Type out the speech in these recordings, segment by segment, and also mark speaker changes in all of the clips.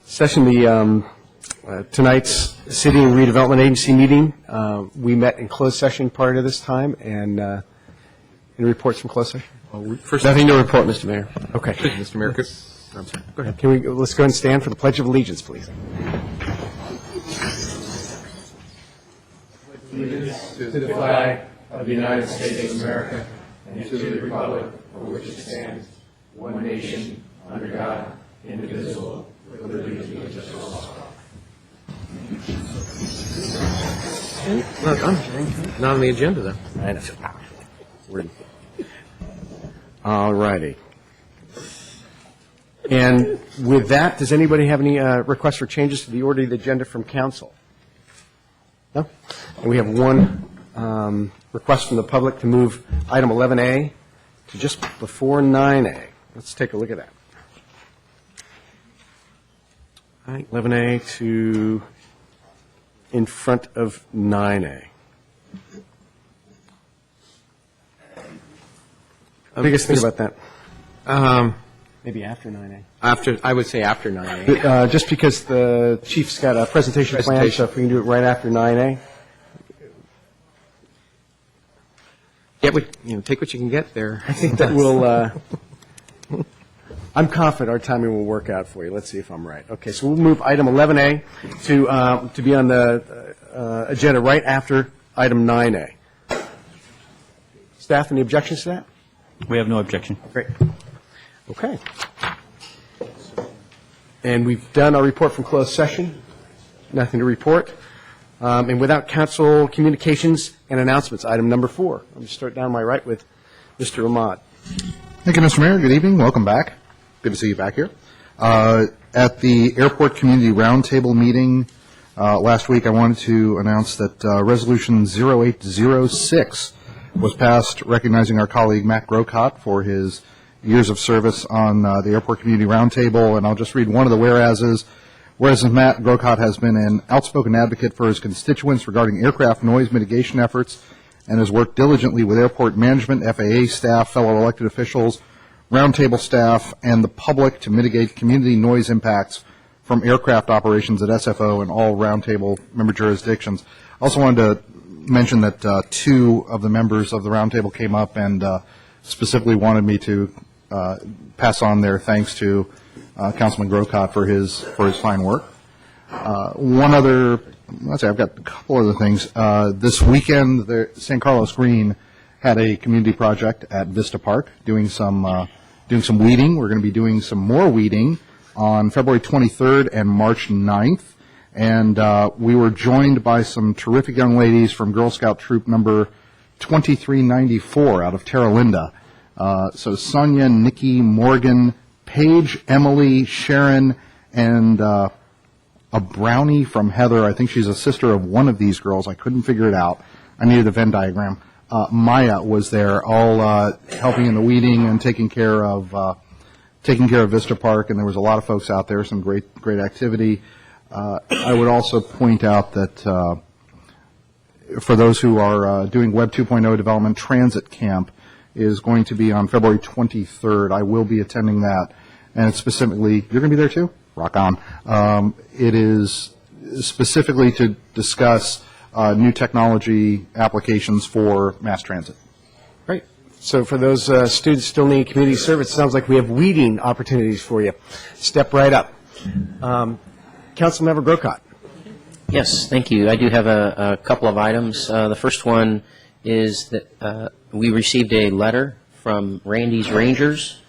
Speaker 1: session, tonight's City and Redevelopment Agency meeting. We met in closed session prior to this time, and any reports from closed session?
Speaker 2: First,
Speaker 1: Nothing to report, Mr. Mayor.
Speaker 2: Okay, Mr. Mayor. I'm sorry. Go ahead.
Speaker 1: Let's go and stand for the Pledge of Allegiance, please.
Speaker 3: Allegiance to the flag of the United States of America and to the republic for which it stands, one nation, under God, indivisible, with liberty and justice for all.
Speaker 2: Not on the agenda, though.
Speaker 1: I know. All righty. And with that, does anybody have any requests for changes to the order of the agenda from council? No? And we have one request from the public to move item 11A to just before 9A. Let's take a look at that. All right, 11A to in front of 9A. Biggest thing about that? Maybe after 9A.
Speaker 2: I would say after 9
Speaker 1: Just because the chief's got a presentation plan, so if we can do it right after 9A.
Speaker 2: Yeah, take what you can get there.
Speaker 1: I think that will, I'm confident our timing will work out for you. Let's see if I'm right. Okay, so we'll move item 11A to be on the agenda right after item 9A. Staff, any objections to that?
Speaker 4: We have no objection.
Speaker 1: Great. Okay. And we've done our report from closed session. Nothing to report. And without council communications and announcements, item number 4. I'll just start down my right with Mr. Ahmad.
Speaker 5: Thank you, Mr. Mayor. Good evening. Welcome back. Good to see you back here. At the Airport Community Roundtable meeting last week, I wanted to announce that Resolution 0806 was passed recognizing our colleague Matt Grocott for his years of service on the Airport Community Roundtable, and I'll just read one of the whereases. Whereas Matt Grocott has been an outspoken advocate for his constituents regarding aircraft noise mitigation efforts and has worked diligently with airport management, FAA staff, fellow elected officials, roundtable staff, and the public to mitigate community noise impacts from aircraft operations at SFO and all roundtable member jurisdictions. I also wanted to mention that 2 of the members of the roundtable came up and specifically wanted me to pass on their thanks to Councilman Grocott for his fine work. One other, let's see, I've got a couple other things. This weekend, the San Carlos Green had a community project at Vista Park doing some weeding. We're going to be doing some more weeding on February 23rd and March 9th. And we were joined by some terrific young ladies from Girl Scout Troop number 2394 out of Terra Linda. So Sonia, Nikki, Morgan, Paige, Emily, Sharon, and a brownie from Heather. I think she's a sister of one of these girls. I couldn't figure it out. I needed a Venn diagram. Maya was there, all helping in the weeding and taking care of Vista Park, and there was a lot of folks out there, some great activity. I would also point out that for those who are doing Web 2.0 development, Transit Camp is going to be on February 23rd. I will be attending that, and it's specifically, you're going to be there too? Rock on. It is specifically to discuss new technology applications for mass transit.
Speaker 1: Great. So for those students still needing community service, it sounds like we have weeding opportunities for you. Step right up. Councilmember Grocott.
Speaker 6: Yes, thank you. I do have a couple of items. The first one is that we received a letter from Randy's Rangers.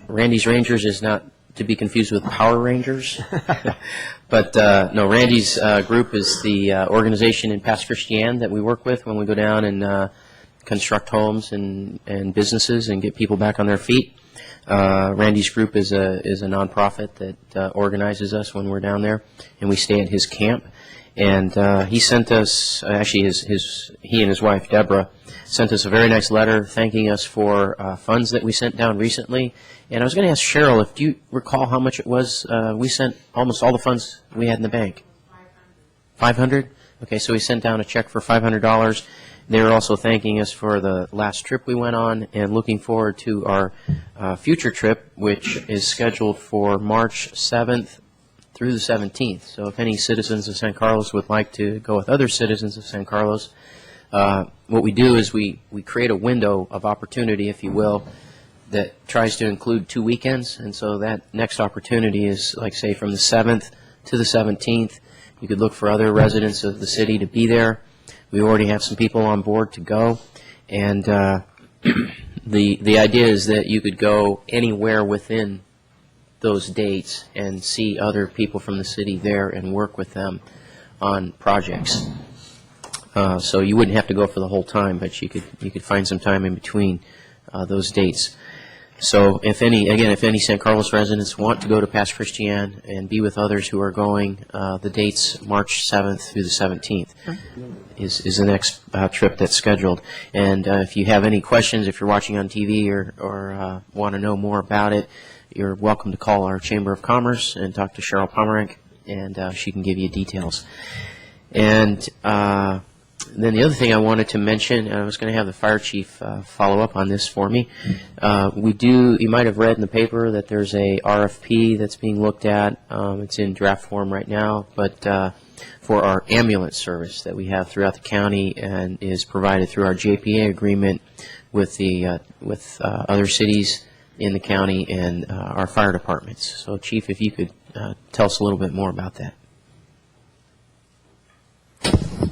Speaker 6: Randy's Rangers is not to be confused with Power Rangers. But no, Randy's group is the organization in Pass Christian that we work with when we go down and construct homes and businesses and get people back on their feet. Randy's group is a nonprofit that organizes us when we're down there, and we stay at his camp. And he sent us, actually he and his wife Deborah sent us a very nice letter thanking us for funds that we sent down recently. And I was going to ask Cheryl, if do you recall how much it was? We sent almost all the funds we had in the bank. 500. Okay, so we sent down a check for $500. They were also thanking us for the last trip we went on and looking forward to our future trip, which is scheduled for March 7th through the 17th. So if any citizens of San Carlos would like to go with other citizens of San Carlos, what we do is we create a window of opportunity, if you will, that tries to include 2 weekends. And so that next opportunity is, like, say, from the 7th to the 17th. You could look for other residents of the city to be there. We already have some people on board to go. And the idea is that you could go anywhere within those dates and see other people from the city there and work with them on projects. So you wouldn't have to go for the whole time, but you could find some time in between those dates. So if any San Carlos residents want to go to Pass Christian and be with others who are going, the dates March 7th through the 17th is the next trip that's scheduled. And if you have any questions, if you're watching on TV or want to know more about it, you're welcome to call our Chamber of Commerce and talk to Cheryl Pomerank, and she can give you details. And then the other thing I wanted to mention, and I was going to have the fire chief follow up on this for me. You might have read in the paper that there's a RFP that's being looked at. It's in draft form right now, but for our ambulance service that we have throughout the county and is provided through our JPA agreement with other cities in the county and our fire departments. So, Chief, if you could tell us a little bit more about that.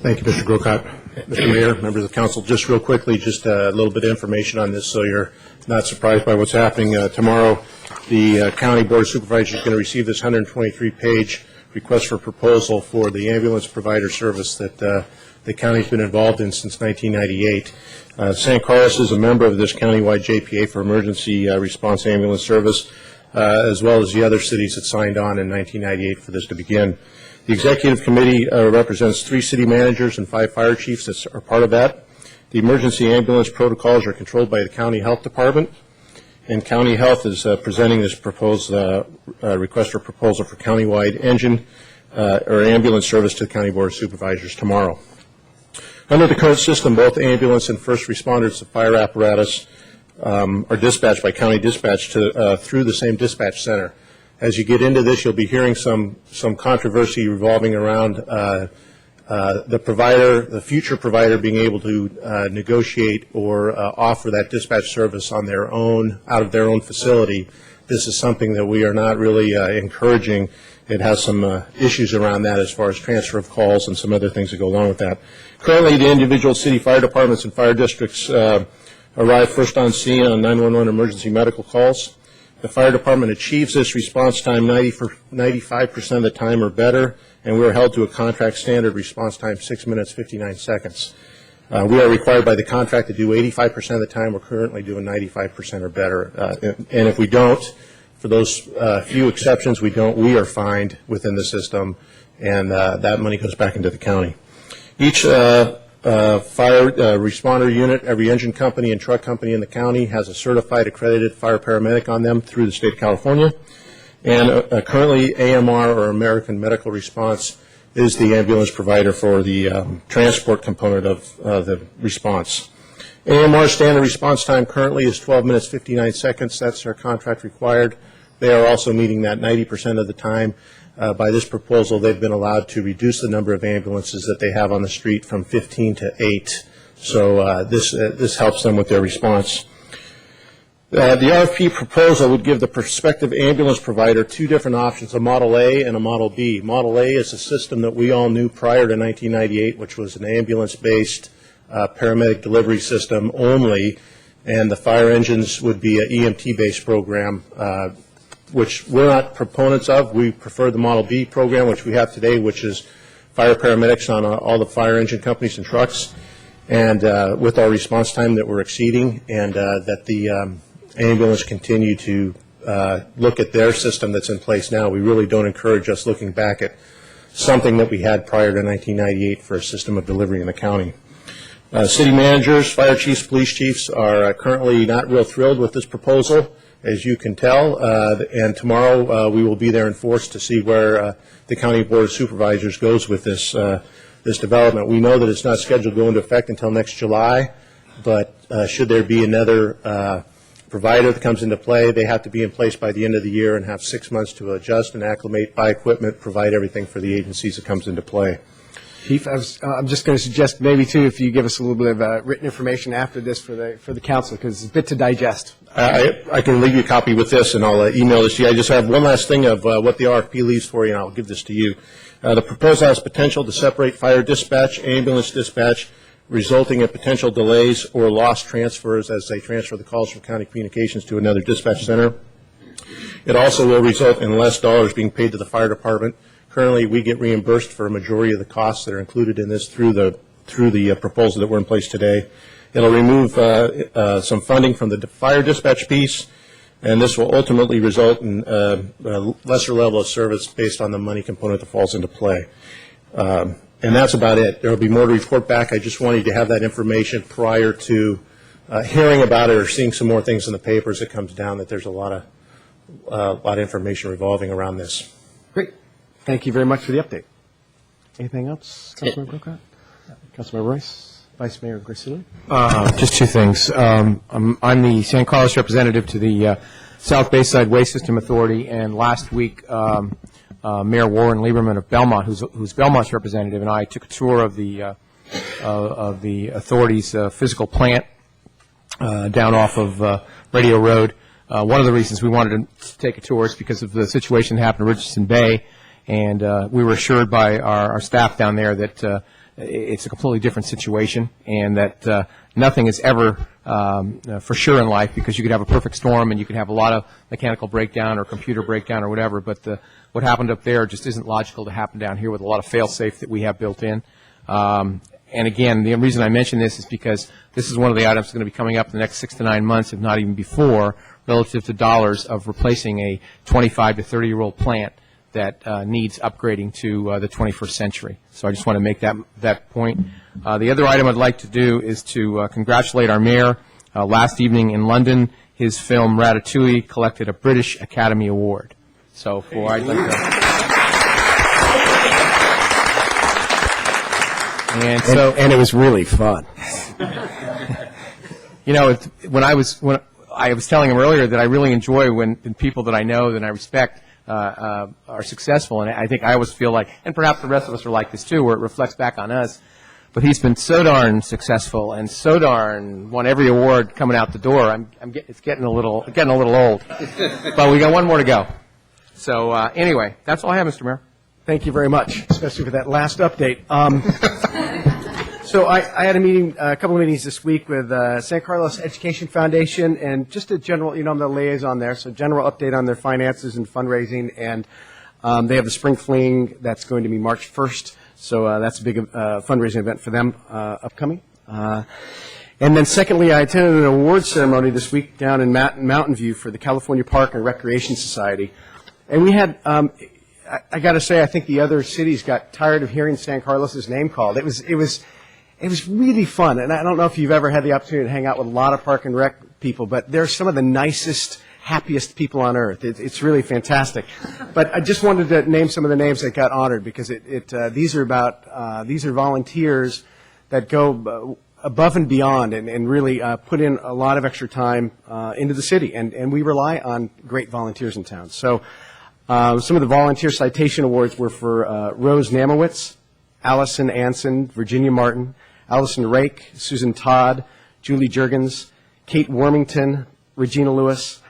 Speaker 4: Thank you, Mr. Grocott. Mr. Mayor, members of the council, just real quickly, just a little bit of information on this so you're not surprised by what's happening. Tomorrow, the County Board of Supervisors is going to receive this 123-page request for proposal for the ambulance provider service that the county's been involved in since 1998. San Carlos is a member of this countywide JPA for emergency response ambulance service, as well as the other cities that signed on in 1998 for this to begin. The executive committee represents 3 city managers and 5 fire chiefs that are part of that. The emergency ambulance protocols are controlled by the county health department, and county health is presenting this proposed request for proposal for countywide engine or ambulance service to the county board of supervisors tomorrow. Under the current system, both ambulance and first responders to fire apparatus are dispatched by county dispatch through the same dispatch center. As you get into this, you'll be hearing some controversy revolving around the future provider being able to negotiate or offer that dispatch service on their own, out of their own facility. This is something that we are not really encouraging. It has some issues around that as far as transfer of calls and some other things that go along with that. Currently, the individual city fire departments and fire districts arrive first on scene on 911 emergency medical calls. The fire department achieves this response time 95% of the time or better, and we are held to a contract standard response time 6 minutes, 59 seconds. We are required by the contract to do 85% of the time. We're currently doing 95% or better. And if we don't, for those few exceptions, we are fined within the system, and that money goes back into the county. Each fire responder unit, every engine company and truck company in the county has a certified accredited fire paramedic on them through the state of California. And currently AMR, or American Medical Response, is the ambulance provider for the transport component of the response. AMR standard response time currently is 12 minutes 59 seconds. That's our contract required. They are also meeting that 90% of the time. By this proposal, they've been allowed to reduce the number of ambulances that they have on the street from 15 to 8. So this helps them with their response. The RFP proposal would give the prospective ambulance provider 2 different options, a Model A and a Model B. Model A is a system that we all knew prior to 1998, which was an ambulance-based paramedic delivery system only, and the fire engines would be an EMT-based program, which we're not proponents of. We prefer the Model B program, which we have today, which is fire paramedics on all the fire engine companies and trucks, and with our response time that we're exceeding, and that the ambulance continue to look at their system that's in place now. We really don't encourage us looking back at something that we had prior to 1998 for a system of delivery in the county. City managers, fire chiefs, police chiefs are currently not real thrilled with this proposal, as you can tell, and tomorrow we will be there in force to see where the County Board of Supervisors goes with this development. We know that it's not scheduled to go into effect until next July, but should there be another provider that comes into play. They have to be in place by the end of the year and have 6 months to adjust and acclimate, buy equipment, provide everything for the agencies that comes into play.
Speaker 1: Chief, I'm just going to suggest maybe, too, if you give us a little bit of written information after this for the council, because it's a bit to digest.
Speaker 4: I can leave you a copy with this, and I'll email this to you. I just have one last thing of what the RFP leaves for you, and I'll give this to you. The proposal has potential to separate fire dispatch, ambulance dispatch, resulting in potential delays or lost transfers as they transfer the calls from county communications to another dispatch center. It also will result in less dollars being paid to the fire department. Currently, we get reimbursed for a majority of the costs that are included in this through the proposal that we're in place today. It'll remove some funding from the fire dispatch piece, and this will ultimately result in a lesser level of service based on the money component that falls into play. And that's about it. There will be more to report back. I just wanted you to have that information prior to hearing about it or seeing some more things in the papers. It comes down that there's a lot of information revolving around this.
Speaker 1: Great. Thank you very much for the update. Anything else, Councilmember Grocott? Councilmember Royce? Vice Mayor Gracilli?
Speaker 2: Just two things. I'm the San Carlos representative to the South Bayside Waste System Authority, and last week Mayor Warren Lieberman of Belmont, who's Belmont's representative, and I took a tour of the authority's physical plant down off of Radio Road. One of the reasons we wanted to take a tour is because of the situation that happened in Richardson Bay, and we were assured by our staff down there that it's a completely different situation, and that nothing is ever for sure in life, because you could have a perfect storm and you could have a lot of mechanical breakdown or computer breakdown or whatever, but what happened up there just isn't logical to happen down here with a lot of fail-safe that we have built in. And again, the reason I mention this is because this is one of the items that's going to be coming up in the next 6 to 9 months, if not even before, relative to dollars of replacing a 25 to 30-year-old plant that needs upgrading to the 21st century. So I just want to make that point. The other item I'd like to do is to congratulate our mayor. Last evening in London, his film Ratatouille collected a British Academy Award. So I'd like to...
Speaker 1: And it was really fun.
Speaker 2: You know, when I was telling him earlier that I really enjoy when people that I know that I respect are successful, and I think I always feel like, and perhaps the rest of us are like this too, where it reflects back on us. But he's been so darn successful and so darn won every award coming out the door. It's getting a little old, but we got one more to go. So anyway, that's all I have, Mr. Mayor.
Speaker 1: Thank you very much, especially for that last update. So I had a couple of meetings this week with San Carlos Education Foundation, and just a general, I'm the liaison there, so general update on their finances and fundraising, and they have the spring fling that's going to be March 1st, so that's a big fundraising event for them upcoming. And then secondly, I attended an awards ceremony this week down in Mountain View for the California Park and Recreation Society, and we had, I got to say, I think the other cities got tired of hearing San Carlos's name called. It was really fun, and I don't know if you've ever had the opportunity to hang out with a lot of park and rec people, but they're some of the nicest, happiest people on earth. It's really fantastic. But I just wanted to name some of the names that got honored, because these are volunteers that go above and beyond and really put in a lot of extra time into the city, and we rely on great volunteers in town. So some of the volunteer citation awards were for Rose Namowitz, Allison Anson, Virginia Martin, Allison Rake, Susan Todd, Julie Juergens, Kate Wormington, Regina Lewis,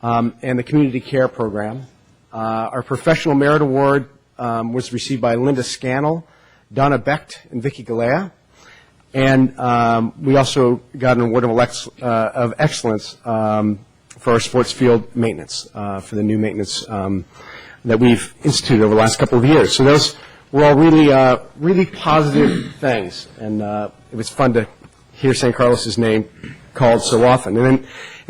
Speaker 1: and the Community Care Program. Our Professional Merit Award was received by Linda Scannell, Donna Becht, and Vicki Galea. And we also got an award of excellence for our sports field maintenance, for the new maintenance that we've instituted over the last couple of years. So those were all really positive things, and it was fun to hear San Carlos's name called so often. And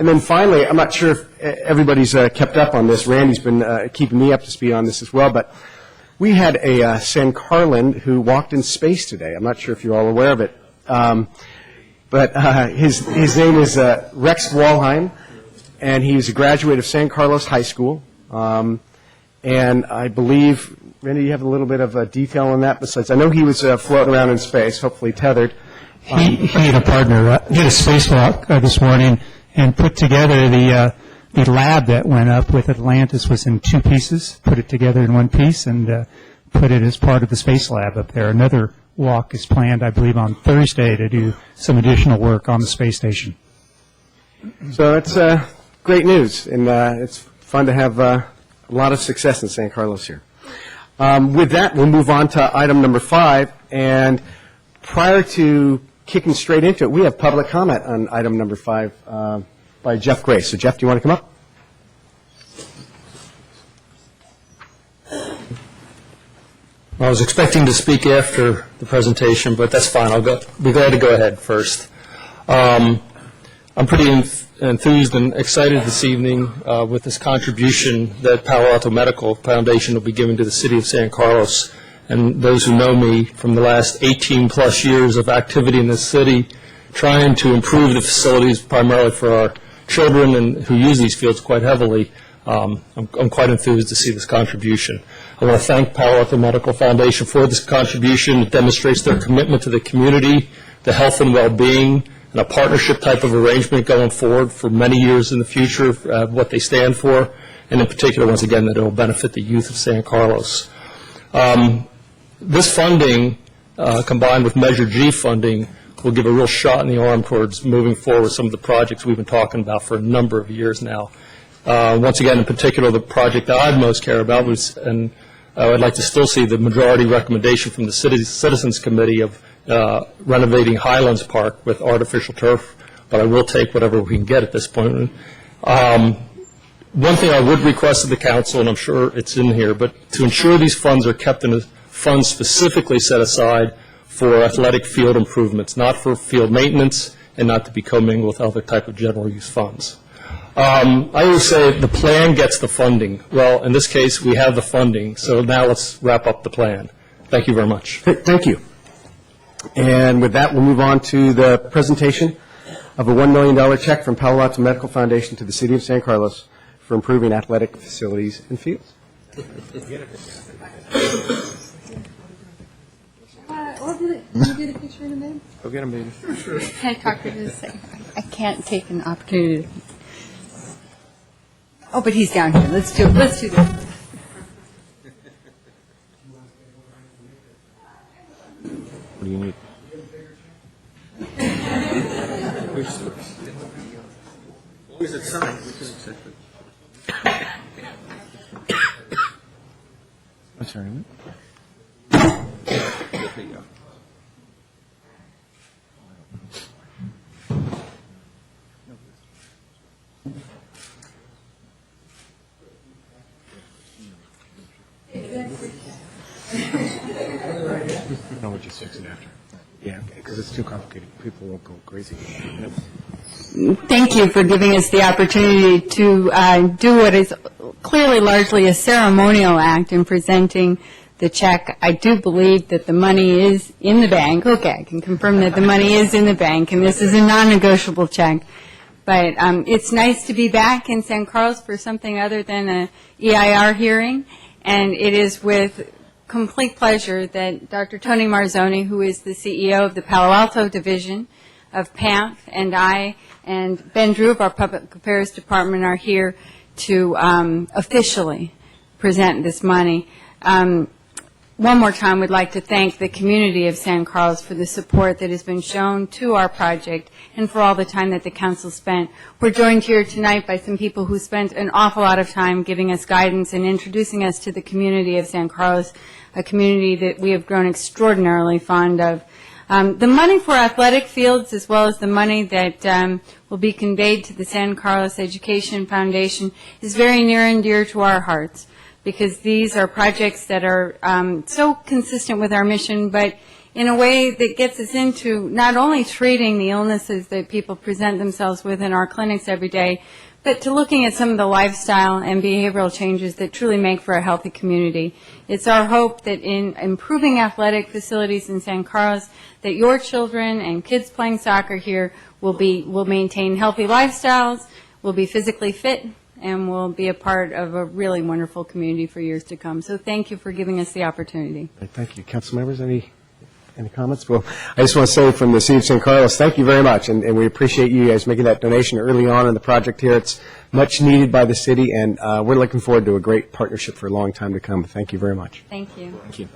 Speaker 1: then finally, I'm not sure if everybody's kept up on this. Randy's been keeping me up to speed on this as well, but we had a San Carlin who walked in space today. I'm not sure if you're all aware of it, but his name is Rex Walheim, and he's a graduate of San Carlos High School, and I believe, Randy, you have a little bit of detail on that. Besides, I know he was floating around in space, hopefully tethered.
Speaker 7: He had a partner. He had a spacewalk this morning, and put together the lab that went up with Atlantis was in two pieces, put it together in one piece, and put it as part of the space lab up there. Another walk is planned, I believe, on Thursday to do some additional work on the space station.
Speaker 1: So that's great news, and it's fun to have a lot of success in San Carlos here. With that, we'll move on to item number 5, and prior to kicking straight into it, we have public comment on item number 5 by Jeff Grace. So, Jeff, do you want to come up?
Speaker 8: I was expecting to speak after the presentation, but that's fine. I'll be glad to go ahead first. I'm pretty enthused and excited this evening with this contribution that Palo Alto Medical Foundation will be giving to the city of San Carlos. And those who know me from the last 18-plus years of activity in this city, trying to improve the facilities primarily for our children and who use these fields quite heavily, I'm quite enthused to see this contribution. I want to thank Palo Alto Medical Foundation for this contribution. It demonstrates their commitment to the community, the health and well-being, and a partnership type of arrangement going forward for many years in the future, what they stand for, and in particular, once again, that it will benefit the youth of San Carlos. This funding, combined with Measure G funding, will give a real shot in the arm towards moving forward some of the projects we've been talking about for a number of years now. Once again, in particular, the project that I most care about was, and I would like to still see the majority recommendation from the Citizens Committee of renovating Highlands Park with artificial turf, but I will take whatever we can get at this point. One thing I would request of the council, and I'm sure it's in here, but to ensure these funds are kept in a fund specifically set aside for athletic field improvements, not for field maintenance, and not to be commingled with other type of general use funds. I always say the plan gets the funding. Well, in this case, we have the funding, so now let's wrap up the plan. Thank you very much.
Speaker 1: Thank you. And with that, we'll move on to the presentation of a $1 million check from Palo Alto Medical Foundation to the City of San Carlos for improving athletic facilities and fields.
Speaker 9: Can you do the picture in a minute?
Speaker 1: Go get him, baby.
Speaker 9: Can I talk to you just a second? I can't take an opportunity. Oh, but he's down here. Let's do this.
Speaker 1: What do you need?
Speaker 2: As it's signed, we can accept it.
Speaker 1: I'm sorry.
Speaker 2: There you go.
Speaker 1: No, we'll just fix it after. Yeah, because it's too complicated. People will go crazy.
Speaker 9: Thank you for giving us the opportunity to do what is clearly largely a ceremonial act in presenting the check. I do believe that the money is in the bank. Okay, I can confirm that the money is in the bank, and this is a non-negotiable check. But it's nice to be back in San Carlos for something other than a EIR hearing, and it is with complete pleasure that Dr. Tony Marzoni, who is the CEO of the Palo Alto Division of PAMF, and I and Ben Drew of our Public Affairs Department are here to officially present this money. One more time, we'd like to thank the community of San Carlos for the support that has been shown to our project and for all the time that the council spent. We're joined here tonight by some people who spent an awful lot of time giving us guidance and introducing us to the community of San Carlos, a community that we have grown extraordinarily fond of. The money for athletic fields, as well as the money that will be conveyed to the San Carlos Education Foundation, is very near and dear to our hearts, because these are projects that are so consistent with our mission, but in a way that gets us into not only treating the illnesses that people present themselves with in our clinics every day, but to looking at some of the lifestyle and behavioral changes that truly make for a healthy community. It's our hope that in improving athletic facilities in San Carlos, that your children and kids playing soccer here will maintain healthy lifestyles, will be physically fit, and will be a part of a really wonderful community for years to come. So thank you for giving us the opportunity.
Speaker 1: Thank you. Council members, any Any comments? Well, I just want to say from the City of San Carlos, thank you very much, and we appreciate you guys making that donation early on in the project here. It's much needed by the city, and we're looking forward to a great partnership for a long time to come. Thank you very much.
Speaker 9: Thank you.
Speaker 8: Thank you.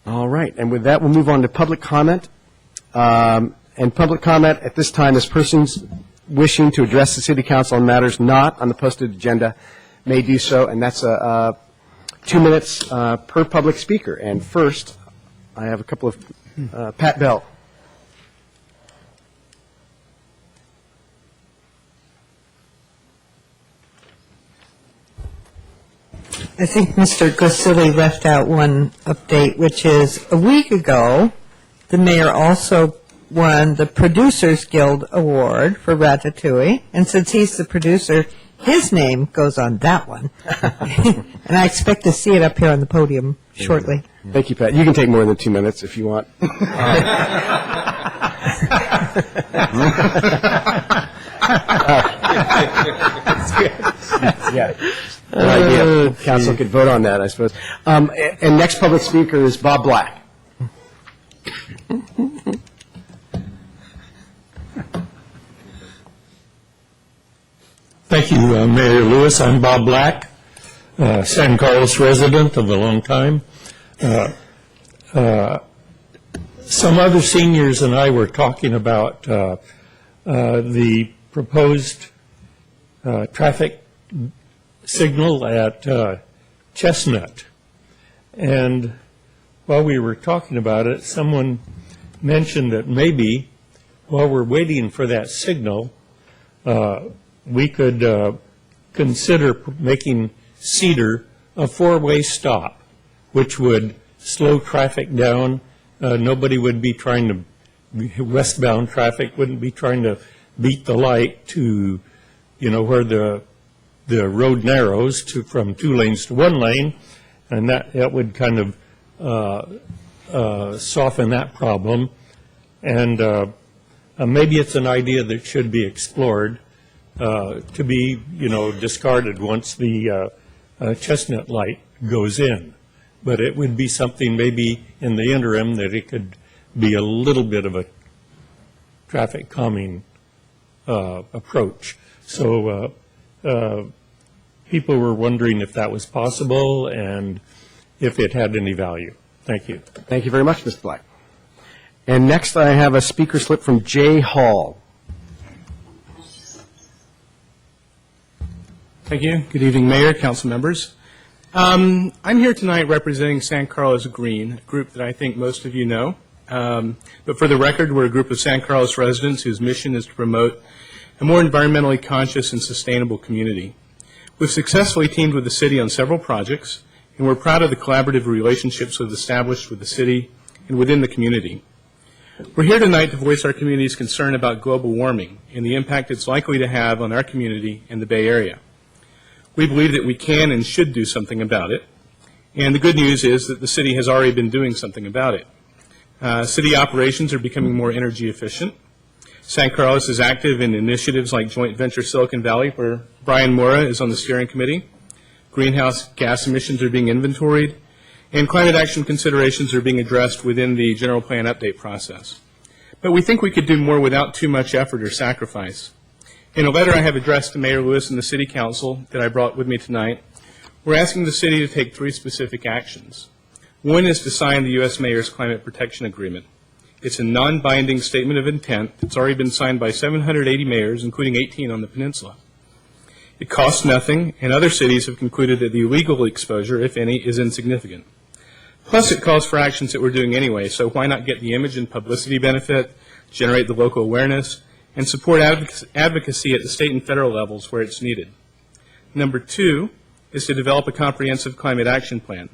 Speaker 1: All right, and with that, we'll move on to public comment. And public comment at this time is persons wishing to address the City Council on matters not on the posted agenda may do so, and that's 2 minutes per public speaker. And first, I have a couple of, Pat Bell.
Speaker 10: I think Mr. Gosili left out one update, which is a week ago, the mayor also won the Producers Guild Award for Ratatouille, and since he's the producer, his name goes on that one. And I expect to see it up here on the podium shortly.
Speaker 1: Thank you, Pat. You can take more than 2 minutes if you want. Yeah. Good idea. Council could vote on that, I suppose. And next public speaker is Bob Black.
Speaker 11: Thank you, Mayor Lewis. I'm Bob Black, San Carlos resident of a long time. Some other seniors and I were talking about the proposed traffic signal at Chestnut. And while we were talking about it, someone mentioned that maybe while we're waiting for that signal, we could consider making Cedar a four-way stop, which would slow traffic down. Nobody would be trying to, westbound traffic wouldn't be trying to beat the light to, where the road narrows from 2 lanes to 1 lane, and that would kind of soften that problem. And maybe it's an idea that should be explored to be, discarded once the Chestnut light goes in. But it would be something maybe in the interim that it could be a little bit of a traffic calming approach. So people were wondering if that was possible and if it had any value. Thank you.
Speaker 1: Thank you very much, Mr. Black. And next I have a speaker slip from Jay Hall.
Speaker 12: Thank you. Good evening, Mayor, council members. I'm here tonight representing San Carlos Green, a group that I think most of you know. But for the record, we're a group of San Carlos residents whose mission is to promote a more environmentally conscious and sustainable community. We've successfully teamed with the city on several projects, and we're proud of the collaborative relationships we've established with the city and within the community. We're here tonight to voice our community's concern about global warming and the impact it's likely to have on our community and the Bay Area. We believe that we can and should do something about it, and the good news is that the city has already been doing something about it. City operations are becoming more energy efficient. San Carlos is active in initiatives like Joint Venture Silicon Valley, where Brian Mora is on the steering committee. Greenhouse gas emissions are being inventoried, and climate action considerations are being addressed within the general plan update process. But we think we could do more without too much effort or sacrifice. In a letter I have addressed to Mayor Lewis and the City Council that I brought with me tonight, we're asking the city to take 3 specific actions. One is to sign the U.S. Mayor's Climate Protection Agreement. It's a non-binding statement of intent that's already been signed by 780 mayors, including 18 on the peninsula. It costs nothing, and other cities have concluded that the illegal exposure, if any, is insignificant. Plus, it calls for actions that we're doing anyway, so why not get the image and publicity benefit, generate the local awareness, and support advocacy at the state and federal levels where it's needed. Number 2 is to develop a comprehensive climate action plan.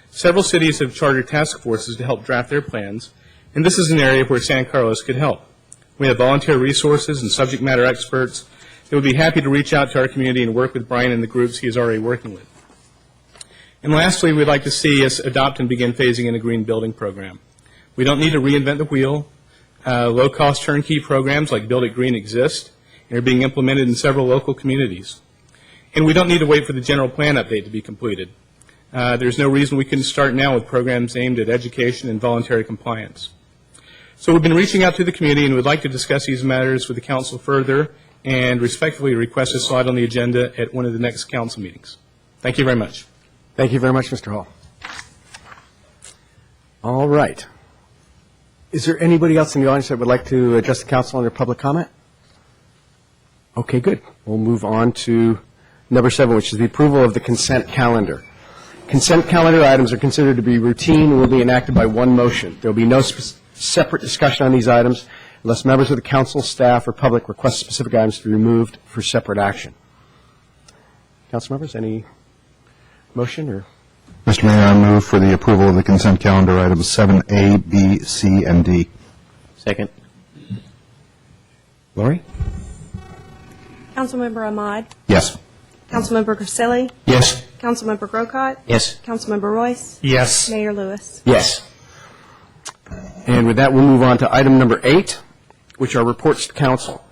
Speaker 12: Several cities have chartered task forces to help draft their plans, and this is an area where San Carlos could help. We have volunteer resources and subject matter experts that would be happy to reach out to our community and work with Brian and the groups he is already working with. And lastly, we'd like to see us adopt and begin phasing in a green building program. We don't need to reinvent the wheel. Low-cost turnkey programs like Build It Green exist, They're being implemented in several local communities. And we don't need to wait for the general plan update to be completed. There's no reason we couldn't start now with programs aimed at education and voluntary compliance. So we've been reaching out to the community and would like to discuss these matters with the council further and respectfully request a slot on the agenda at one of the next council meetings. Thank you very much.
Speaker 1: Thank you very much, Mr. Hall. All right. Is there anybody else in the audience that would like to address the council under public comment? Okay, good. We'll move on to number 7, which is the approval of the consent calendar. Consent calendar items are considered to be routine and will be enacted by one motion. There will be no separate discussion on these items unless members of the council, staff, or public request specific items to be removed for separate action. Council members, any motion or?
Speaker 5: Mr. Mayor, I move for the approval of the consent calendar items 7A, B, C, and D.
Speaker 6: Second.
Speaker 1: Lori?
Speaker 13: Councilmember Ahmad?
Speaker 5: Yes.
Speaker 13: Councilmember Grisilli?
Speaker 8: Yes.
Speaker 13: Councilmember Grocott?
Speaker 6: Yes.
Speaker 13: Councilmember Royce?
Speaker 8: Yes.
Speaker 13: Mayor Lewis?
Speaker 1: Yes. And with that, we'll move on to item number 8, which are reports to council.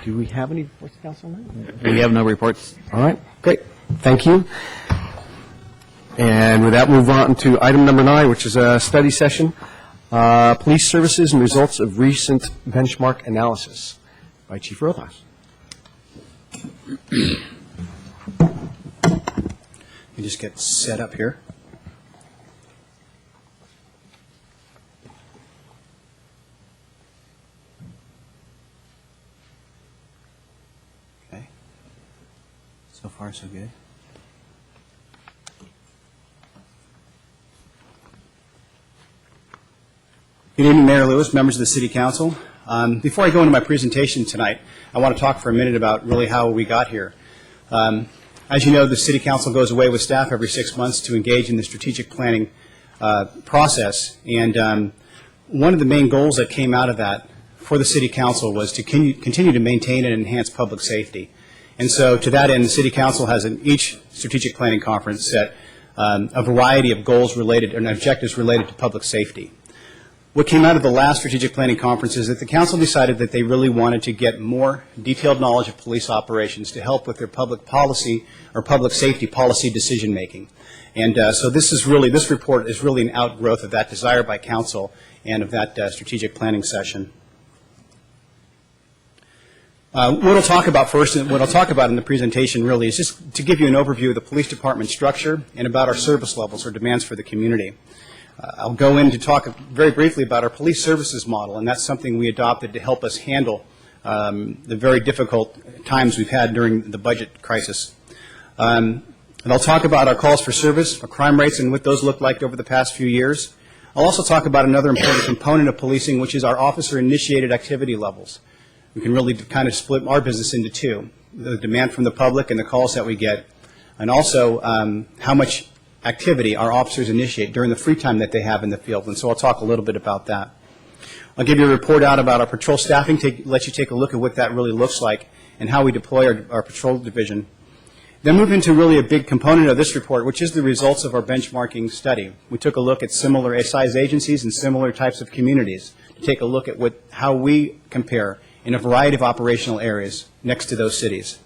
Speaker 1: Do we have any reports to council on that?
Speaker 6: We have no reports.
Speaker 1: All right, great. Thank you. And with that, move on to item number 9, which is a study session, police services and results of recent benchmark analysis by Chief Rojas.
Speaker 14: You just get set up here. Okay. So far, so good. Good evening, Mayor Lewis, members of the City Council. Before I go into my presentation tonight, I want to talk for a minute about really how we got here. As you know, the City Council goes away with staff every 6 months to engage in the strategic planning process. And one of the main goals that came out of that for the City Council was to continue to maintain and enhance public safety. And so to that end, the City Council has in each strategic planning conference set a variety of goals related and objectives related to public safety. What came out of the last strategic planning conference is that the council decided that they really wanted to get more detailed knowledge of police operations to help with their public policy or public safety policy decision making. And so this report is really an outgrowth of that desire by council and of that strategic planning session. What I'll talk about first and what I'll talk about in the presentation really is just to give you an overview of the police department structure and about our service levels or demands for the community. I'll go in to talk very briefly about our police services model, and that's something we adopted to help us handle the very difficult times we've had during the budget crisis. And I'll talk about our calls for service, our crime rates, and what those look like over the past few years. I'll also talk about another important component of policing, which is our officer-initiated activity levels. We can really kind of split our business into two, the demand from the public and the calls that we get, and also how much activity our officers initiate during the free time that they have in the field. And so I'll talk a little bit about that. I'll give you a report out about our patrol staffing to let you take a look at what that really looks like and how we deploy our patrol division. Then move into really a big component of this report, which is the results of our benchmarking study. We took a look at similar size agencies and similar types of communities to take a look at how we compare in a variety of operational areas next to those cities.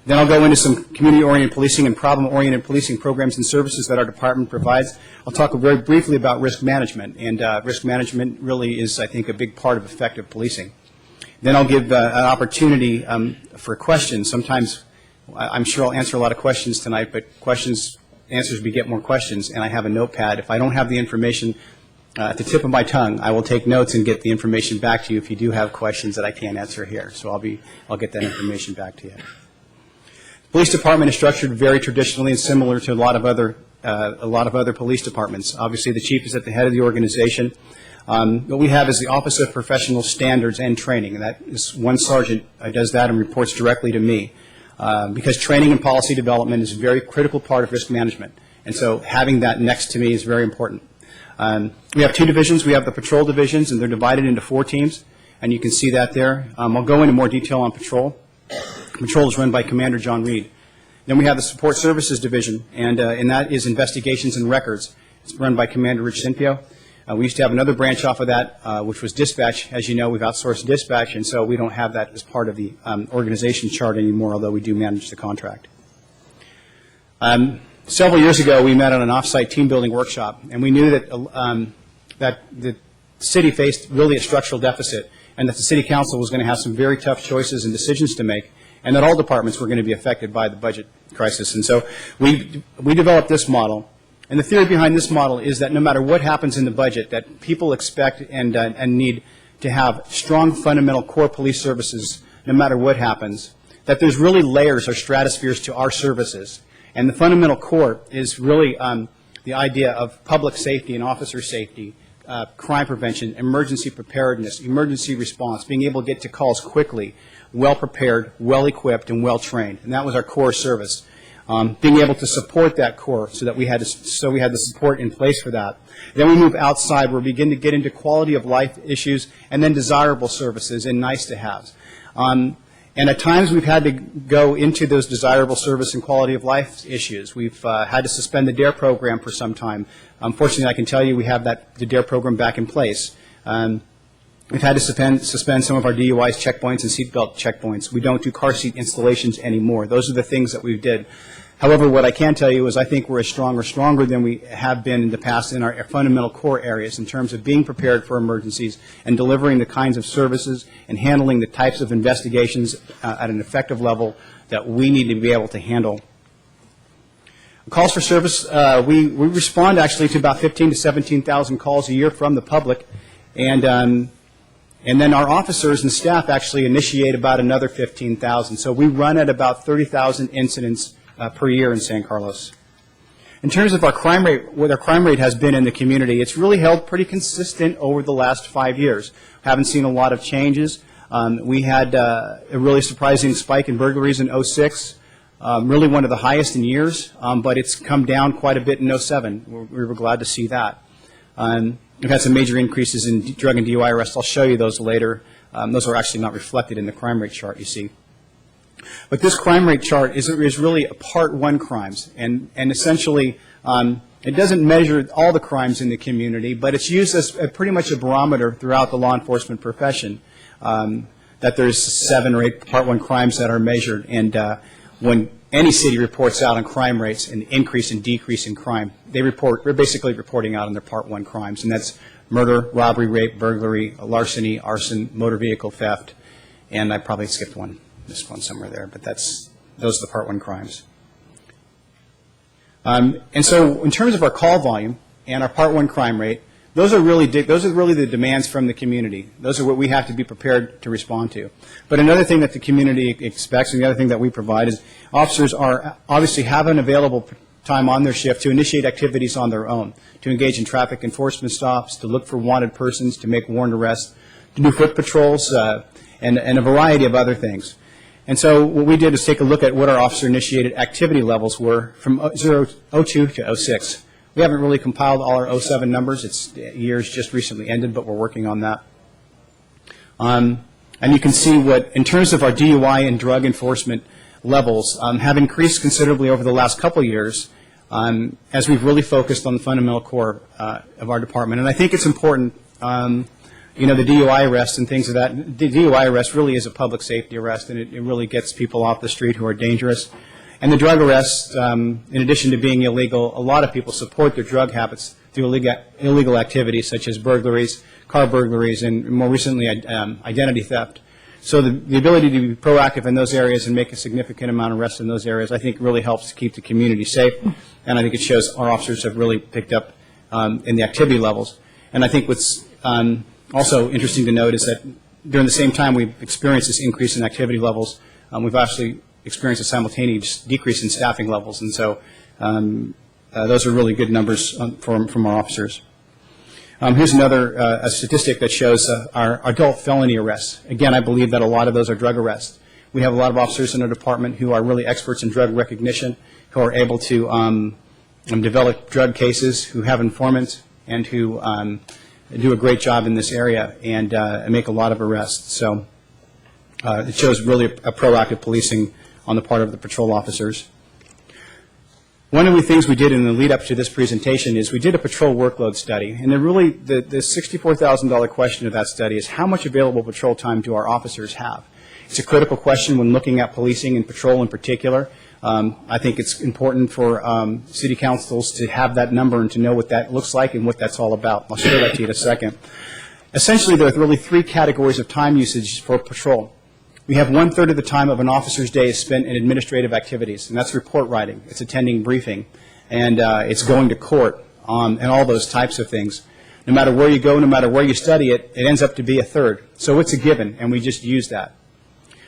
Speaker 14: Then I'll go into some community-oriented policing and problem-oriented policing programs and services that our department provides. I'll talk very briefly about risk management, and risk management really is, I think, a big part of effective policing. Then I'll give an opportunity for questions. Sometimes I'm sure I'll answer a lot of questions tonight, but answers beget more questions, and I have a notepad. If I don't have the information at the tip of my tongue, I will take notes and get the information back to you if you do have questions that I can't answer here. So I'll get that information back to you. Police department is structured very traditionally and similar to a lot of other police departments. Obviously, the chief is at the head of the organization. What we have is the Office of Professional Standards and Training. And that is one sergeant does that and reports directly to me. Because training and policy development is a very critical part of risk management. And so having that next to me is very important. We have two divisions. We have the patrol divisions, and they're divided into 4 teams. And you can see that there. I'll go into more detail on patrol. Patrol is run by Commander John Reed. Then we have the Support Services Division, and that is investigations and records. It's run by Commander Rich Cinpio. We used to have another branch off of that, which was dispatch. As you know, we've outsourced dispatch, and so we don't have that as part of the organization chart anymore, although we do manage the contract. Several years ago, we met on an off-site team-building workshop, and we knew that the city faced really a structural deficit, and that the city council was going to have some very tough choices and decisions to make, and that all departments were going to be affected by the budget crisis. And so we developed this model. And the theory behind this model is that no matter what happens in the budget, that people expect and need to have strong fundamental core police services no matter what happens, that there's really layers or stratospheres to our services. And the fundamental core is really the idea of public safety and officer safety, crime prevention, emergency preparedness, emergency response, being able to get to calls quickly, well prepared, well equipped, and well trained. And that was our core service. Being able to support that core so that we had the support in place for that. Then we move outside where we begin to get into quality of life issues and then desirable services and nice to haves. And at times we've had to go into those desirable service and quality of life issues. We've had to suspend the DARE program for some time. Unfortunately, I can tell you we have the DARE program back in place. We've had to suspend some of our DUIs checkpoints and seatbelt checkpoints. We don't do car seat installations anymore. Those are the things that we did. However, what I can tell you is I think we're as strong or stronger than we have been in the past in our fundamental core areas in terms of being prepared for emergencies and delivering the kinds of services and handling the types of investigations at an effective level that we need to be able to handle. Calls for service, we respond actually to about 15,000 to 17,000 calls a year from the public, and then our officers and staff actually initiate about another 15,000. So we run at about 30,000 incidents per year in San Carlos. In terms of our crime rate, what our crime rate has been in the community, it's really held pretty consistent over the last 5 years. Haven't seen a lot of changes. We had a really surprising spike in burglaries in 2006, really one of the highest in years, but it's come down quite a bit in 2007. We were glad to see that. We've had some major increases in drug and DUI arrests. I'll show you those later. Those are actually not reflected in the crime rate chart you see. But this crime rate chart is really a Part 1 crimes, and essentially it doesn't measure all the crimes in the community, but it's used as pretty much a barometer throughout the law enforcement profession, that there's 7 or 8 Part 1 crimes that are measured, and when any city reports out on crime rates and increase and decrease in crime, they're basically reporting out on their Part 1 crimes, and that's murder, robbery, rape, burglary, larceny, arson, motor vehicle theft, and I probably skipped one. This one somewhere there, but those are the Part 1 crimes. And so in terms of our call volume and our Part 1 crime rate, those are really the demands from the community. Those are what we have to be prepared to respond to. But another thing that the community expects, and the other thing that we provide, is officers are obviously have an available time on their shift to initiate activities on their own, to engage in traffic enforcement stops, to look for wanted persons, to make warrant arrests, to do foot patrols, and a variety of other things. And so what we did is take a look at what our officer-initiated activity levels were from 2002 to 2006. We haven't really compiled all our 2007 numbers. It's years just recently ended, but we're working on that. And you can see what, in terms of our DUI and drug enforcement levels, have increased considerably over the last couple of years as we've really focused on the fundamental core of our department. And I think it's important, the DUI arrest and things of that. The DUI arrest really is a public safety arrest, and it really gets people off the street who are dangerous. And the drug arrests, in addition to being illegal, a lot of people support their drug habits through illegal activities such as burglaries, car burglaries, and more recently identity theft. So the ability to be proactive in those areas and make a significant amount of arrests in those areas, I think really helps to keep the community safe. And I think it shows our officers have really picked up in the activity levels. And I think what's also interesting to note is that during the same time we've experienced this increase in activity levels, we've actually experienced a simultaneous decrease in staffing levels, and so those are really good numbers from our officers. Here's another a statistic that shows our adult felony arrests. Again, I believe that a lot of those are drug arrests. We have a lot of officers in our department who are really experts in drug recognition, who are able to develop drug cases, who have informants, and who do a great job in this area and make a lot of arrests. So it shows really a proactive policing on the part of the patrol officers. One of the things we did in the lead up to this presentation is we did a patrol workload study, and the $64,000 question of that study is how much available patrol time do our officers have? It's a critical question when looking at policing and patrol in particular. I think it's important for city councils to have that number and to know what that looks like and what that's all about. I'll show that to you in a second. Essentially, there are really three categories of time usage for patrol. We have 1/3 of the time of an officer's day is spent in administrative activities, and that's report writing, it's attending briefing, and it's going to court, and all those types of things. No matter where you go, no matter where you study it, it ends up to be 1/3. So it's a given, and we just use that.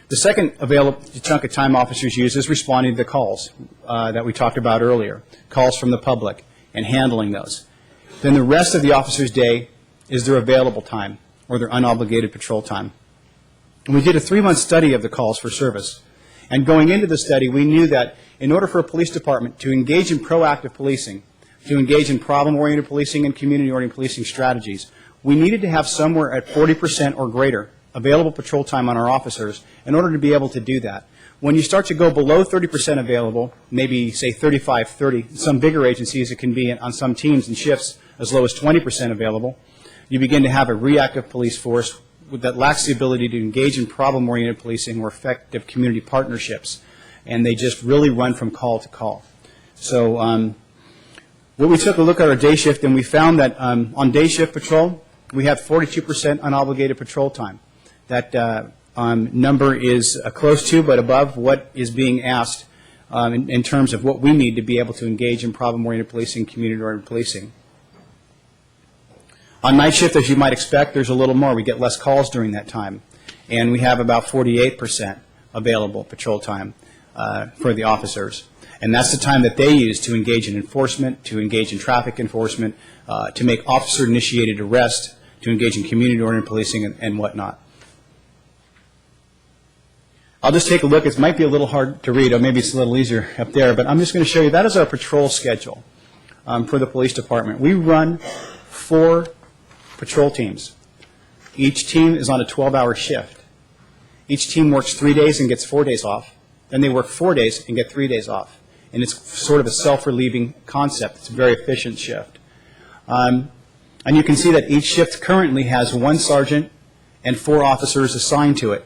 Speaker 14: The second available chunk of time officers use is responding to the calls that we talked about earlier, calls from the public, and handling those. Then the rest of the officer's day is their available time, or their unobligated patrol time. And we did a 3-month study of the calls for service. And going into the study, we knew that in order for a police department to engage in proactive policing, to engage in problem-oriented policing and community-oriented policing strategies, we needed to have somewhere at 40% or greater available patrol time on our officers in order to be able to do that. When you start to go below 30% available, maybe say 35, 30, some bigger agencies it can be on some teams and shifts as low as 20% available, you begin to have a reactive police force that lacks the ability to engage in problem-oriented policing or effective community partnerships, and they just really run from call to call. So what we took a look at our day shift, and we found that on day shift patrol, we have 42% unobligated patrol time. That number is close to but above what is being asked in terms of what we need to be able to engage in problem-oriented policing, community-oriented policing. On night shift, as you might expect, there's a little more. We get less calls during that time. And we have about 48% available patrol time for the officers. And that's the time that they use to engage in enforcement, to engage in traffic enforcement, to make officer-initiated arrest, to engage in community-oriented policing and whatnot. I'll just take a look. It might be a little hard to read, or maybe it's a little easier up there, but I'm just going to show you. That is our patrol schedule for the police department. We run 4 patrol teams. Each team is on a 12-hour shift. Each team works 3 days and gets 4 days off. Then they work 4 days and get 3 days off. And it's sort of a self-relieving concept. It's a very efficient shift. And you can see that each shift currently has 1 sergeant and 4 officers assigned to it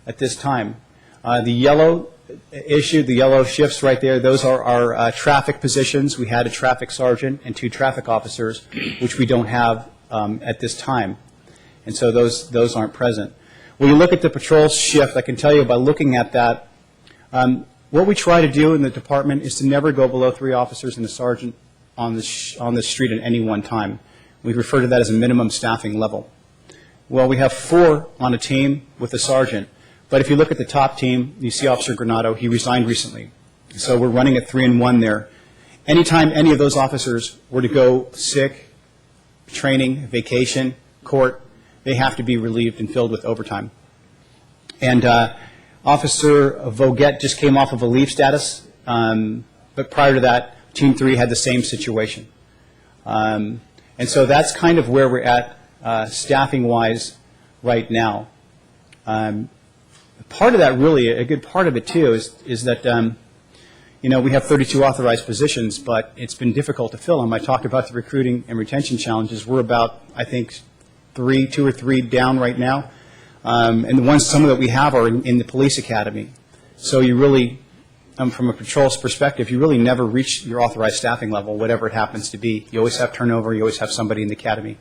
Speaker 14: at this time. The yellow issue, the yellow shifts right there, those are our traffic positions. We had a traffic sergeant and 2 traffic officers, which we don't have at this time. And so those aren't present. When you look at the patrol shift, I can tell you by looking at that, what we try to do in the department is to never go below 3 officers and a sergeant on the street at any one time. We refer to that as a minimum staffing level. Well, we have 4 on a team with a sergeant. But if you look at the top team, you see Officer Granado, he resigned recently. So we're running at 3 and 1 there. Anytime any of those officers were to go sick, training, vacation, court, they have to be relieved and filled with overtime. And Officer Voget just came off of a leave status, but prior to that, Team 3 had the same situation. And so that's kind of where we're at staffing-wise right now. Part of that, really, a good part of it, too, is that, we have 32 authorized positions, but it's been difficult to fill them. I talked about the recruiting and retention challenges. We're about, I think, 2 or 3 down right now. And the ones, some that we have are in the police academy. So you really, from a patrol's perspective, you really never reach your authorized staffing level, whatever it happens to be. You always have turnover. You always have somebody in the academy.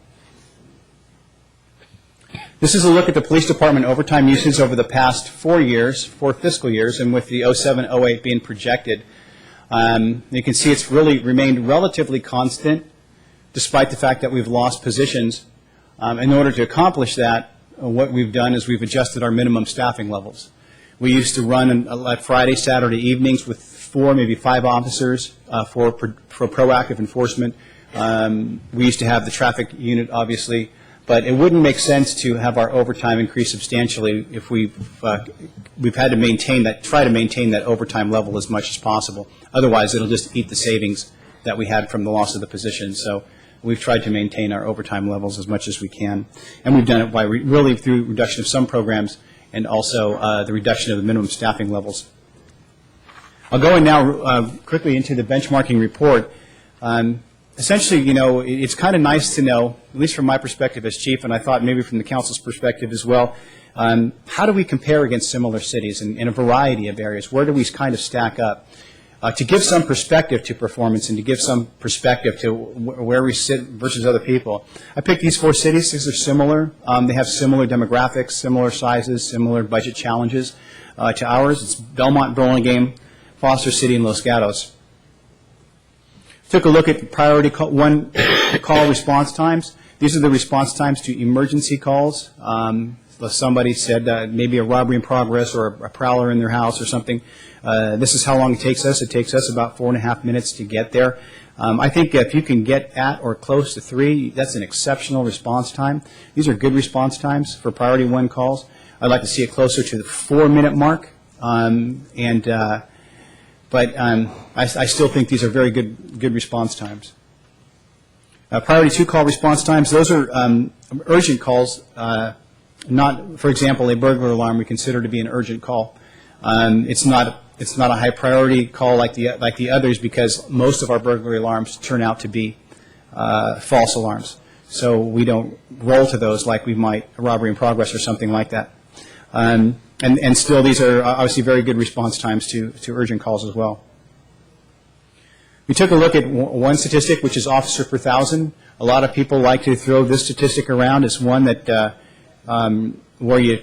Speaker 14: This is a look at the police department overtime usage over the past 4 years, 4 fiscal years, and with the 07-08 being projected. You can see it's really remained relatively constant, despite the fact that we've lost positions. In order to accomplish that, what we've done is we've adjusted our minimum staffing levels. We used to run at Friday, Saturday evenings with 4, maybe 5 officers for proactive enforcement. We used to have the traffic unit, obviously. But it wouldn't make sense to have our overtime increase substantially if we've had to maintain that, try to maintain that overtime level as much as possible. Otherwise, it'll just eat the savings that we had from the loss of the position. So we've tried to maintain our overtime levels as much as we can. And we've done it by really through reduction of some programs and also the reduction of the minimum staffing levels. I'll go in now quickly into the benchmarking report. Essentially, it's kind of nice to know, at least from my perspective as chief, and I thought maybe from the council's perspective as well, how do we compare against similar cities in a variety of areas? Where do we kind of stack up? To give some perspective to performance and to give some perspective to where we sit versus other people. I picked these 4 cities because they're similar. They have similar demographics, similar sizes, similar budget challenges to ours. It's Belmont, Burlingame, Foster City, and Los Gatos. Took a look at priority one call response times. These are the response times to emergency calls. Somebody said maybe a robbery in progress or a prowler in their house or something. This is how long it takes us. It takes us about 4.5 minutes to get there. I think if you can get at or close to 3, that's an exceptional response time. These are good response times for priority 1 calls. I'd like to see it closer to the 4-minute mark. But I still think these are very good response times. Priority 2 call response times, those are urgent calls, not, for example, a burglar alarm we consider to be an urgent call. It's not a high priority call like the others because most of our burglary alarms turn out to be false alarms. So we don't roll to those like we might a robbery in progress or something like that. And still, these are obviously very good response times to urgent calls as well. We took a look at one statistic, which is officer per thousand. A lot of people like to throw this statistic around as one that where you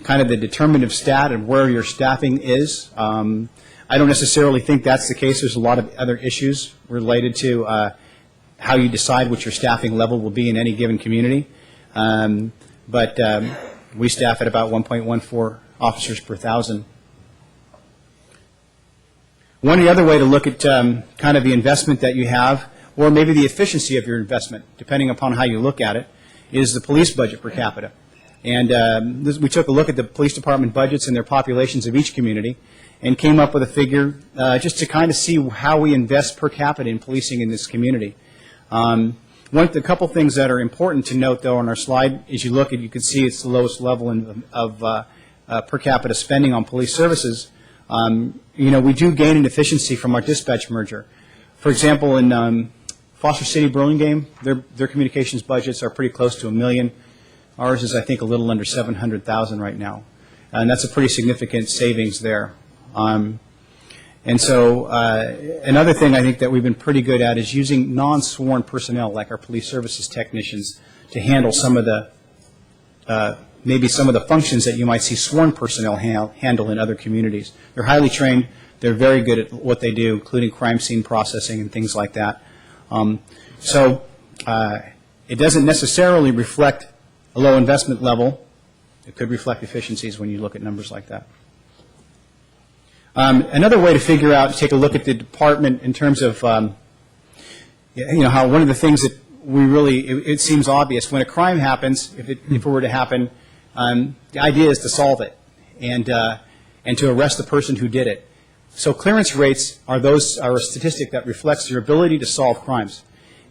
Speaker 14: kind of the determinative stat of where your staffing is. I don't necessarily think that's the case. There's a lot of other issues related to how you decide what your staffing level will be in any given community. But we staff at about 1.14 officers per thousand. One other way to look at kind of the investment that you have, or maybe the efficiency of your investment, depending upon how you look at it, is the police budget per capita. And we took a look at the police department budgets and their populations of each community and came up with a figure just to kind of see how we invest per capita in policing in this community. A couple things that are important to note, though, on our slide, as you look at, you can see it's the lowest level of per capita spending on police services. We do gain in efficiency from our dispatch merger. For example, in Foster City, Burlingame, their communications budgets are pretty close to $1 million. Ours is, I think, a little under $700,000 right now, and that's a pretty significant savings there. And so another thing I think that we've been pretty good at is using non-sworn personnel, like our police services technicians, to handle some of the maybe some of the functions that you might see sworn personnel handle in other communities. They're highly trained. They're very good at what they do, including crime scene processing and things like that. So it doesn't necessarily reflect a low investment level. It could reflect efficiencies when you look at numbers like that. Another way to figure out, take a look at the department in terms of, how one of the things that we really, it seems obvious, when a crime happens, if it were to happen, the idea is to solve it and to arrest the person who did it. So clearance rates are a statistic that reflects your ability to solve crimes.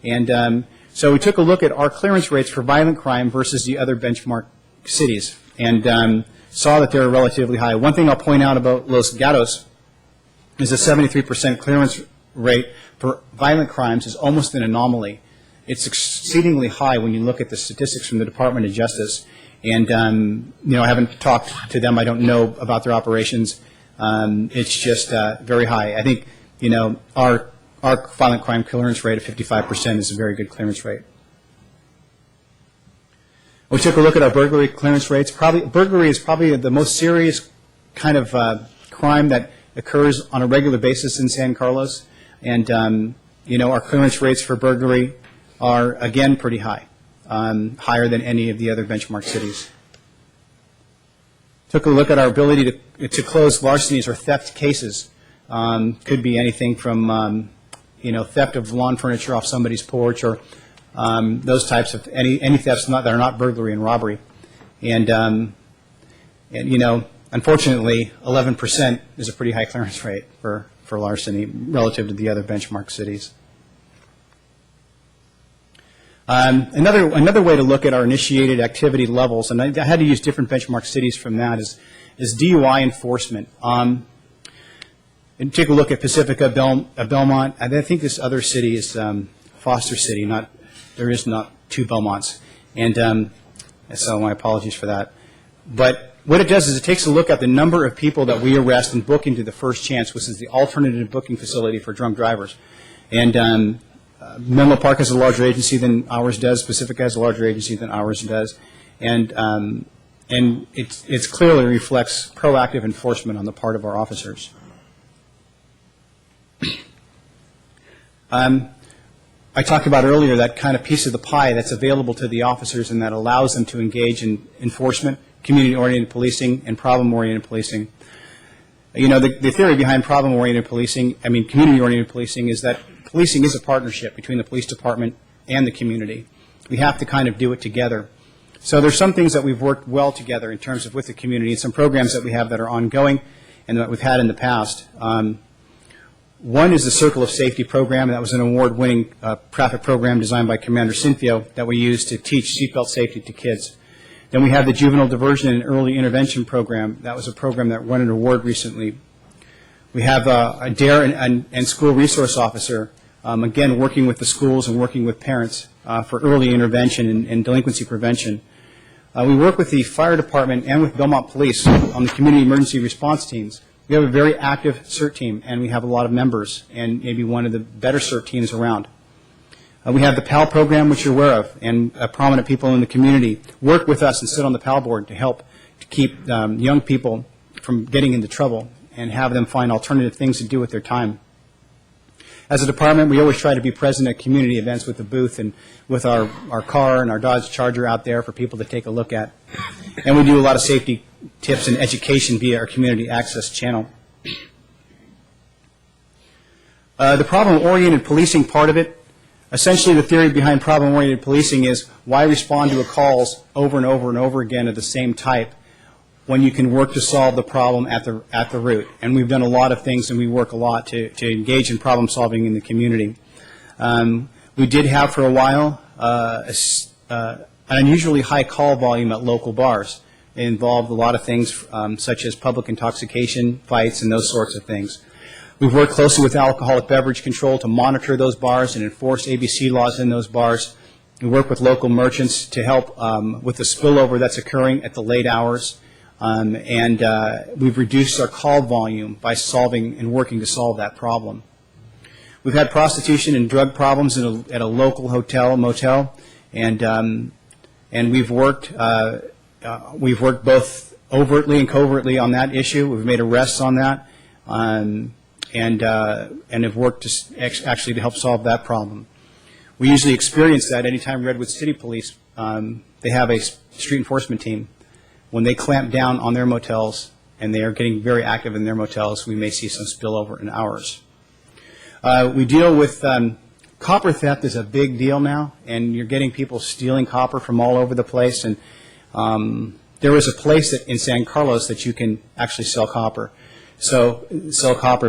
Speaker 14: And so we took a look at our clearance rates for violent crime versus the other benchmark cities and saw that they're relatively high. One thing I'll point out about Los Gatos is a 73% clearance rate for violent crimes is almost an anomaly. It's exceedingly high when you look at the statistics from the Department of Justice. And, I haven't talked to them. I don't know about their operations. It's just very high. I think, our violent crime clearance rate of 55% is a very good clearance rate. We took a look at our burglary clearance rates. Burglary is probably the most serious kind of crime that occurs on a regular basis in San Carlos. And, our clearance rates for burglary are, again, pretty high, higher than any of the other benchmark cities. Took a look at our ability to close larcenies or theft cases. Could be anything from, theft of lawn furniture off somebody's porch or those types of any thefts that are not burglary and robbery. And unfortunately, 11% is a pretty high clearance rate for larceny relative to the other benchmark cities. Another way to look at our initiated activity levels, and I had to use different benchmark cities from that, is DUI enforcement. and take a look at Pacifica, Belmont, and I think this other city is Foster City. There is not two Belmonts, and so my apologies for that. But what it does is it takes a look at the number of people that we arrest and book into the First Chance, which is the alternative booking facility for drunk drivers. And Menlo Park has a larger agency than ours does. Pacifica has a larger agency than ours does, and it clearly reflects proactive enforcement on the part of our officers. I talked about earlier that kind of piece of the pie that's available to the officers and that allows them to engage in enforcement, community-oriented policing, and problem-oriented policing. You know, the theory behind problem-oriented policing, community-oriented policing, is that policing is a partnership between the police department and the community. We have to kind of do it together. So there's some things that we've worked well together in terms of with the community, and some programs that we have that are ongoing and that we've had in the past. One is the Circle of Safety program. That was an award-winning traffic program designed by Commander Cinthio that we use to teach seatbelt safety to kids. Then we have the Juvenile Diversion and Early Intervention program. That was a program that won an award recently. We have a DARE and School Resource Officer, again, working with the schools and working with parents for early intervention and delinquency prevention. We work with the fire department and with Belmont Police on the community emergency response teams. We have a very active CERT team, and we have a lot of members, and maybe one of the better CERT teams around. We have the PAL program, which you're aware of, and prominent people in the community work with us and sit on the PAL board to help to keep young people from getting into trouble and have them find alternative things to do with their time. As a department, we always try to be present at community events with the booth and with our car and our Dodge Charger out there for people to take a look at. And we do a lot of safety tips and education via our community access channel. The problem-oriented policing part of it, essentially the theory behind problem-oriented policing is why respond to calls over and over and over again of the same type when you can work to solve the problem at the root. And we've done a lot of things, and we work a lot to engage in problem solving in the community. We did have for a while an unusually high call volume at local bars. It involved a lot of things such as public intoxication, fights, and those sorts of things. We've worked closely with alcoholic beverage control to monitor those bars and enforce ABC laws in those bars. We work with local merchants to help with the spillover that's occurring at the late hours. And we've reduced our call volume by solving and working to solve that problem. We've had prostitution and drug problems at a local hotel, motel, and we've worked both overtly and covertly on that issue. We've made arrests on that, and have worked actually to help solve that problem. We usually experience that anytime Redwood City Police, they have a street enforcement team. When they clamp down on their motels and they are getting very active in their motels, we may see some spillover in ours. We deal with copper theft is a big deal now, and you're getting people stealing copper from all over the place. And there is a place in San Carlos that you can actually sell copper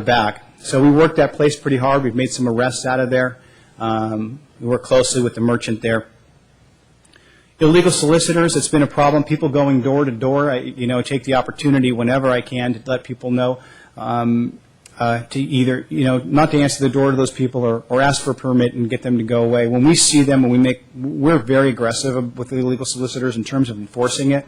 Speaker 14: back. So we worked that place pretty hard. We've made some arrests out of there. We work closely with the merchant there. Illegal solicitors, it's been a problem. People going door to door. I take the opportunity whenever I can to let people know to either, not to answer the door to those people or ask for a permit and get them to go away. When we see them, we're very aggressive with the illegal solicitors in terms of enforcing it.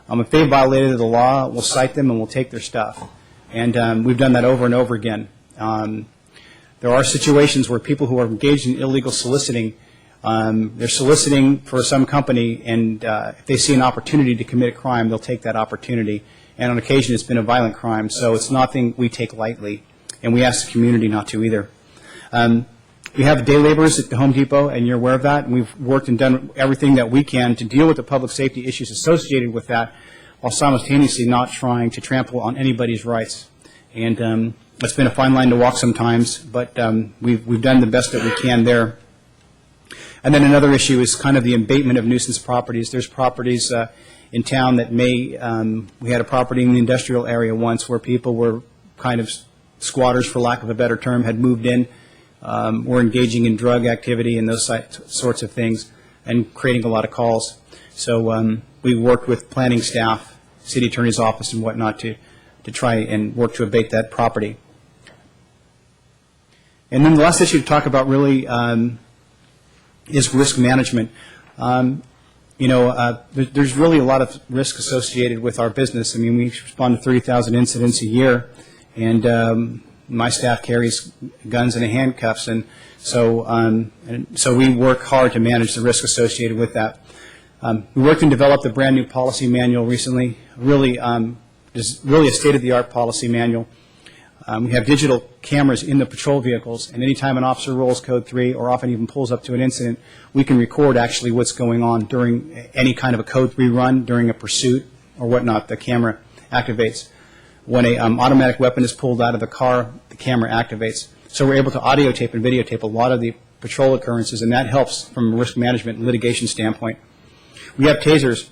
Speaker 14: If they violated the law, we'll cite them and we'll take their stuff. And we've done that over and over again. There are situations where people who are engaged in illegal soliciting, they're soliciting for some company, and if they see an opportunity to commit a crime, they'll take that opportunity. And on occasion, it's been a violent crime, so it's nothing we take lightly, and we ask the community not to either. We have day laborers at the Home Depot, and you're aware of that, and we've worked and done everything that we can to deal with the public safety issues associated with that, while simultaneously not trying to trample on anybody's rights. And it's been a fine line to walk sometimes, but we've done the best that we can there. And then another issue is kind of the abatement of nuisance properties. There's properties in town that we had a property in the industrial area once where people were kind of squatters, for lack of a better term, had moved in, were engaging in drug activity and those sorts of things, and creating a lot of calls. So we worked with planning staff, city attorney's office and whatnot to try and work to abate that property. And then the last issue to talk about really is risk management. There's really a lot of risk associated with our business. I mean, we respond to 30,000 incidents a year, and my staff carries guns and handcuffs, and so we work hard to manage the risk associated with that. We worked and developed a brand new policy manual recently, really a state-of-the-art policy manual. We have digital cameras in the patrol vehicles, and anytime an officer rolls Code 3 or often even pulls up to an incident, we can record actually what's going on during any kind of a Code 3 run, during a pursuit or whatnot. The camera activates. When an automatic weapon is pulled out of the car, the camera activates. So we're able to audio tape and videotape a lot of the patrol occurrences, and that helps from a risk management and litigation standpoint. We have tasers.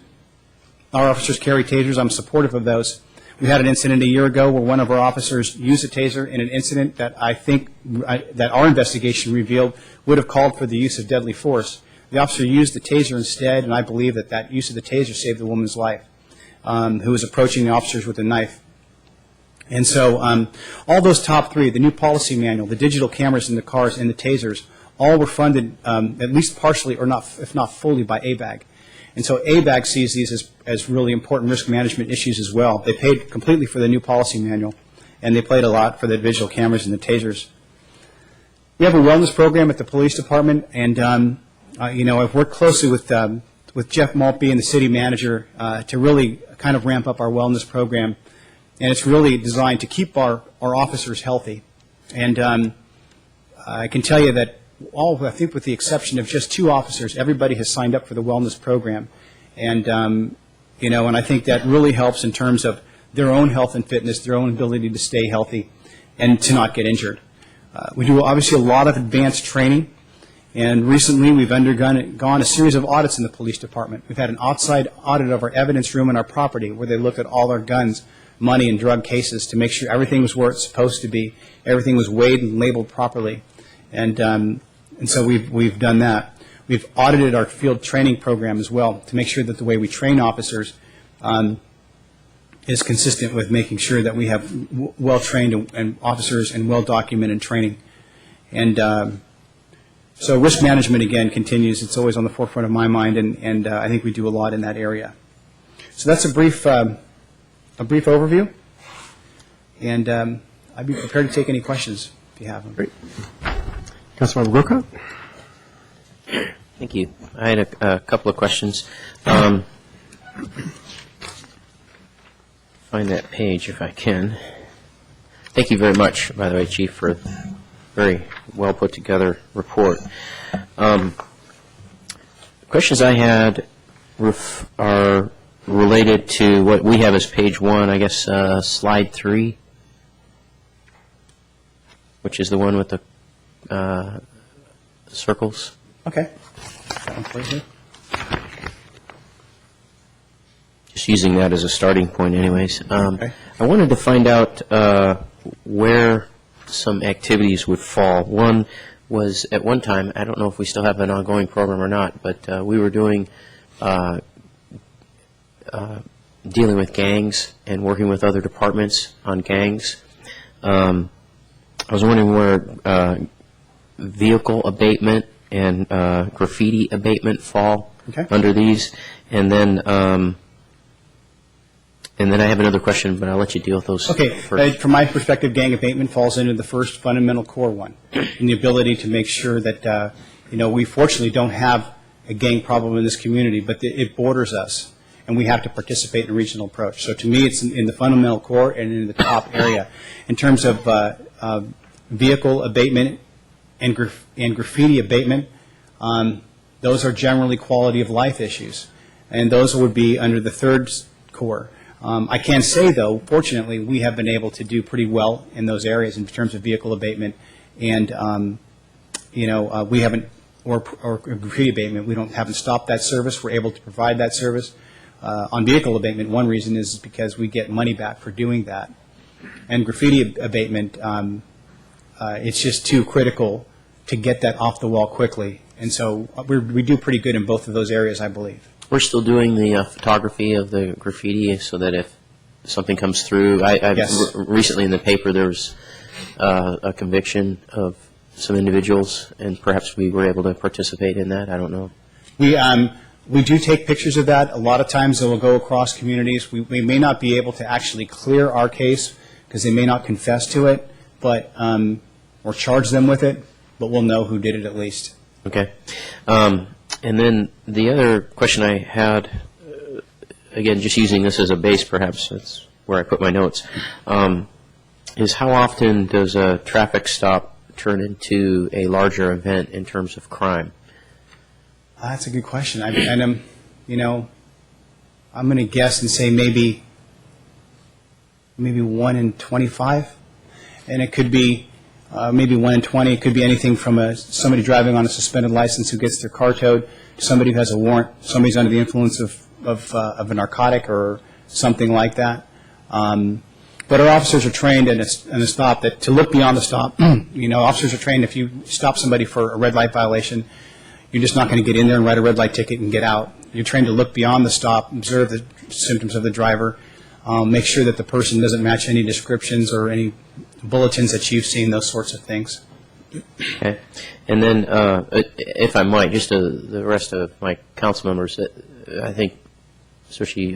Speaker 14: Our officers carry tasers. I'm supportive of those. We had an incident a year ago where one of our officers used a taser in an incident that I think that our investigation revealed would have called for the use of deadly force. The officer used the taser instead, and I believe that use of the taser saved the woman's life, who was approaching the officers with a knife. And so all those top three, the new policy manual, the digital cameras in the cars, and the tasers, all were funded at least partially or not, if not fully, by ABAG. And so ABAG sees these as really important risk management issues as well. They paid completely for the new policy manual, and they paid a lot for the digital cameras and the tasers. We have a wellness program at the police department, and I've worked closely with Jeff Maltby and the city manager to really kind of ramp up our wellness program, and it's really designed to keep our officers healthy. And I can tell you that I think with the exception of just 2 officers, everybody has signed up for the wellness program. And, and I think that really helps in terms of their own health and fitness, their own ability to stay healthy and to not get injured. We do obviously a lot of advanced training, and recently we've gone a series of audits in the police department. We've had an outside audit of our evidence room and our property where they looked at all our guns, money, and drug cases to make sure everything was where it's supposed to be, everything was weighed and labeled properly. And so we've done that. We've audited our field training program as well to make sure that the way we train officers is consistent with making sure that we have well-trained and officers and well-documented training. And so risk management, again, continues. It's always on the forefront of my mind, and I think we do a lot in that area. So that's a brief overview, and I'd be prepared to take any questions if you have them.
Speaker 1: Great. Councilmember Grocott?
Speaker 6: Thank you. I had a couple of questions. Find that page if I can. Thank you very much, by the way, Chief, for a very well put together report. Questions I had are related to what we have as page 1, I guess slide 3, which is the one with the circles.
Speaker 14: Okay.
Speaker 6: Just using that as a starting point anyways.
Speaker 14: Okay.
Speaker 6: I wanted to find out where some activities would fall. One was at one time, I don't know if we still have an ongoing program or not, but we were doing dealing with gangs and working with other departments on gangs. I was wondering where vehicle abatement and graffiti abatement fall under these, and then I have another question, but I'll let you deal with those first.
Speaker 14: From my perspective, gang abatement falls into the first fundamental core one, and the ability to make sure that we fortunately don't have a gang problem in this community, but it borders us, and we have to participate in a regional approach. So to me, it's in the fundamental core and in the top area. In terms of vehicle abatement and graffiti abatement, those are generally quality of life issues, and those would be under the third core. I can say, though, fortunately, we have been able to do pretty well in those areas in terms of vehicle abatement, and we haven't, or graffiti abatement, we haven't stopped that service. We're able to provide that service. On vehicle abatement, one reason is because we get money back for doing that, and graffiti abatement, it's just too critical to get that off the wall quickly, and so we do pretty good in both of those areas, I believe.
Speaker 6: We're still doing the photography of the graffiti so that if something comes through,
Speaker 14: Yes.
Speaker 6: recently in the paper there was a conviction of some individuals, and perhaps we were able to participate in that. I don't know.
Speaker 14: We do take pictures of that. A lot of times it will go across communities. We may not be able to actually clear our case because they may not confess to it, but or charge them with it, but we'll know who did it at least.
Speaker 6: Okay. And then the other question I had, again, just using this as a base, perhaps that's where I put my notes, is how often does a traffic stop turn into a larger event in terms of crime?
Speaker 14: That's a good question. I'm going to guess and say maybe 1 in 25, and it could be maybe 1 in 20. It could be anything from somebody driving on a suspended license who gets their car towed to somebody who has a warrant. Somebody's under the influence of a narcotic or something like that. But our officers are trained in a stop to look beyond the stop. Officers are trained if you stop somebody for a red light violation, you're just not going to get in there and write a red light ticket and get out. You're trained to look beyond the stop, observe the symptoms of the driver, make sure that the person doesn't match any descriptions or any bulletins that you've seen, those sorts of things.
Speaker 6: Okay. And then, if I might, just the rest of my council members, I think especially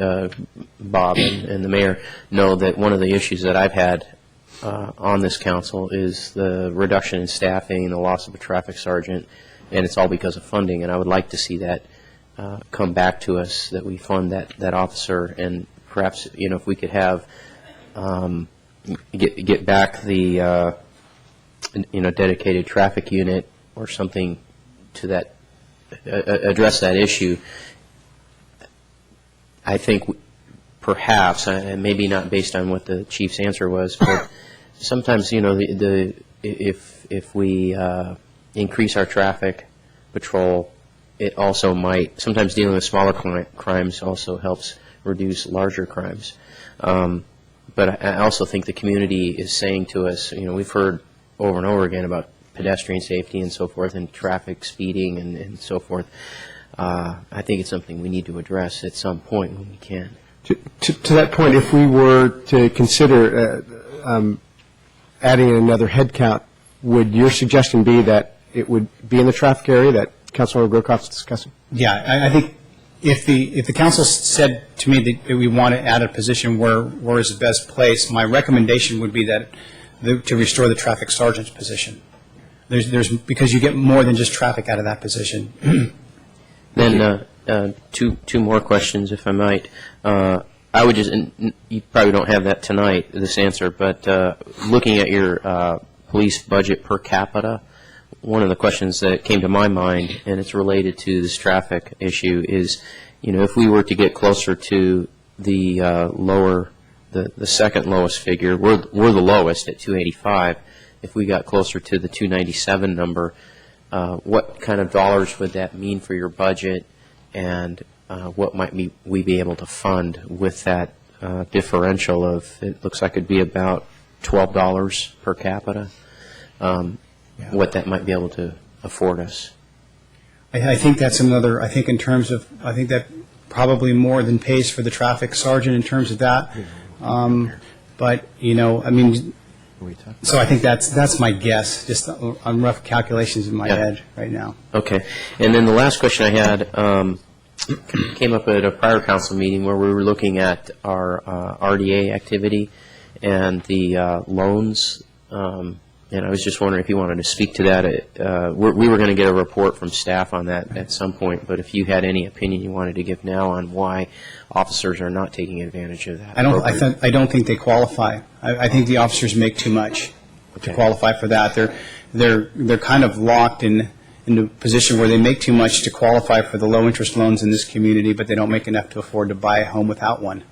Speaker 6: Bob and the mayor know that one of the issues that I've had on this council is the reduction in staffing, the loss of a traffic sergeant, and it's all because of funding. And I would like to see that come back to us, that we fund that officer, and perhaps if we could have get back the dedicated traffic unit or something to that address that issue. I think perhaps, and maybe not based on what the chief's answer was, but sometimes if we increase our traffic patrol, it also might, sometimes dealing with smaller crimes also helps reduce larger crimes. But I also think the community is saying to us, we've heard over and over again about pedestrian safety and so forth, and traffic speeding and so forth. I think it's something we need to address at some point when we can.
Speaker 1: To that point, if we were to consider adding another head count, would your suggestion be that it would be in the traffic area that Councilmember Grocott is discussing?
Speaker 14: Yeah, I think if the council said to me that we want to add a position where is the best place, my recommendation would be that to restore the traffic sergeant's position. Because you get more than just traffic out of that position.
Speaker 6: Then two more questions, if I might. I would just, and you probably don't have that tonight, this answer, but looking at your police budget per capita, one of the questions that came to my mind, and it's related to this traffic issue, is, if we were to get closer to the the second lowest figure, we're the lowest at 285. If we got closer to the 297 number, what kind of dollars would that mean for your budget, and what might we be able to fund with that differential of, it looks like it'd be about $12 per capita, what that might be able to afford us?
Speaker 14: I think that's another, I think that probably more than pays for the traffic sergeant in terms of that. But, so I think that's my guess, just on rough calculations in my head right now.
Speaker 6: Okay. And then the last question I had came up at a prior council meeting where we were looking at our RDA activity and the loans, and I was just wondering if you wanted to speak to that. We were going to get a report from staff on that at some point, but if you had any opinion you wanted to give now on why officers are not taking advantage of that.
Speaker 14: I don't think they qualify. I think the officers make too much to qualify for that. They're kind of locked in a position where they make too much to qualify for the low interest loans in this community, but they don't make enough to afford to buy a home without one.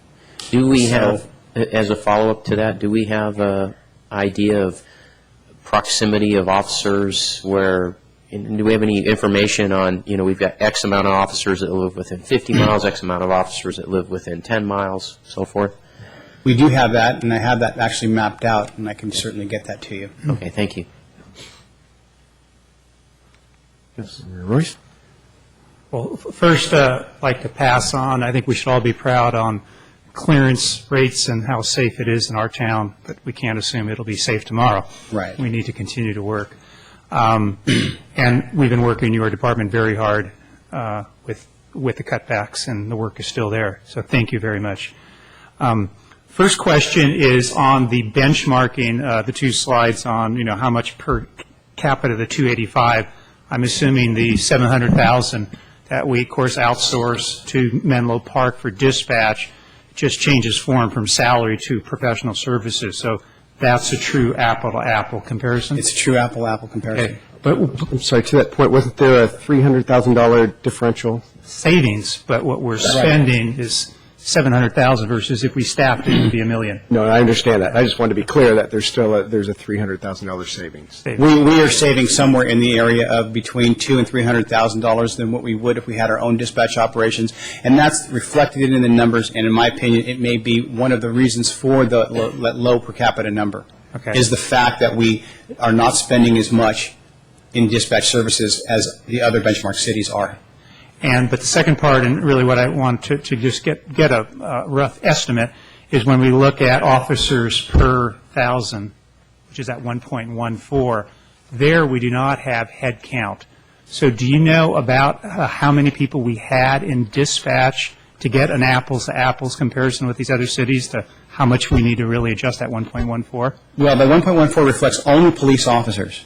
Speaker 6: Do we have, as a follow-up to that, do we have an idea of proximity of officers where, do we have any information on, we've got X amount of officers that live within 50 miles, X amount of officers that live within 10 miles, so forth?
Speaker 14: We do have that, and I have that actually mapped out, and I can certainly get that to you.
Speaker 6: Okay, thank you.
Speaker 1: Yes, Royce?
Speaker 7: Well, first, I'd like to pass on, I think we should all be proud on clearance rates and how safe it is in our town, but we can't assume it'll be safe tomorrow.
Speaker 14: Right.
Speaker 7: We need to continue to work. And we've been working in your department very hard with the cutbacks, and the work is still there. So thank you very much. First question is on the benchmarking, the two slides on, how much per capita the 285. I'm assuming the 700,000 that we, of course, outsource to Menlo Park for dispatch just changes form from salary to professional services. So that's a true apple-to-apple comparison?
Speaker 14: It's a true apple-to-apple comparison.
Speaker 7: Okay. But
Speaker 1: I'm sorry, to that point, wasn't there a $300,000 differential?
Speaker 7: Savings, but what we're spending is 700,000 versus if we staffed it, it would be $1 million.
Speaker 1: No, I understand that. I just wanted to be clear that there's still there's a $300,000 savings.
Speaker 14: We are saving somewhere in the area of between $200,000 and $300,000 than what we would if we had our own dispatch operations, and that's reflected in the numbers. And in my opinion, it may be one of the reasons for the low per capita number.
Speaker 7: Okay.
Speaker 14: Is the fact that we are not spending as much in dispatch services as the other benchmark cities are.
Speaker 7: But the second part, and really what I want to just get a rough estimate, is when we look at officers per 1,000, which is at 1.14, there we do not have head count. So do you know about how many people we had in dispatch to get an apples-to-apples comparison with these other cities, to how much we need to really adjust that 1.14?
Speaker 14: Well, the 1.14 reflects only police officers.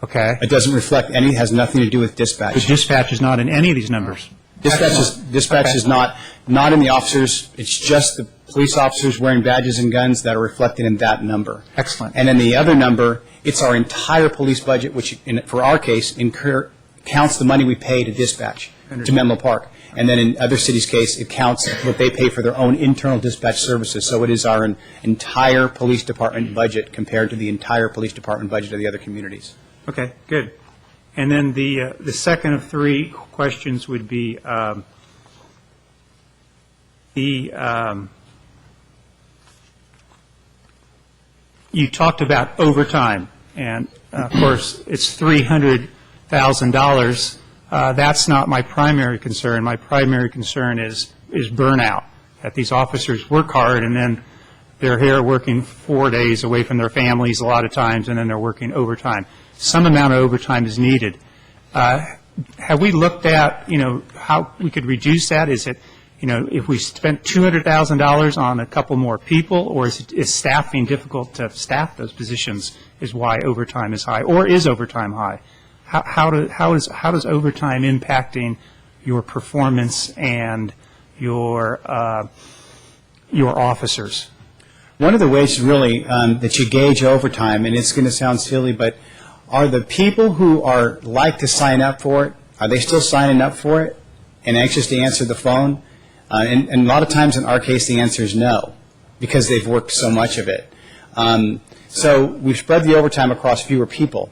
Speaker 7: Okay.
Speaker 14: It doesn't reflect any, has nothing to do with dispatch.
Speaker 7: The dispatch is not in any of these numbers.
Speaker 14: Dispatch is not in the officers. It's just the police officers wearing badges and guns that are reflected in that number.
Speaker 7: Excellent.
Speaker 14: And then the other number, it's our entire police budget, which for our case counts the money we pay to dispatch to Menlo Park. And then in other cities' case, it counts what they pay for their own internal dispatch services. So it is our entire police department budget compared to the entire police department budget of the other communities.
Speaker 7: Okay, good. And then the second of three questions would be you talked about overtime, and of course it's $300,000. That's not my primary concern. My primary concern is burnout, that these officers work hard and then they're here working 4 days away from their families a lot of times, and then they're working overtime. Some amount of overtime is needed. Have we looked at, how we could reduce that? Is it, if we spent $200,000 on a couple more people, or is staffing difficult to staff those positions is why overtime is high, or is overtime high? How does overtime impacting your performance and your officers?
Speaker 14: One of the ways really that you gauge overtime, and it's going to sound silly, but are the people who are like to sign up for it, are they still signing up for it and anxious to answer the phone? And a lot of times in our case the answer is no, because they've worked so much of it. So we've spread the overtime across fewer people.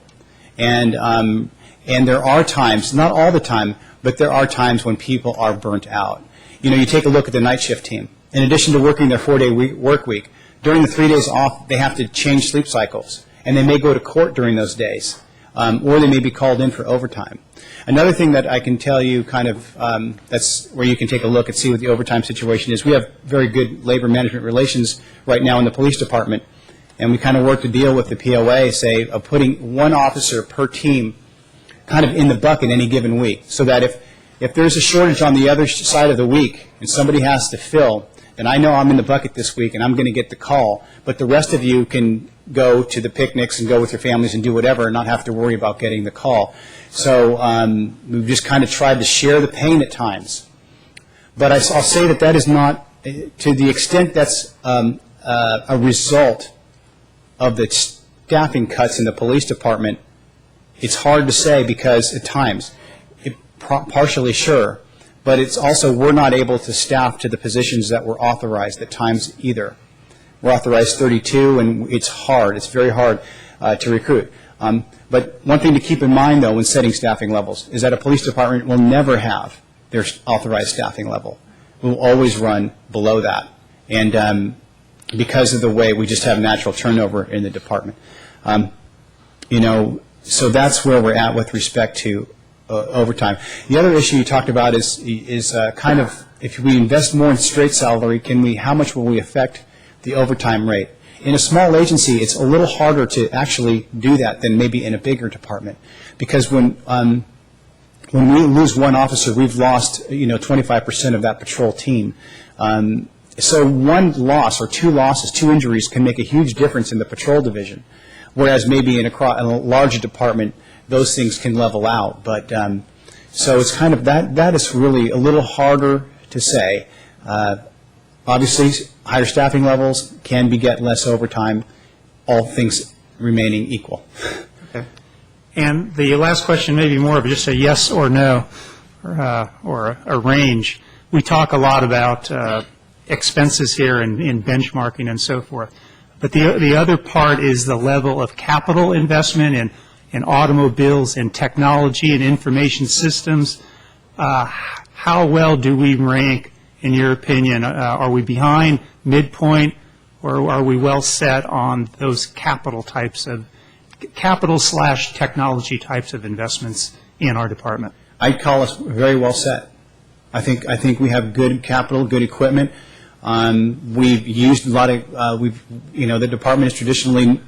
Speaker 14: And there are times, not all the time, but there are times when people are burnt out. You take a look at the night shift team. In addition to working their 4-day work week, during the 3 days off, they have to change sleep cycles, and they may go to court during those days, or they may be called in for overtime. Another thing that I can tell you that's where you can take a look and see what the overtime situation is. We have very good labor management relations right now in the police department, and we kind of work to deal with the POA, say, of putting one officer per team kind of in the bucket any given week, so that if there's a shortage on the other side of the week and somebody has to fill, then I know I'm in the bucket this week and I'm going to get the call, but the rest of you can go to the picnics and go with your families and do whatever and not have to worry about getting the call. So we've just kind of tried to share the pain at times. But I'll say that is not, to the extent that's a result of the staffing cuts in the police department, it's hard to say, because at times, partially sure, but it's also we're not able to staff to the positions that were authorized at times either. We're authorized 32, and it's hard. It's very hard to recruit. But one thing to keep in mind, though, when setting staffing levels is that a police department will never have their authorized staffing level. We'll always run below that. And because of the way we just have natural turnover in the department. So that's where we're at with respect to overtime. The other issue you talked about is if we invest more in straight salary, how much will we affect the overtime rate? In a small agency, it's a little harder to actually do that than maybe in a bigger department, because when we lose one officer, we've lost 25% of that patrol team. So one loss or two losses, two injuries can make a huge difference in the patrol division, whereas maybe in a larger department, those things can level out. But so it's kind of that is really a little harder to say. Obviously, higher staffing levels can get less overtime, all things remaining equal.
Speaker 7: Okay. And the last question may be more of just a yes or no, or a range. We talk a lot about expenses here in benchmarking and so forth. But the other part is the level of capital investment in automobiles and technology and information systems. How well do we rank, in your opinion? Are we behind, midpoint, or are we well set on those capital/technology types of investments in our department?
Speaker 14: I'd call us very well set. I think we have good capital, good equipment. We've used a lot of the department has traditionally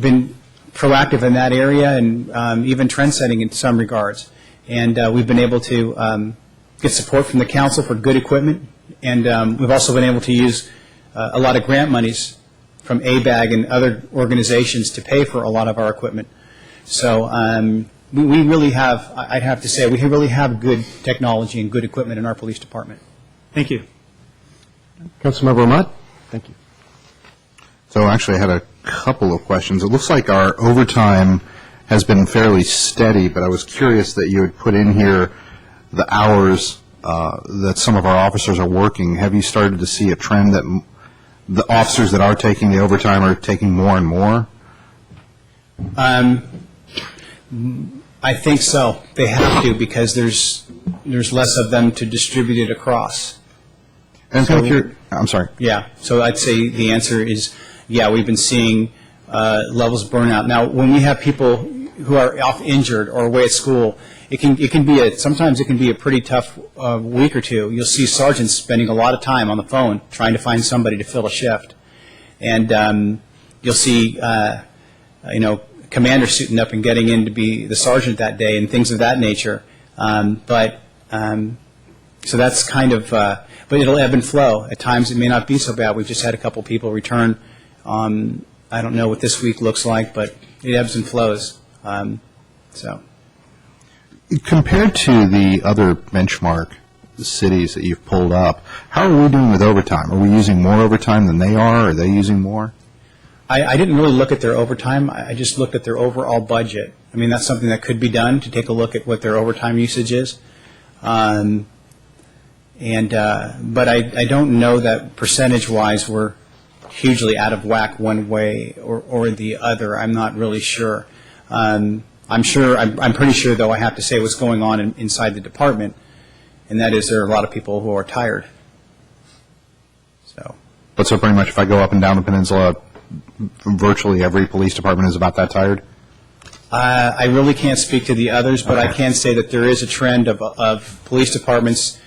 Speaker 14: been proactive in that area and even trend setting in some regards. And we've been able to get support from the council for good equipment, and we've also been able to use a lot of grant monies from ABAG and other organizations to pay for a lot of our equipment. So we really have, I'd have to say, we really have good technology and good equipment in our police department.
Speaker 7: Thank you.
Speaker 1: Councilmember Ahmad? Thank you.
Speaker 5: So actually, I had a couple of questions. It looks like our overtime has been fairly steady, but I was curious that you had put in here the hours that some of our officers are working. Have you started to see a trend that the officers that are taking the overtime are taking more and more?
Speaker 14: I think so. They have to, because there's less of them to distribute it across.
Speaker 5: And so I'm sorry.
Speaker 14: Yeah. So I'd say the answer is, yeah, we've been seeing levels of burnout. Now, when we have people who are off injured or away at school, sometimes it can be a pretty tough week or two. You'll see sergeants spending a lot of time on the phone trying to find somebody to fill a shift, and you'll see commanders suiting up and getting in to be the sergeant that day and things of that nature. So that's kind of, but it'll ebb and flow. At times it may not be so bad. We've just had a couple people return. I don't know what this week looks like, but it ebbs and flows.
Speaker 5: Compared to the other benchmark cities that you've pulled up, how are we doing with overtime? Are we using more overtime than they are? Are they using more?
Speaker 14: I didn't really look at their overtime. I just looked at their overall budget. I mean, that's something that could be done, to take a look at what their overtime usage is. But I don't know that percentage-wise we're hugely out of whack one way or the other. I'm not really sure. I'm pretty sure, though, I have to say what's going on inside the department, and that is there are a lot of people who are tired.
Speaker 5: But so pretty much if I go up and down the peninsula, virtually every police department is about that tired?
Speaker 14: I really can't speak to the others, but I can say that there is a trend of police departments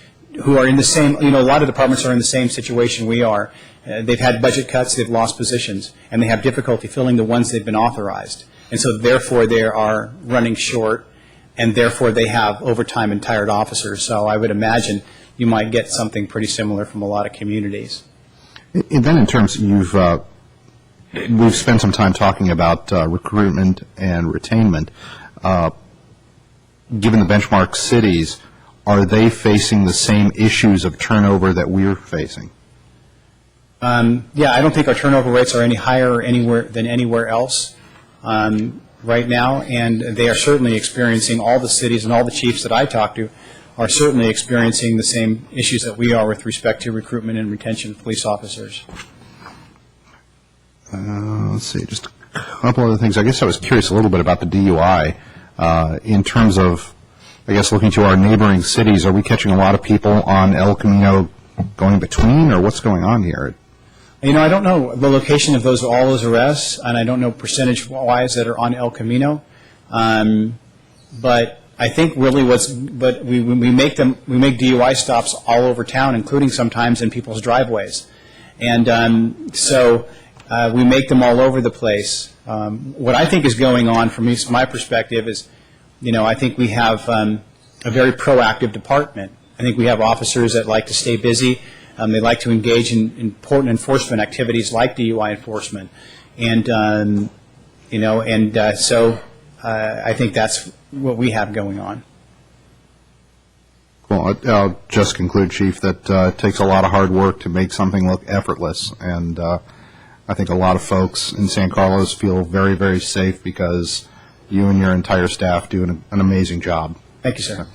Speaker 14: who are in the same, a lot of departments are in the same situation we are. They've had budget cuts, they've lost positions, and they have difficulty filling the ones they've been authorized. And so therefore they are running short, and therefore they have overtime and tired officers. So I would imagine you might get something pretty similar from a lot of communities.
Speaker 5: And then in terms, we've spent some time talking about recruitment and retainment. Given the benchmark cities, are they facing the same issues of turnover that we're facing?
Speaker 14: Yeah, I don't think our turnover rates are any higher than anywhere else right now, and they are certainly experiencing, all the cities and all the chiefs that I talk to are certainly experiencing the same issues that we are with respect to recruitment and retention of police officers.
Speaker 5: Let's see, just a couple other things. I guess I was curious a little bit about the DUI in terms of, I guess, looking to our neighboring cities. Are we catching a lot of people on El Camino going between, or what's going on here?
Speaker 14: I don't know the location of all those arrests, and I don't know percentage-wise that are on El Camino. But I think really we make DUI stops all over town, including sometimes in people's driveways. And so we make them all over the place. What I think is going on from my perspective is, I think we have a very proactive department. I think we have officers that like to stay busy. They like to engage in important enforcement activities like DUI enforcement. And, so I think that's what we have going on.
Speaker 5: Well, I'll just conclude, Chief, that it takes a lot of hard work to make something look effortless. And I think a lot of folks in San Carlos feel very, very safe because you and your entire staff do an amazing job.
Speaker 14: Thank you, sir.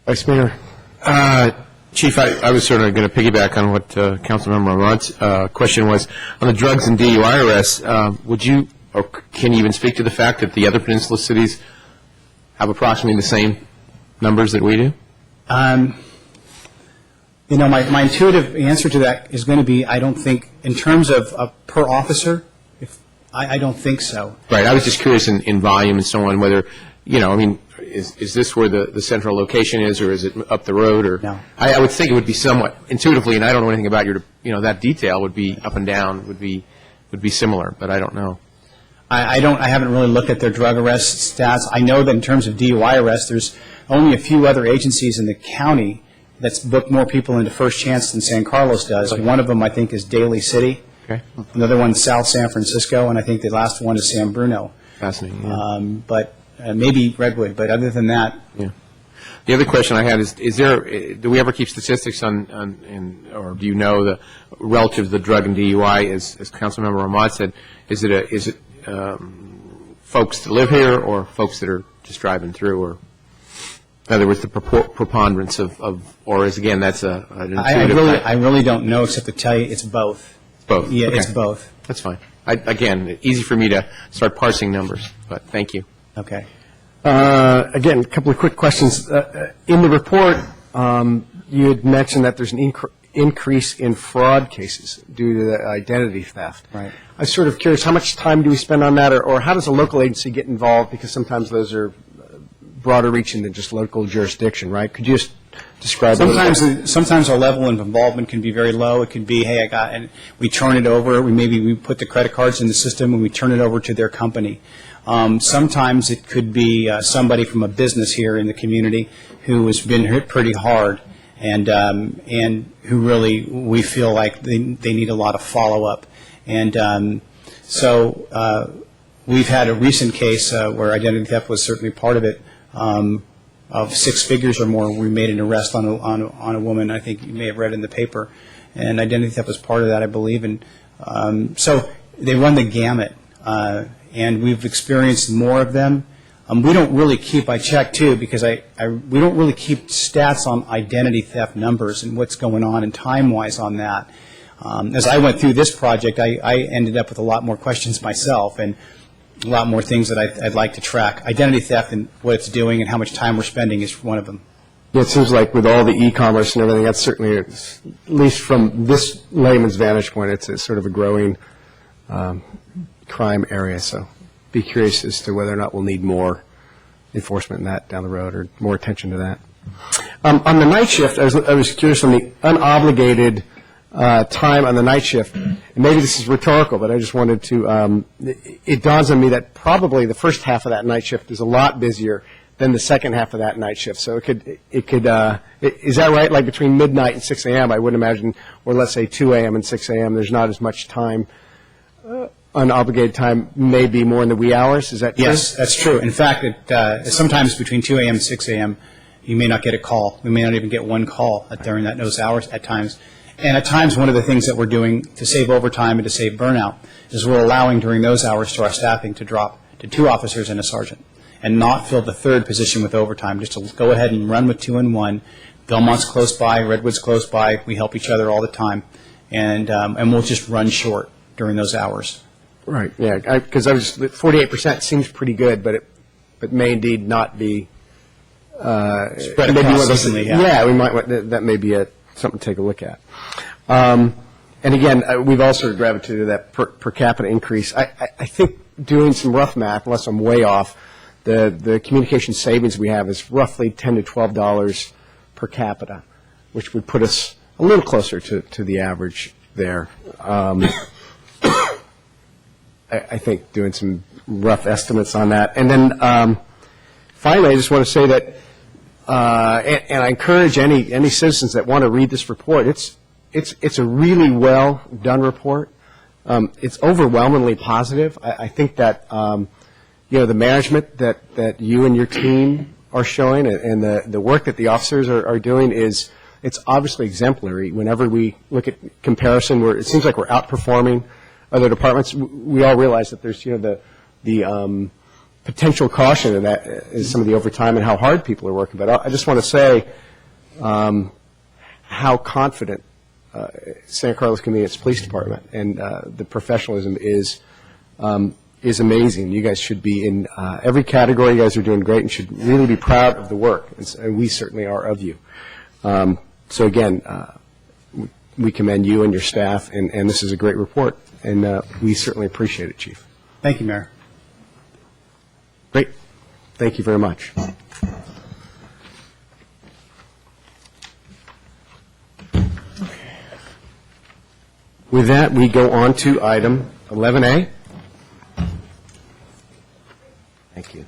Speaker 1: Vice Mayor.
Speaker 2: Chief, I was sort of going to piggyback on what Councilmember Ahmad's question was. On the drugs and DUI arrests, would you, or can you even speak to the fact that the other peninsula cities have approximately the same numbers that we do?
Speaker 14: My intuitive answer to that is going to be, I don't think, in terms of per officer, I don't think so.
Speaker 2: Right. I was just curious in volume and so on, whether, is this where the central location is, or is it up the road? Or
Speaker 14: no.
Speaker 2: I would think it would be somewhat intuitively, and I don't know anything about that detail would be up and down, would be similar, but I don't know.
Speaker 14: I haven't really looked at their drug arrest stats. I know that in terms of DUI arrests, there's only a few other agencies in the county that's booked more people into First Chance than San Carlos does. One of them, I think, is Daly City.
Speaker 2: Okay.
Speaker 14: Another one is South San Francisco, and I think the last one is San Bruno.
Speaker 2: Fascinating. Yeah.
Speaker 14: But maybe Redwood, but other than that.
Speaker 2: Yeah. The other question I had is do we ever keep statistics on or do you know the relative to the drug and DUI, as Councilmember Ahmad said, is it folks that live here or folks that are just driving through, or in other words, the preponderance of or is, again, that's an intuitive
Speaker 14: I really don't know, except to tell you it's both.
Speaker 2: Both?
Speaker 14: Yeah,
Speaker 2: Okay.
Speaker 14: It's both.
Speaker 2: That's fine. Again, easy for me to start parsing numbers, but thank you.
Speaker 14: Okay.
Speaker 1: Again, a couple of quick questions. In the report, you had mentioned that there's an increase in fraud cases due to the identity theft.
Speaker 14: Right.
Speaker 1: I was sort of curious, how much time do we spend on that, or how does a local agency get involved? Because sometimes those are broader reaching than just local jurisdiction, right? Could you just describe that?
Speaker 14: Sometimes our level of involvement can be very low. It can be, hey, and we turn it over. We put the credit cards in the system and we turn it over to their company. Sometimes it could be somebody from a business here in the community who has been hit pretty hard, and who really we feel like they need a lot of follow-up. And so we've had a recent case where identity theft was certainly part of it, of 6 figures or more. We made an arrest on a woman. I think you may have read in the paper, and identity theft was part of that, I believe. And so they run the gamut. And we've experienced more of them. We don't really keep, I checked too, because we don't really keep stats on identity theft numbers and what's going on and time-wise on that. As I went through this project, I ended up with a lot more questions myself and a lot more things that I'd like to track. Identity theft and what it's doing and how much time we're spending is one of them.
Speaker 1: Yeah, it seems like with all the e-commerce and everything, that's certainly, at least from this layman's vantage point, it's a sort of a growing crime area, so be curious as to whether or not we'll need more enforcement in that down the road or more attention to that. On the night shift, I was curious on the unobligated time on the night shift, and maybe this is rhetorical, but I just wanted to, it dawns on me that probably the first half of that night shift is a lot busier than the second half of that night shift. So it could is that right? Like between midnight and 6 a.m., I wouldn't imagine, or let's say 2 a.m. and 6 a.m., there's not as much time, unobligated time, maybe more in the wee hours. Is that true?
Speaker 14: Yes, that's true. In fact, sometimes between 2 a.m. and 6 a.m., you may not get a call. We may not even get one call during those hours at times. And at times, one of the things that we're doing to save overtime and to save burnout is we're allowing during those hours to our staffing to drop to 2 officers and a sergeant and not fill the 3rd position with overtime, just to go ahead and run with 2 and 1. Belmont's close by, Redwood's close by. We help each other all the time. And we'll just run short during those hours.
Speaker 1: Right, yeah, because 48% seems pretty good, but it may indeed not be.
Speaker 14: Spread across evenly, yeah.
Speaker 1: Yeah, we might. That may be something to take a look at. And again, we've also gravitated to that per capita increase. I think doing some rough math, unless I'm way off, the communication savings we have is roughly $10 to $12 per capita, which would put us a little closer to the average there. I think doing some rough estimates on that. And then finally, I just want to say that, and I encourage any citizens that want to read this report, it's a really well done report. It's overwhelmingly positive. I think that the management that you and your team are showing and the work that the officers are doing it's obviously exemplary. Whenever we look at comparison, where it seems like we're outperforming other departments, we all realize that there's the potential caution in that is some of the overtime and how hard people are working. But I just want to say how confident San Carlos Convenience Police Department and the professionalism is amazing. You guys should be in every category. You guys are doing great and should really be proud of the work, and we certainly are of you. So again, we commend you and your staff, and this is a great report, and we certainly appreciate it, Chief.
Speaker 14: Thank you, Mayor.
Speaker 1: Great. Thank you very much. With that, we go on to item 11A. Thank you.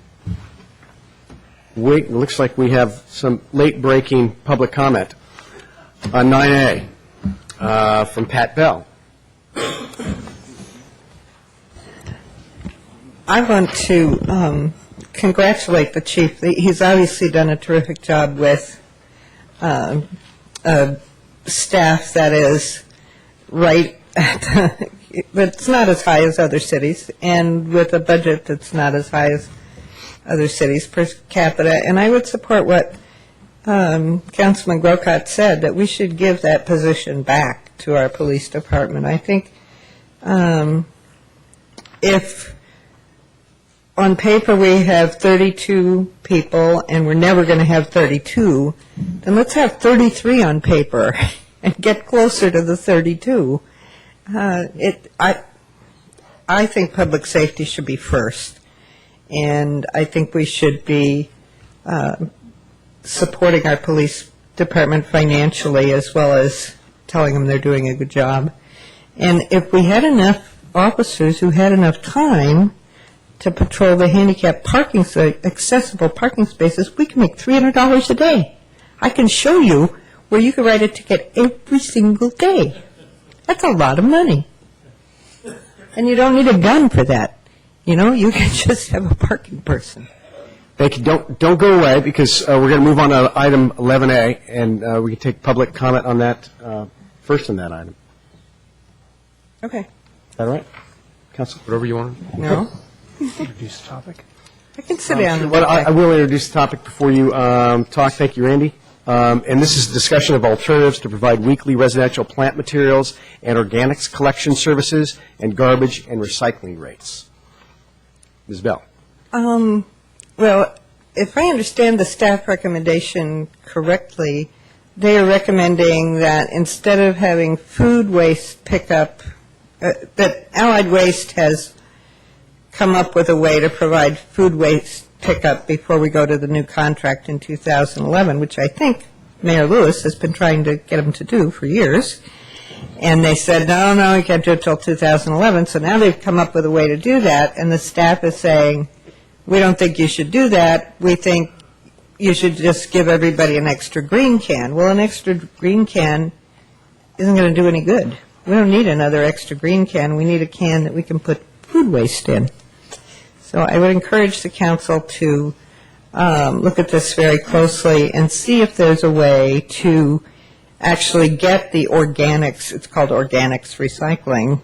Speaker 1: It looks like we have some late-breaking public comment on 9A from Pat Bell.
Speaker 10: I want to congratulate the chief. He's obviously done a terrific job with staff that is right that's not as high as other cities, and with a budget that's not as high as other cities per capita. And I would support what Councilman Grocott said, that we should give that position back to our police department. I think if on paper we have 32 people and we're never going to have 32, then let's have 33 on paper and get closer to the 32. I think public safety should be first, and I think we should be supporting our police department financially as well as telling them they're doing a good job. And if we had enough officers who had enough time to patrol the handicapped parking, accessible parking spaces, we can make $300 a day. I can show you where you can write a ticket every single day. That's a lot of money. And you don't need a gun for that. You can just have a parking person.
Speaker 1: Thank you. Don't go away, because we're going to move on to item 11A, and we can take public comment on that first on that item.
Speaker 10: Okay.
Speaker 1: Is that all right, Council? Whatever you want.
Speaker 10: No.
Speaker 1: Introduce the topic.
Speaker 10: I can sit down.
Speaker 1: Well, I will introduce the topic before you talk. Thank you, Randy. And this is a discussion of alternatives to provide weekly residential plant materials and organics collection services and garbage and recycling rates. Ms. Bell.
Speaker 10: Well, if I understand the staff recommendation correctly, they are recommending that instead of having food waste pickup, that Allied Waste has come up with a way to provide food waste pickup before we go to the new contract in 2011, which I think Mayor Lewis has been trying to get them to do for years. And they said, no, you can't do it until 2011. So now they've come up with a way to do that, and the staff is saying, we don't think you should do that. We think you should just give everybody an extra green can. Well, an extra green can isn't going to do any good. We don't need another extra green can. We need a can that we can put food waste in. So I would encourage the council to look at this very closely and see if there's a way to actually get the organics, it's called organics recycling,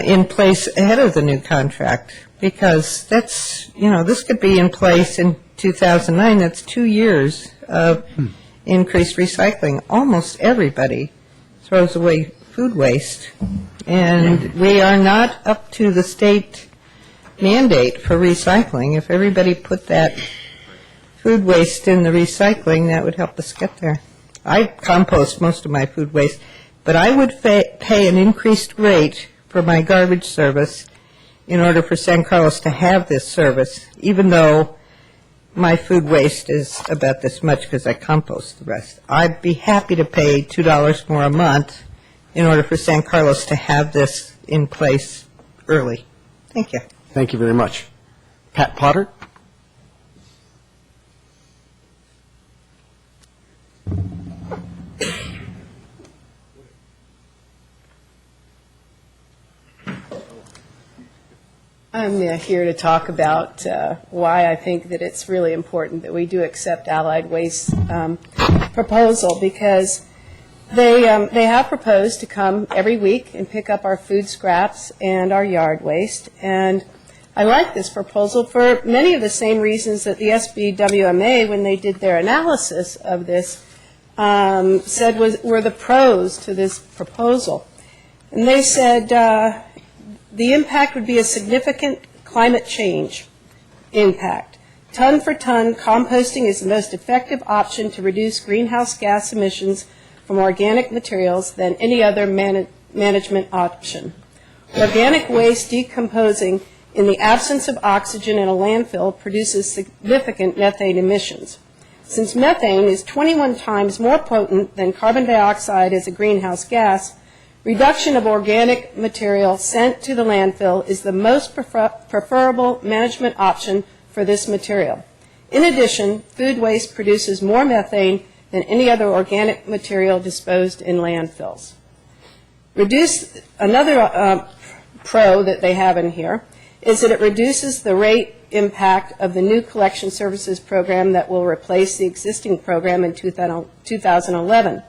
Speaker 10: in place ahead of the new contract. Because that's, this could be in place in 2009. That's 2 years of increased recycling. Almost everybody throws away food waste. And we are not up to the state mandate for recycling. If everybody put that food waste in the recycling, that would help us get there. I compost most of my food waste, but I would pay an increased rate for my garbage service in order for San Carlos to have this service, even though my food waste is about this much because I compost the rest. I'd be happy to pay $2 more a month in order for San Carlos to have this in place early. Thank you.
Speaker 1: Thank you very much. Pat Potter?
Speaker 15: I'm here to talk about why I think that it's really important that we do accept Allied Waste's proposal, because they have proposed to come every week and pick up our food scraps and our yard waste. And I like this proposal for many of the same reasons that the SBWMA, when they did their analysis of this, said were the pros to this proposal. And they said the impact would be a significant climate change impact. Ton for ton, composting is the most effective option to reduce greenhouse gas emissions from organic materials than any other management option. Organic waste decomposing in the absence of oxygen in a landfill produces significant methane emissions. Since methane is 21 times more potent than carbon dioxide as a greenhouse gas, reduction of organic material sent to the landfill is the most preferable management option for this material. In addition, food waste produces more methane than any other organic material disposed in landfills. Another pro that they have in here is that it reduces the rate impact of the new collection services program that will replace the existing program in 2011.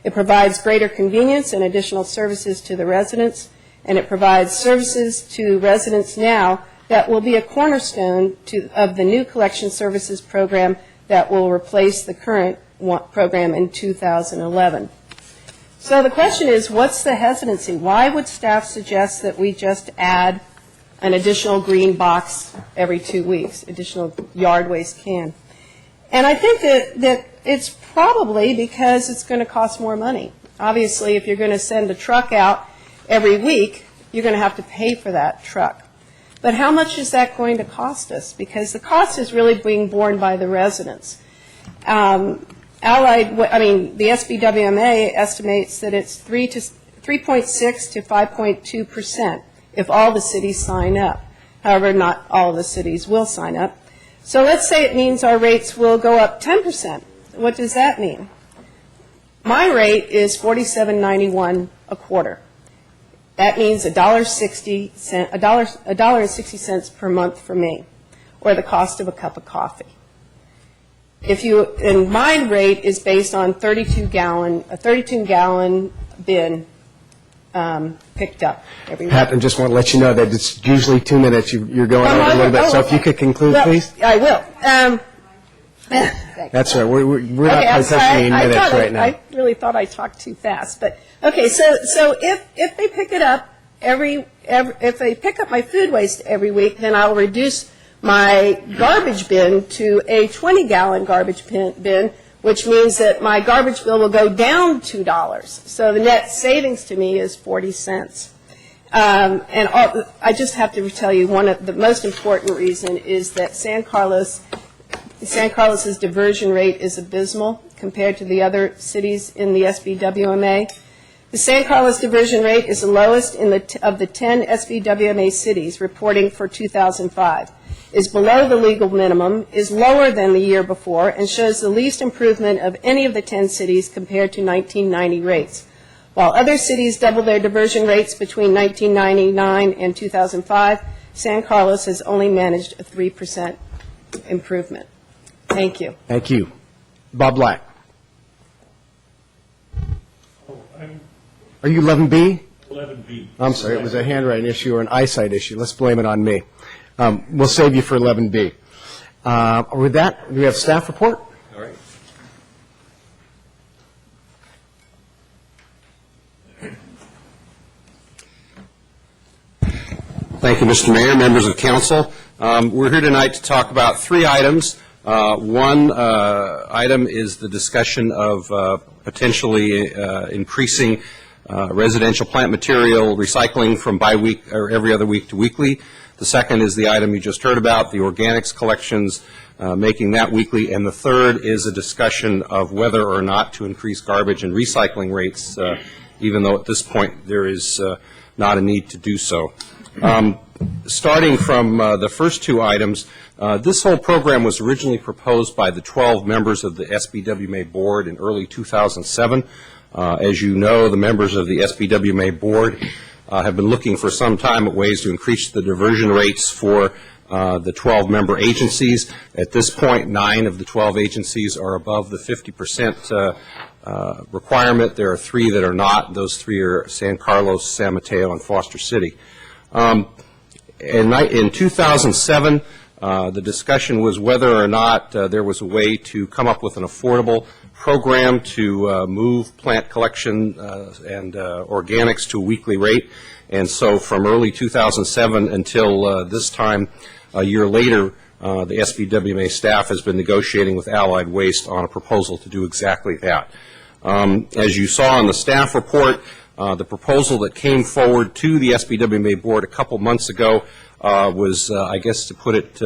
Speaker 15: It provides greater convenience and additional services to the residents, and it provides services to residents now that will be a cornerstone of the new collection services program that will replace the current program in 2011. So the question is, what's the hesitancy? Why would staff suggest that we just add an additional green box every 2 weeks, additional yard waste can? And I think that it's probably because it's going to cost more money. Obviously, if you're going to send a truck out every week, you're going to have to pay for that truck. But how much is that going to cost us? Because the cost is really being borne by the residents. The SBWMA estimates that it's 3.6 to 5.2% if all the cities sign up. However, not all the cities will sign up. So let's say it means our rates will go up 10%. What does that mean? My rate is $47.91 a quarter. That means $1.60 per month for me, or the cost of a cup of coffee. And my rate is based on a 32-gallon bin picked up every week.
Speaker 1: Pat, I just want to let you know that it's usually 2 minutes. You're going over a little bit, so if you could conclude, please.
Speaker 15: I will.
Speaker 1: That's right. We're not touching 8 minutes right now.
Speaker 15: I really thought I talked too fast, but okay. So if they pick it up if they pick up my food waste every week, then I'll reduce my garbage bin to a 20-gallon garbage bin, which means that my garbage bill will go down $2. So the net savings to me is 40 cents. And I just have to tell you, one of the most important reason is that San Carlos's diversion rate is abysmal compared to the other cities in the SBWMA. The San Carlos diversion rate is the lowest of the 10 SBWMA cities reporting for 2005, is below the legal minimum, is lower than the year before, and shows the least improvement of any of the 10 cities compared to 1990 rates. While other cities doubled their diversion rates between 1999 and 2005, San Carlos has only managed a 3% improvement. Thank you.
Speaker 1: Thank you. Bob Black. Are you 11B?
Speaker 11: 11B.
Speaker 1: I'm sorry, it was a handwriting issue or an eyesight issue. Let's blame it on me. We'll save you for 11B. With that, do we have staff report?
Speaker 3: All right. Thank you, Mr. Mayor, members of council. We're here tonight to talk about 3 items. One item is the discussion of potentially increasing residential plant material recycling from every other week to weekly.
Speaker 16: The second is the item you just heard about, the organics collections, making that weekly. And the third is a discussion of whether or not to increase garbage and recycling rates, even though at this point there is not a need to do so. Starting from the first two items, this whole program was originally proposed by the 12 members of the SBWMA board in early 2007. As you know, the members of the SBWMA board have been looking for some time at ways to increase the diversion rates for the 12-member agencies. At this point, 9 of the 12 agencies are above the 50% requirement. There are 3 that are not. Those 3 are San Carlos, San Mateo, and Foster City. In 2007, the discussion was whether or not there was a way to come up with an affordable program to move plant collection and organics to a weekly rate. And so from early 2007 until this time, a year later, the SBWMA staff has been negotiating with Allied Waste on a proposal to do exactly that. As you saw in the staff report, the proposal that came forward to the SBWMA board a couple months ago was, I guess to put it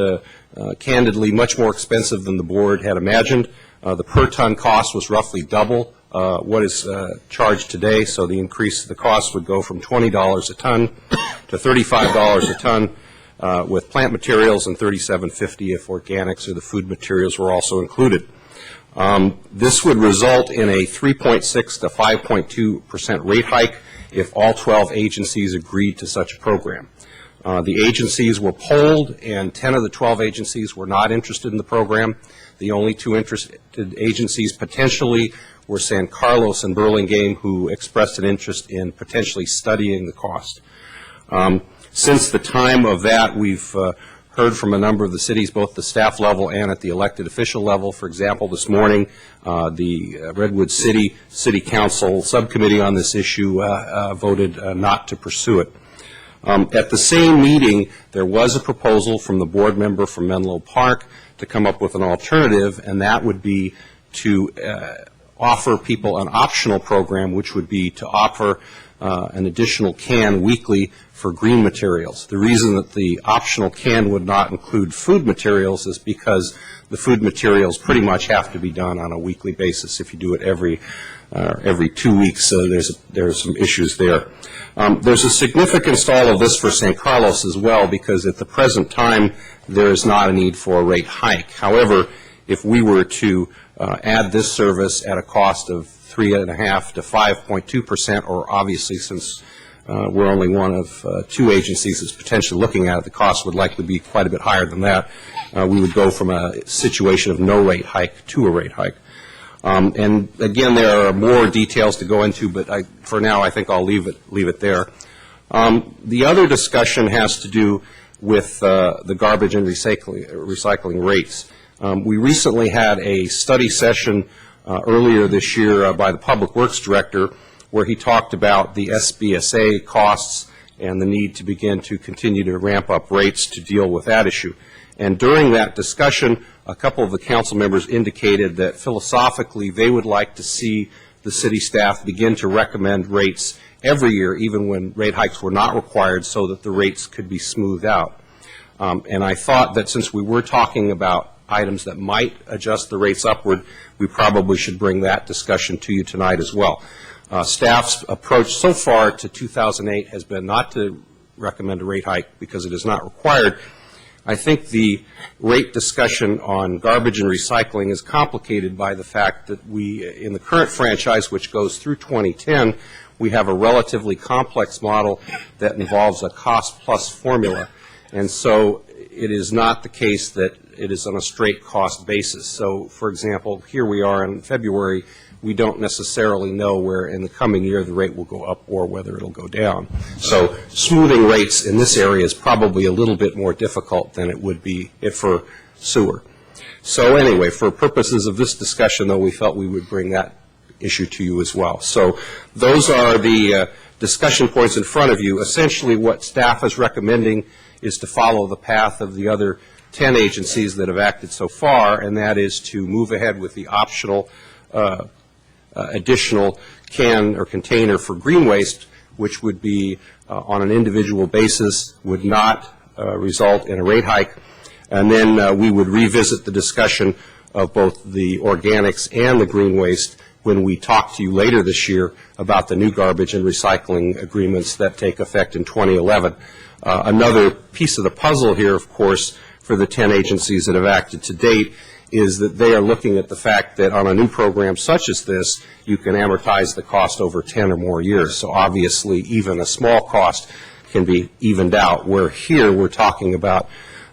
Speaker 16: candidly, much more expensive than the board had imagined. The per ton cost was roughly double what is charged today, so the increase of the cost would go from $20 a ton to $35 a ton with plant materials and $37.50 if organics or the food materials were also included. This would result in a 3.6 to 5.2% rate hike if all 12 agencies agreed to such a program. The agencies were polled, and 10 of the 12 agencies were not interested in the program. The only 2 interested agencies potentially were San Carlos and Burlingame, who expressed an interest in potentially studying the cost. Since the time of that, we've heard from a number of the cities, both the staff level and at the elected official level. For example, this morning, the Redwood City Council subcommittee on this issue voted not to pursue it. At the same meeting, there was a proposal from the board member from Menlo Park to come up with an alternative, and that would be to offer people an optional program, which would be to offer an additional can weekly for green materials. The reason that the optional can would not include food materials is because the food materials pretty much have to be done on a weekly basis. If you do it every 2 weeks, there's some issues there. There's a significance to all of this for San Carlos as well, because at the present time there is not a need for a rate hike. However, if we were to add this service at a cost of 3.5% to 5.2%, or obviously since we're only one of 2 agencies that's potentially looking at it, the cost would likely be quite a bit higher than that. We would go from a situation of no rate hike to a rate hike. And again, there are more details to go into, but for now I think I'll leave it there. The other discussion has to do with the garbage and recycling rates. We recently had a study session earlier this year by the Public Works Director, where he talked about the SBSA costs and the need to begin to continue to ramp up rates to deal with that issue. And during that discussion, a couple of the council members indicated that philosophically they would like to see the city staff begin to recommend rates every year, even when rate hikes were not required, so that the rates could be smoothed out. And I thought that since we were talking about items that might adjust the rates upward, we probably should bring that discussion to you tonight as well. Staff's approach so far to 2008 has been not to recommend a rate hike because it is not required. I think the rate discussion on garbage and recycling is complicated by the fact that we, in the current franchise, which goes through 2010, we have a relatively complex model that involves a cost-plus formula. And so it is not the case that it is on a straight cost basis. So, for example, here we are in February. We don't necessarily know where in the coming year the rate will go up or whether it'll go down. So smoothing rates in this area is probably a little bit more difficult than it would be if for sewer. So anyway, for purposes of this discussion, though, we felt we would bring that issue to you as well. So those are the discussion points in front of you. Essentially what staff is recommending is to follow the path of the other 10 agencies that have acted so far, and that is to move ahead with the optional additional can or container for green waste, which would be on an individual basis, would not result in a rate hike. And then we would revisit the discussion of both the organics and the green waste when we talk to you later this year about the new garbage and recycling agreements that take effect in 2011. Another piece of the puzzle here, of course, for the 10 agencies that have acted to date is that they are looking at the fact that on a new program such as this, you can amortize the cost over 10 or more years. So obviously, even a small cost can be evened out, where here we're talking about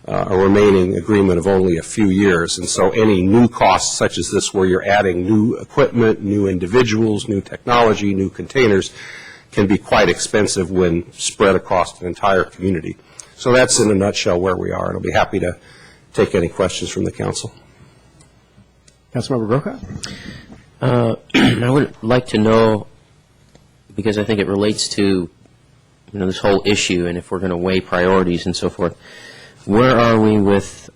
Speaker 16: a remaining agreement of only a few years. And so any new costs such as this, where you're adding new equipment, new individuals, new technology, new containers, can be quite expensive when spread across an entire community. So that's in a nutshell where we are, and I'll be happy to take any questions from the council.
Speaker 1: Councilmember Grocott?
Speaker 6: I would like to know, because I think it relates to this whole issue, and if we're going to weigh priorities and so forth, where are we with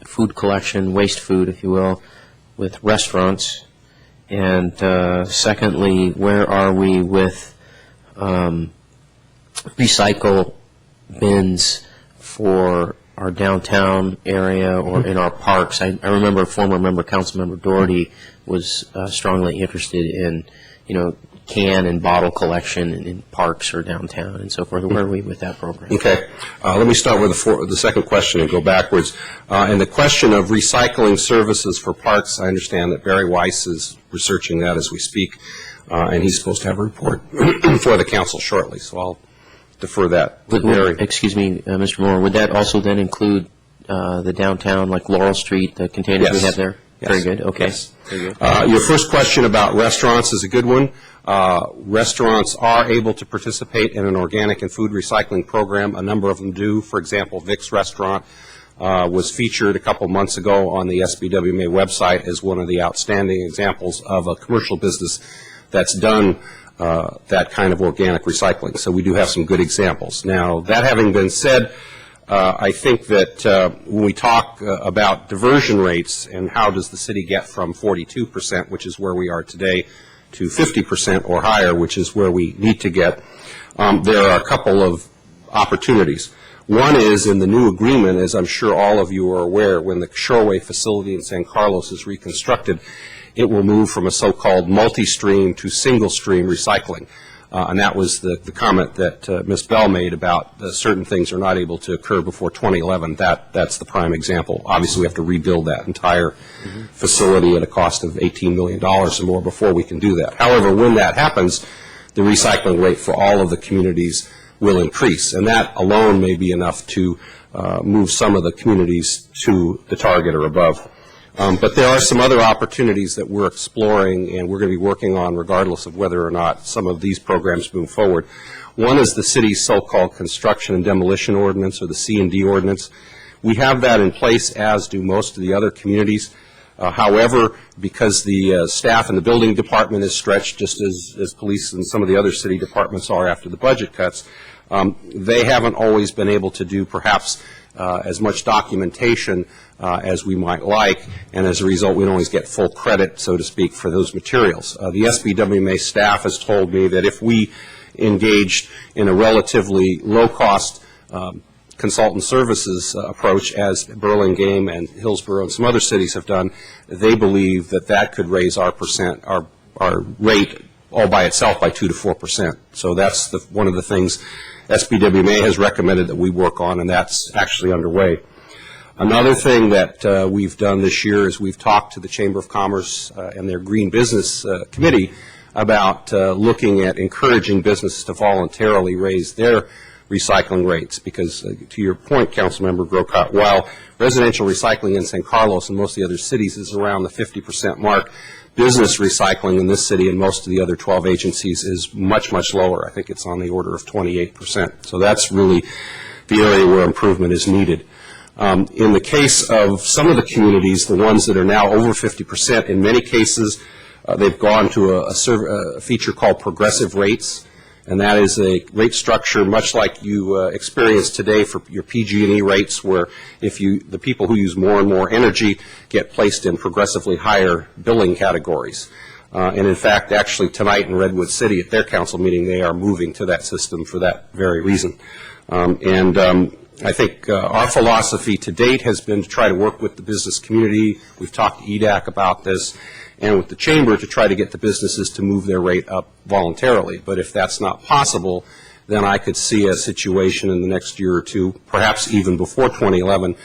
Speaker 6: food collection, waste food, if you will, with restaurants? And secondly, where are we with recycle bins for our downtown area or in our parks? I remember former member, Councilmember Doherty, was strongly interested in, can and bottle collection in parks or downtown and so forth. Where are we with that program?
Speaker 16: Okay. Let me start with the second question and go backwards. And the question of recycling services for parks, I understand that Barry Weiss is researching that as we speak, and he's supposed to have a report for the council shortly, so I'll defer that to Barry.
Speaker 6: Excuse me, Mr. Moore, would that also then include the downtown, like Laurel Street, the containers we have there?
Speaker 16: Yes.
Speaker 6: Very good. Okay.
Speaker 16: Yes.
Speaker 6: Very good.
Speaker 16: Your first question about restaurants is a good one. Restaurants are able to participate in an organic and food recycling program. A number of them do. For example, Vic's Restaurant was featured a couple months ago on the SBWMA website as one of the outstanding examples of a commercial business that's done that kind of organic recycling. So we do have some good examples. Now, that having been said, I think that when we talk about diversion rates and how does the city get from 42%, which is where we are today, to 50% or higher, which is where we need to get, there are a couple of opportunities. One is in the new agreement, as I'm sure all of you are aware, when the Shoreway facility in San Carlos is reconstructed, it will move from a so-called multi-stream to single-stream recycling. And that was the comment that Ms. Bell made about certain things are not able to occur before 2011. That's the prime example. Obviously, we have to rebuild that entire facility at a cost of $18 million or more before we can do that. However, when that happens, the recycling rate for all of the communities will increase, and that alone may be enough to move some of the communities to the target or above. But there are some other opportunities that we're exploring and we're going to be working on regardless of whether or not some of these programs move forward. One is the city's so-called construction and demolition ordinance, or the C&D ordinance. We have that in place, as do most of the other communities. However, because the staff in the building department is stretched, just as police and some of the other city departments are after the budget cuts, they haven't always been able to do perhaps as much documentation as we might like, and as a result, we don't always get full credit, so to speak, for those materials. The SBWMA staff has told me that if we engaged in a relatively low-cost consultant services approach, as Burlingame and Hillsborough and some other cities have done, they believe that that could raise our rate all by itself by 2 to 4%. So that's one of the things SBWMA has recommended that we work on, and that's actually underway. Another thing that we've done this year is we've talked to the Chamber of Commerce and their Green Business Committee about looking at encouraging businesses to voluntarily raise their recycling rates, because to your point, Councilmember Grocott, while residential recycling in San Carlos and most of the other cities is around the 50% mark, business recycling in this city and most of the other 12 agencies is much, much lower. I think it's on the order of 28%. So that's really the area where improvement is needed. In the case of some of the communities, the ones that are now over 50%, in many cases, they've gone to a feature called progressive rates, and that is a rate structure much like you experience today for your PG&E rates, where the people who use more and more energy get placed in progressively higher billing categories. And in fact, actually tonight in Redwood City at their council meeting, they are moving to that system for that very reason. I think our philosophy to date has been to try to work with the business community. We've talked to EDAC about this, and with the Chamber to try to get the businesses to move their rate up voluntarily. But if that's not possible, then I could see a situation in the next year or two, perhaps even before 2011,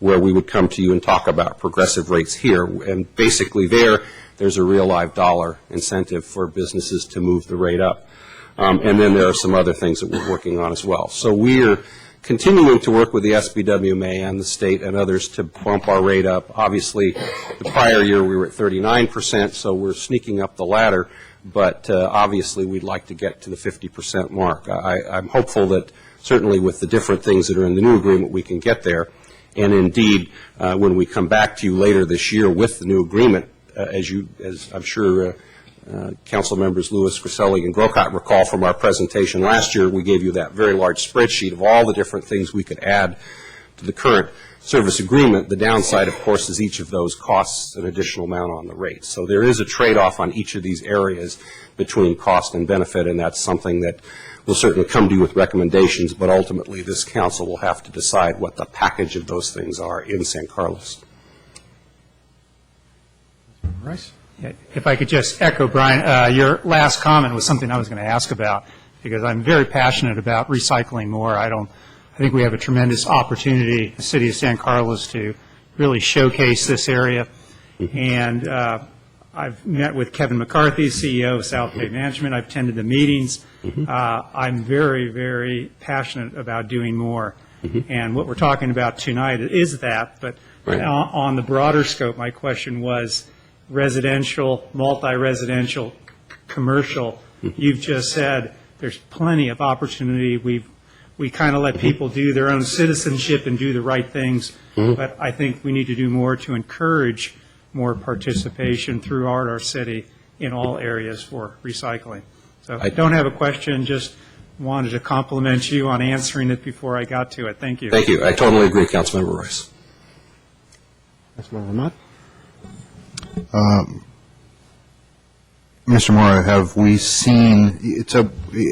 Speaker 16: where we would come to you and talk about progressive rates here. And basically there's a real live dollar incentive for businesses to move the rate up. And then there are some other things that we're working on as well. So we're continuing to work with the SBWMA and the state and others to bump our rate up. Obviously, the prior year we were at 39%, so we're sneaking up the ladder. But obviously, we'd like to get to the 50% mark. I'm hopeful that certainly with the different things that are in the new agreement, we can get there. And indeed, when we come back to you later this year with the new agreement, as I'm sure Council members Lewis, Griselli, and Grocott recall from our presentation last year, we gave you that very large spreadsheet of all the different things we could add to the current service agreement. The downside, of course, is each of those costs an additional amount on the rate. So there is a trade-off on each of these areas between cost and benefit, and that's something that we'll certainly come to you with recommendations, but ultimately this council will have to decide what the package of those things are in San Carlos.
Speaker 1: Rice?
Speaker 7: If I could just echo, Brian, your last comment was something I was going to ask about, because I'm very passionate about recycling more. I think we have a tremendous opportunity in the city of San Carlos to really showcase this area. And I've met with Kevin McCarthy, CEO of South Bay Management. I've attended the meetings. I'm very, very passionate about doing more. And what we're talking about tonight is that. But on the broader scope, my question was residential, multi-residential, commercial. You've just said there's plenty of opportunity. We kind of let people do their own citizenship and do the right things. But I think we need to do more to encourage more participation throughout our city in all areas for recycling. So I don't have a question, just wanted to compliment you on answering it before I got to it. Thank you.
Speaker 16: Thank you. I totally agree, Councilmember Rice.
Speaker 1: Councilmember Ahmad?
Speaker 5: Mr. Mora, have we seen,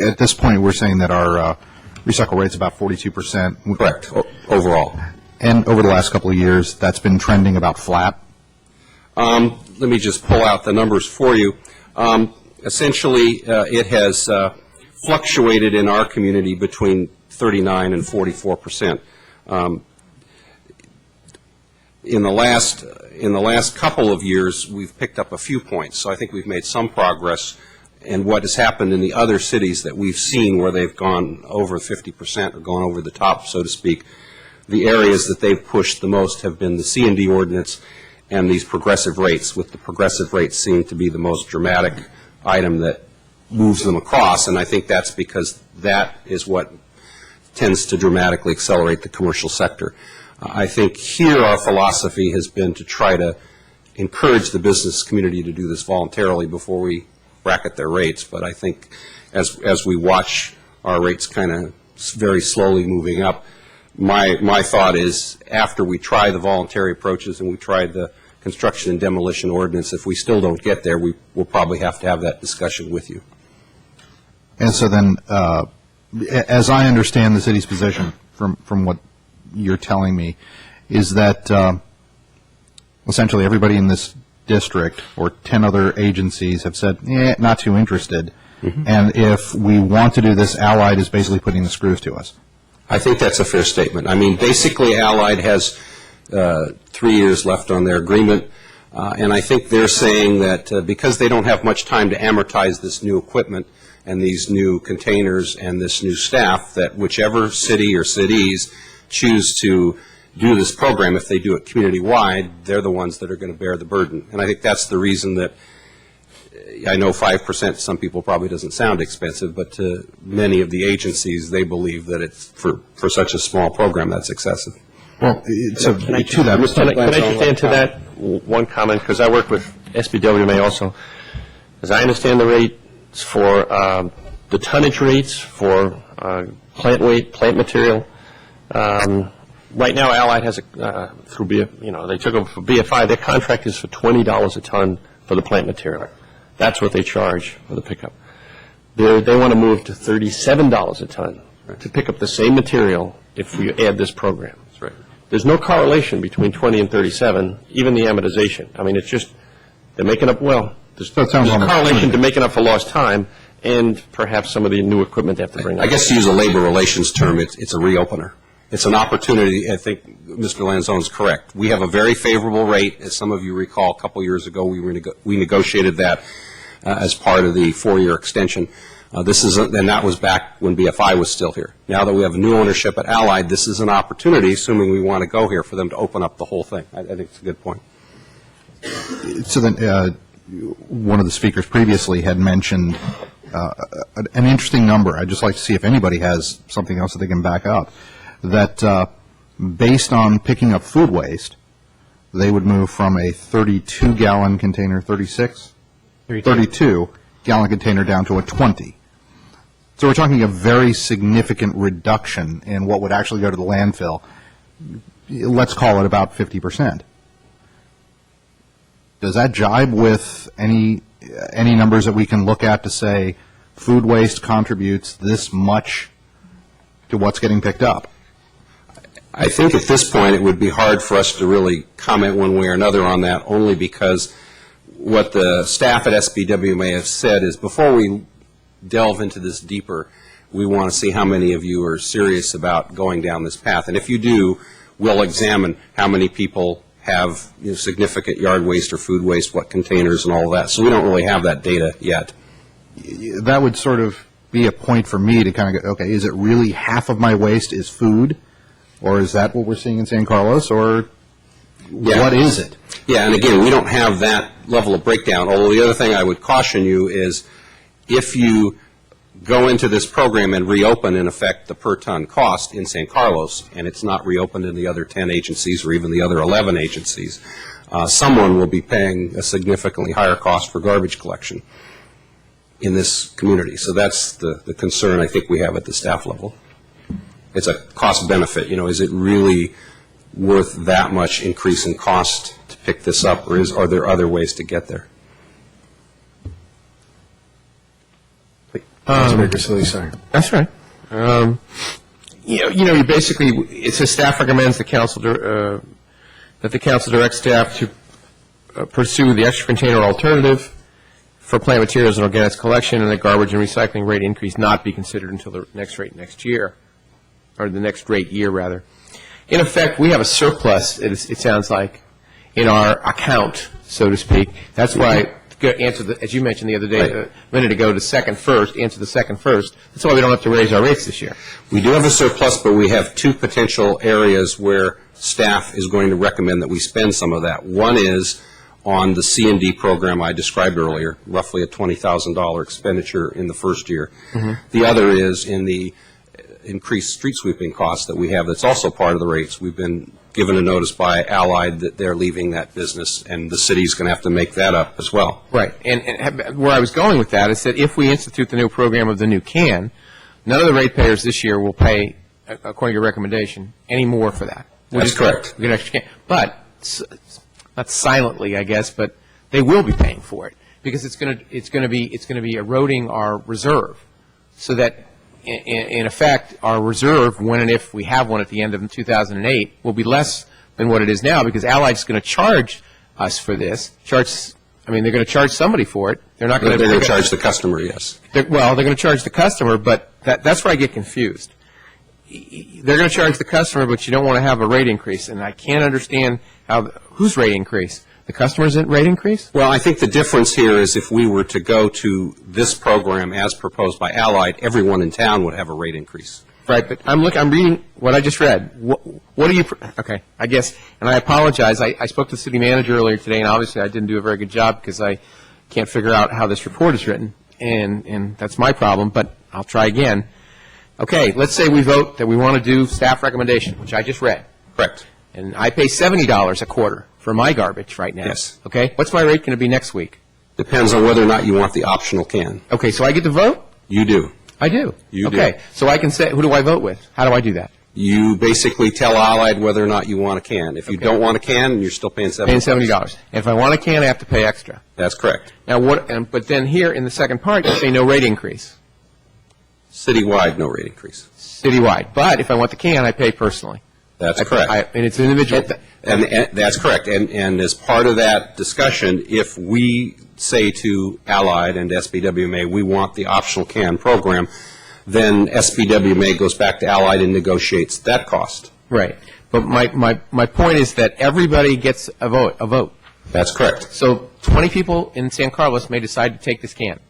Speaker 5: at this point, we're saying that our recycle rate's about 42%.
Speaker 16: Correct, overall.
Speaker 5: And over the last couple of years, that's been trending about flat?
Speaker 16: Let me just pull out the numbers for you. Essentially, it has fluctuated in our community between 39 and 44%. In the last couple of years, we've picked up a few points, so I think we've made some progress. And what has happened in the other cities that we've seen where they've gone over 50% or gone over the top, so to speak, the areas that they've pushed the most have been the C&D ordinance and these progressive rates, with the progressive rates seem to be the most dramatic item that moves them across. And I think that's because that is what tends to dramatically accelerate the commercial sector. I think here our philosophy has been to try to encourage the business community to do this voluntarily before we bracket their rates. But I think as we watch our rates kind of very slowly moving up, my thought is after we try the voluntary approaches and we try the construction and demolition ordinance, if we still don't get there, we will probably have to have that discussion with you.
Speaker 5: And so then, as I understand the city's position from what you're telling me, is that essentially everybody in this district or 10 other agencies have said, not too interested. And if we want to do this, Allied is basically putting the screws to us.
Speaker 16: I think that's a fair statement. I mean, basically Allied has 3 years left on their agreement, and I think they're saying that because they don't have much time to amortize this new equipment and these new containers and this new staff, that whichever city or cities choose to do this program, if they do it community-wide, they're the ones that are going to bear the burden. And I think that's the reason that I know 5% to some people probably doesn't sound expensive, but to many of the agencies, they believe that it's for such a small program that's excessive.
Speaker 5: Well,
Speaker 17: Can I just add to that one comment, because I work with SBWMA also. As I understand the rates for the tonnage rates for plant weight, plant material, right now Allied has through they took over for BFI. Their contract is for $20 a ton for the plant material. That's what they charge for the pickup. They want to move to $37 a ton to pick up the same material if we add this program.
Speaker 16: That's right.
Speaker 17: There's no correlation between 20 and 37, even the amortization. I mean, it's just, they're making up, well, there's a correlation to making up for lost time and perhaps some of the new equipment they have to bring up.
Speaker 16: I guess to use a labor relations term, it's a reopener. It's an opportunity. I think Mr. Lanzone is correct. We have a very favorable rate. As some of you recall, a couple years ago, we negotiated that as part of the 4-year extension. And that was back when BFI was still here. Now that we have new ownership at Allied, this is an opportunity, assuming we want to go here, for them to open up the whole thing. I think it's a good point.
Speaker 5: So then, one of the speakers previously had mentioned an interesting number. I'd just like to see if anybody has something else that they can back up. That based on picking up food waste, they would move from a 32-gallon container, 32-gallon container down to a 20. So we're talking a very significant reduction in what would actually go to the landfill. Let's call it about 50%. Does that jibe with any numbers that we can look at to say food waste contributes this much to what's getting picked up?
Speaker 16: I think at this point it would be hard for us to really comment one way or another on that, only because what the staff at SBW may have said is, before we delve into this deeper, we want to see how many of you are serious about going down this path. And if you do, we'll examine how many people have significant yard waste or food waste, what containers and all of that. So we don't really have that data yet.
Speaker 5: That would sort of be a point for me to kind of go, okay, is it really half of my waste is food? Or is that what we're seeing in San Carlos? Or what is it?
Speaker 16: Yeah, and again, we don't have that level of breakdown. Although the other thing I would caution you is, if you go into this program and reopen, in effect, the per-ton cost in San Carlos, and it's not reopened in the other 10 agencies or even the other 11 agencies, someone will be paying a significantly higher cost for garbage collection in this community. So that's the concern I think we have at the staff level. It's a cost benefit. Is it really worth that much increase in cost to pick this up, or are there other ways to get there?
Speaker 1: Sorry.
Speaker 2: That's right. You basically, it says staff recommends the council that the council directs staff to pursue the extra container alternative for plant materials and organics collection, and the garbage and recycling rate increase not be considered until the next rate next year, or the next rate year, rather. In effect, we have a surplus, it sounds like, in our account, so to speak. That's why, as you mentioned the other day, a minute ago, answer the second first. That's why we don't have to raise our rates this year.
Speaker 16: We do have a surplus, but we have two potential areas where staff is going to recommend that we spend some of that. One is on the C&D program I described earlier, roughly a $20,000 expenditure in the first year.
Speaker 2: Mm-hmm.
Speaker 16: The other is in the increased street sweeping costs that we have that's also part of the rates. We've been given a notice by Allied that they're leaving that business, and the city's going to have to make that up as well.
Speaker 2: Right. And where I was going with that is that if we institute the new program of the new can, none of the ratepayers this year will pay, according to your recommendation, any more for that.
Speaker 16: That's correct.
Speaker 2: We're going to extra can. But, not silently, I guess, but they will be paying for it, because it's going to be eroding our reserve, so that in effect, our reserve, when and if we have one at the end of 2008, will be less than what it is now, because Allied's going to charge us for this. They're going to charge somebody for it. They're not going to.
Speaker 16: They're going to charge the customer, yes.
Speaker 2: They're going to charge the customer, but that's where I get confused. They're going to charge the customer, but you don't want to have a rate increase, and I can't understand whose rate increase. The customer's rate increase?
Speaker 16: Well, I think the difference here is, if we were to go to this program as proposed by Allied, everyone in town would have a rate increase.
Speaker 2: Right, but I'm reading what I just read. What do you? Okay, I guess, and I apologize. I spoke to the city manager earlier today, and obviously I didn't do a very good job because I can't figure out how this report is written, and that's my problem. But I'll try again. Okay, let's say we vote that we want to do staff recommendation, which I just read.
Speaker 16: Correct.
Speaker 2: And I pay $70 a quarter for my garbage right now.
Speaker 16: Yes.
Speaker 2: Okay. What's my rate going to be next week?
Speaker 16: Depends on whether or not you want the optional can.
Speaker 2: Okay, so I get to vote?
Speaker 16: You do.
Speaker 2: I do.
Speaker 16: You do.
Speaker 2: Okay, so I can say, who do I vote with? How do I do that?
Speaker 16: You basically tell Allied whether or not you want a can. If you don't want a can, you're still paying $70.
Speaker 2: Paying $70. And if I want a can, I have to pay extra.
Speaker 16: That's correct.
Speaker 2: Now, but then here in the second part, you say no rate increase.
Speaker 16: Citywide, no rate increase.
Speaker 2: Citywide. But if I want the can, I pay personally.
Speaker 16: That's correct.
Speaker 2: And it's individual.
Speaker 16: And that's correct. And as part of that discussion, if we say to Allied and SBWMA, we want the optional can program, then SBWMA goes back to Allied and negotiates that cost.
Speaker 2: Right. But my point is that everybody gets a vote.
Speaker 16: That's correct.
Speaker 2: So 20 people in San Carlos may decide to take this can.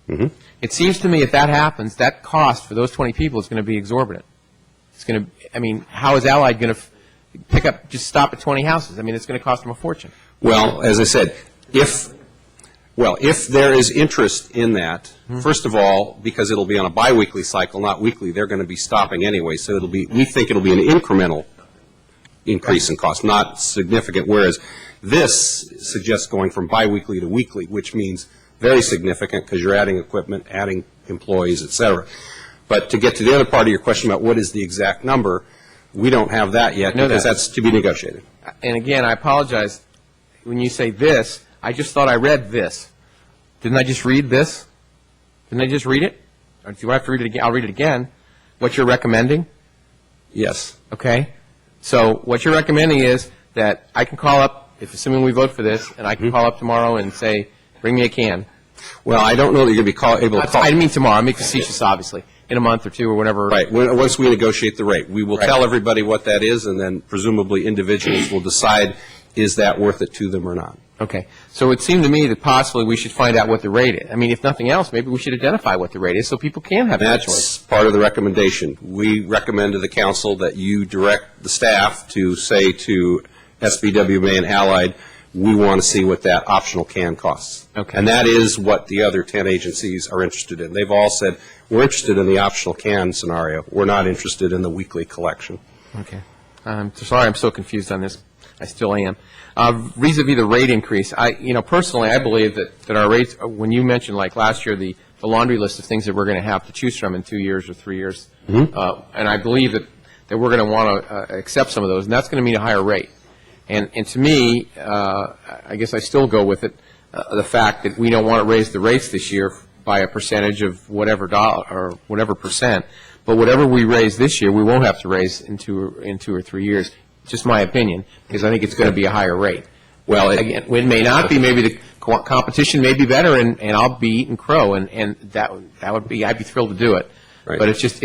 Speaker 16: Mm-hmm.
Speaker 2: It seems to me if that happens, that cost for those 20 people is going to be exorbitant. It's going to, I mean, how is Allied going to just stop at 20 houses? I mean, it's going to cost them a fortune.
Speaker 16: Well, as I said, if there is interest in that, first of all, because it'll be on a biweekly cycle, not weekly, they're going to be stopping anyway. So we think it'll be an incremental increase in cost, not significant, whereas this suggests going from biweekly to weekly, which means very significant because you're adding equipment, adding employees, et cetera. But to get to the other part of your question about what is the exact number, we don't have that yet because that's to be negotiated.
Speaker 2: And again, I apologize. When you say this, I just thought I read this. Didn't I just read this? Didn't I just read it? Or do I have to read it again? I'll read it again. What you're recommending?
Speaker 16: Yes.
Speaker 2: Okay. So what you're recommending is that I can call up, if assuming we vote for this, and I can call up tomorrow and say, bring me a can.
Speaker 16: Well, I don't know that you're going to be able to call.
Speaker 2: I didn't mean tomorrow. I'm being facetious, obviously. In a month or two or whatever.
Speaker 16: Right. Once we negotiate the rate, we will tell everybody what that is, and then presumably individuals will decide, is that worth it to them or not?
Speaker 2: Okay. So it seemed to me that possibly we should find out what the rate is. I mean, if nothing else, maybe we should identify what the rate is so people can have that choice.
Speaker 16: That's part of the recommendation. We recommend to the council that you direct the staff to say to SBWMA and Allied, we want to see what that optional can costs.
Speaker 2: Okay.
Speaker 16: And that is what the other 10 agencies are interested in. They've all said, we're interested in the optional can scenario. We're not interested in the weekly collection.
Speaker 2: Okay. Sorry, I'm so confused on this. I still am. Vis-a-vis the rate increase, personally, I believe that our rates, when you mentioned like last year, the laundry list of things that we're going to have to choose from in 2 years or 3 years, and I believe that we're going to want to accept some of those, and that's going to mean a higher rate. And to me, I guess I still go with it, the fact that we don't want to raise the rates this year by a percentage of whatever dollar or whatever percent, but whatever we raise this year, we won't have to raise in 2 or 3 years. Just my opinion, because I think it's going to be a higher rate. Well, again, it may not be. Maybe the competition may be better, and I'll be eating crow, and that would be. I'd be thrilled to do it.
Speaker 16: Right.
Speaker 2: But it's just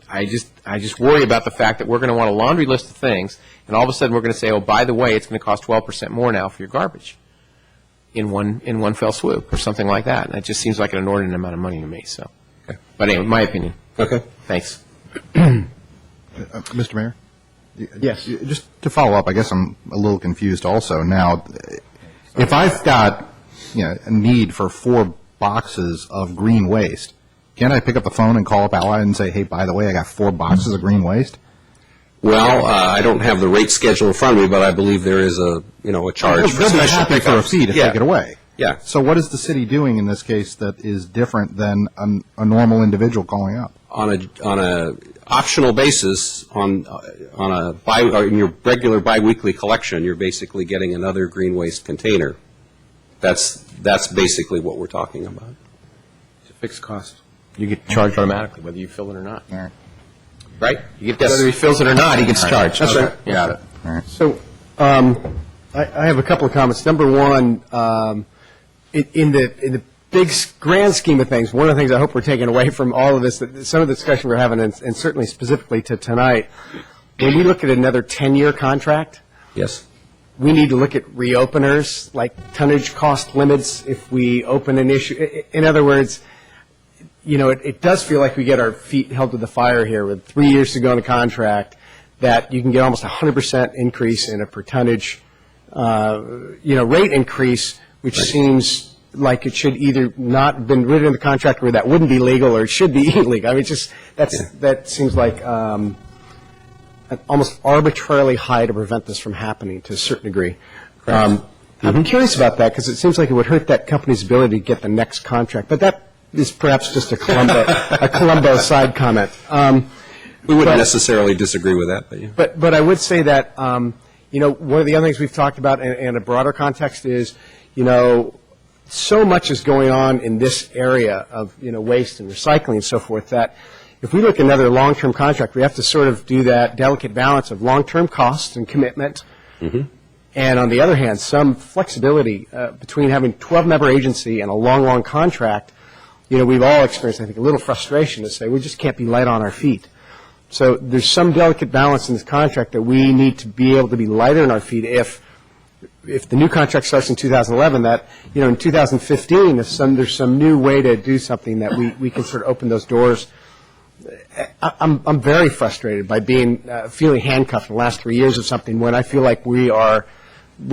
Speaker 2: I just worry about the fact that we're going to want a laundry list of things, and all of a sudden we're going to say, oh, by the way, it's going to cost 12% more now for your garbage in one fell swoop or something like that. And it just seems like an inordinate amount of money to me. So, okay. But anyway, my opinion.
Speaker 16: Okay.
Speaker 2: Thanks.
Speaker 5: Mr. Mayor?
Speaker 1: Yes.
Speaker 5: Just to follow up, I guess I'm a little confused also. Now, if I've got a need for 4 boxes of green waste, can I pick up the phone and call up Allied and say, hey, by the way, I got 4 boxes of green waste?
Speaker 16: Well, I don't have the rate schedule in front of me, but I believe there is a charge for
Speaker 5: they'll be
Speaker 16: special
Speaker 5: happy for a
Speaker 16: pickups.
Speaker 5: fee to take it away.
Speaker 16: Yeah.
Speaker 5: So what is the city doing in this case that is different than a normal individual calling up?
Speaker 16: On a optional basis, in your regular biweekly collection, you're basically getting another green waste container. That's basically what we're talking about.
Speaker 1: It's a fixed cost.
Speaker 2: You get charged automatically, whether you fill it or not.
Speaker 5: All right.
Speaker 2: Right? Whether he fills it or not, he gets charged.
Speaker 1: That's right.
Speaker 2: Yeah.
Speaker 5: Got it. All right.
Speaker 1: So I have a couple of comments. Number one, in the big grand scheme of things, one of the things I hope we're taking away from all of this, some of the discussion we're having, and certainly specifically to tonight, when we look at another 10-year contract,
Speaker 16: yes,
Speaker 1: we need to look at reopeners, like tonnage cost limits if we open an issue. In other words, it does feel like we get our feet held to the fire here with 3 years to go in the contract, that you can get almost 100% increase in a per tonnage, rate increase, which seems like it should either not been written in the contract where that wouldn't be legal or it should be illegal. I mean, that seems like an almost arbitrarily high to prevent this from happening to a certain degree. I'm curious about that because it seems like it would hurt that company's ability to get the next contract. But that is perhaps just a Colombo side comment.
Speaker 16: We wouldn't necessarily disagree with that. But, yeah.
Speaker 1: but I would say that, one of the other things we've talked about in a broader context is, so much is going on in this area of, waste and recycling and so forth that if we look at another long-term contract, we have to sort of do that delicate balance of long-term cost and commitment, and on the other hand, some flexibility between having a 12-member agency and a long, long contract. We've all experienced, I think, a little frustration to say we just can't be light on our feet. So there's some delicate balance in this contract that we need to be able to be lighter on our feet if the new contract starts in 2011, that, in 2015, if there's some new way to do something that we can sort of open those doors. I'm very frustrated by feeling handcuffed in the last 3 years of something when I feel like we're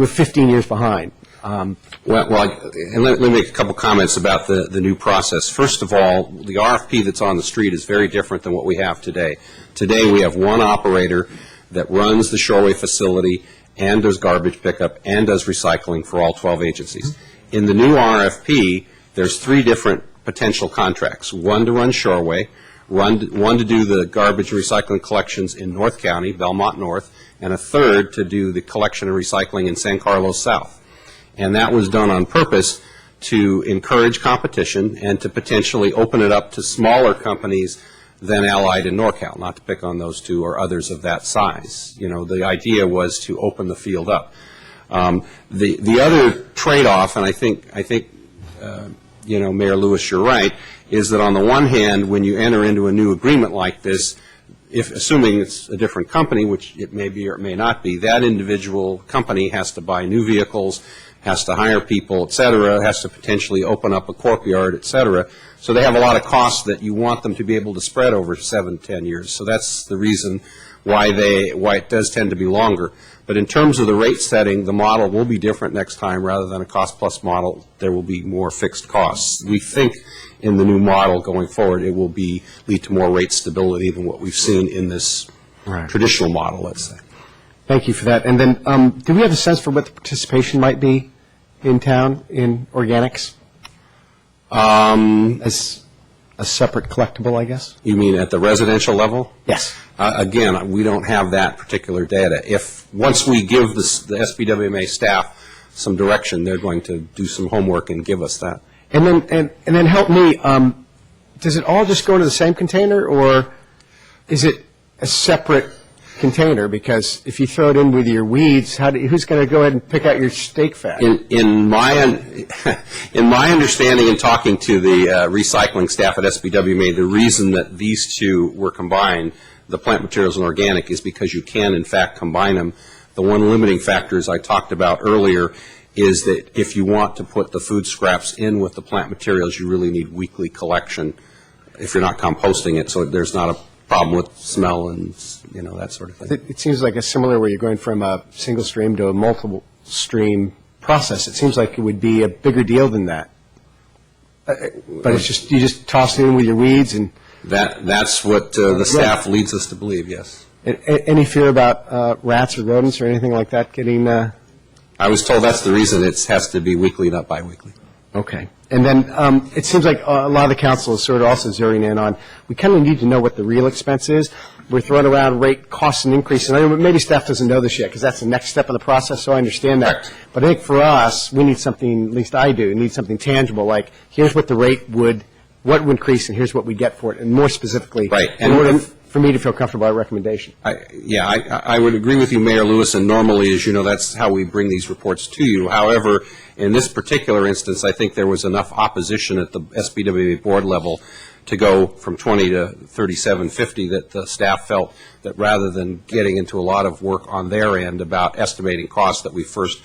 Speaker 1: 15 years behind.
Speaker 16: And let me make a couple comments about the new process. First of all, the RFP that's on the street is very different than what we have today. Today, we have one operator that runs the Shoreway facility and does garbage pickup and does recycling for all 12 agencies. In the new RFP, there's 3 different potential contracts: one to run Shoreway, one to do the garbage and recycling collections in North County, Belmont North, and a third to do the collection and recycling in San Carlos South. And that was done on purpose to encourage competition and to potentially open it up to smaller companies than Allied and NorCal, not to pick on those two or others of that size. The idea was to open the field up. The other trade-off, and I think Mayor Lewis, you're right, is that on the one hand, when you enter into a new agreement like this, assuming it's a different company, which it may be or it may not be, that individual company has to buy new vehicles, has to hire people, et cetera, has to potentially open up a corp yard, et cetera. So they have a lot of costs that you want them to be able to spread over 7, 10 years. So that's the reason why it does tend to be longer. But in terms of the rate setting, the model will be different next time. Rather than a cost-plus model, there will be more fixed costs. We think in the new model going forward, it will lead to more rate stability than what we've seen in this traditional model, let's say.
Speaker 1: Thank you for that. And then, do we have a sense for what the participation might be in town in organics? As a separate collectible, I guess?
Speaker 16: You mean at the residential level?
Speaker 1: Yes.
Speaker 16: Again, we don't have that particular data. Once we give the SBWMA staff some direction, they're going to do some homework and give us that.
Speaker 1: And then help me. Does it all just go into the same container, or is it a separate container? Because if you throw it in with your weeds, who's going to go ahead and pick out your steak fat?
Speaker 16: In my understanding and talking to the recycling staff at SBWMA, the reason that these two were combined, the plant materials and organic, is because you can, in fact, combine them. The one limiting factor, as I talked about earlier, is that if you want to put the food scraps in with the plant materials, you really need weekly collection if you're not composting it, so there's not a problem with smell and that sort of thing.
Speaker 1: It seems like a similar where you're going from a single stream to a multiple stream process. It seems like it would be a bigger deal than that. But it's just you just toss it in with your weeds and
Speaker 16: that's what the staff leads us to believe. Yes.
Speaker 1: Any fear about rats or rodents or anything like that getting?
Speaker 16: I was told that's the reason it has to be weekly, not biweekly.
Speaker 1: Okay. And then it seems like a lot of the council is sort of also zeroing in on, we kind of need to know what the real expense is. We're throwing around rate costs and increases. And I know maybe staff doesn't know this yet because that's the next step of the process, so I understand that.
Speaker 16: Correct.
Speaker 1: But I think for us, we need something, at least I do, need something tangible, like here's what the rate would increase and here's what we get for it, and more specifically,
Speaker 16: right.
Speaker 1: In order for me to feel comfortable with our recommendation.
Speaker 16: I would agree with you, Mayor Lewis, and normally, as you know, that's how we bring these reports to you. However, in this particular instance, I think there was enough opposition at the SBWA board level to go from 20 to 3750 that the staff felt that rather than getting into a lot of work on their end about estimating costs, that we first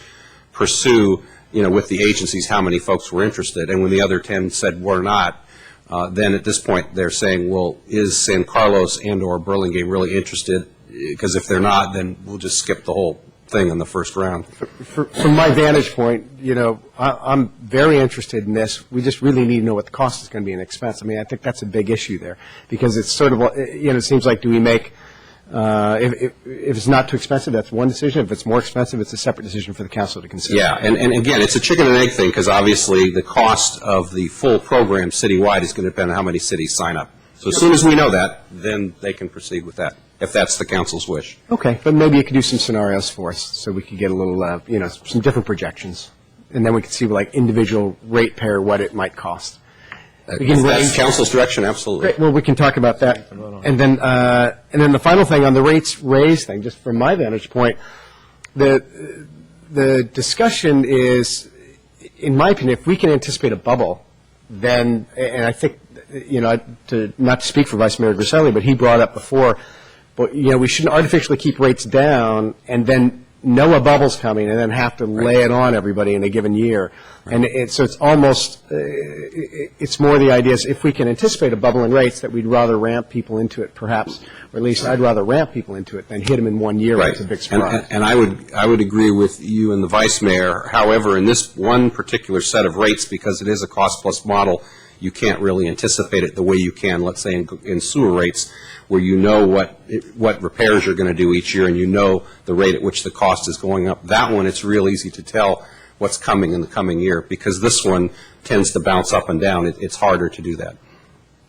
Speaker 16: pursue, with the agencies how many folks were interested. And when the other 10 said we're not, then at this point they're saying, well, is San Carlos and or Burlingame really interested? Because if they're not, then we'll just skip the whole thing in the first round.
Speaker 1: From my vantage point, I'm very interested in this. We just really need to know what the cost is going to be and expense. I mean, I think that's a big issue there because it's sort of, it seems like do we make, if it's not too expensive, that's one decision. If it's more expensive, it's a separate decision for the council to consider.
Speaker 16: Yeah, and again, it's a chicken and egg thing because obviously the cost of the full program citywide is going to depend on how many cities sign up. So as soon as we know that, then they can proceed with that, if that's the council's wish.
Speaker 1: Okay, but maybe you could do some scenarios for us so we could get a little, some different projections and then we can see like individual ratepayer what it might cost.
Speaker 16: If that's council's direction, absolutely.
Speaker 1: Great, well, we can talk about that. And then the final thing on the rates raised thing, just from my vantage point, the discussion is, in my opinion, if we can anticipate a bubble, then, and I think, not to speak for Vice Mayor Griselli, but he brought up before, but, we shouldn't artificially keep rates down and then know a bubble's coming and then have to lay it on everybody in a given year. And so it's almost, it's more the idea is if we can anticipate a bubble in rates, that we'd rather ramp people into it perhaps, or at least I'd rather ramp people into it than hit them in 1 year when it's a big surprise.
Speaker 16: And I would agree with you and the Vice Mayor. However, in this one particular set of rates, because it is a cost-plus model, you can't really anticipate it the way you can, let's say, in sewer rates, where you know what repairs you're going to do each year and you know the rate at which the cost is going up. That one, it's real easy to tell what's coming in the coming year, because this one tends to bounce up and down. It's harder to do that.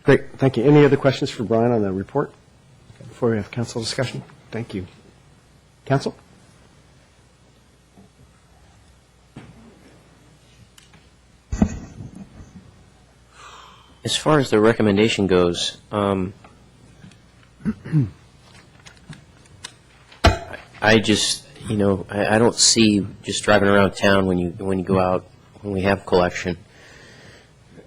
Speaker 1: Great, thank you. Any other questions for Brian on the report before we have council discussion? Thank you. Council?
Speaker 6: As far as the recommendation goes, I just, I don't see just driving around town when you go out, when we have collection.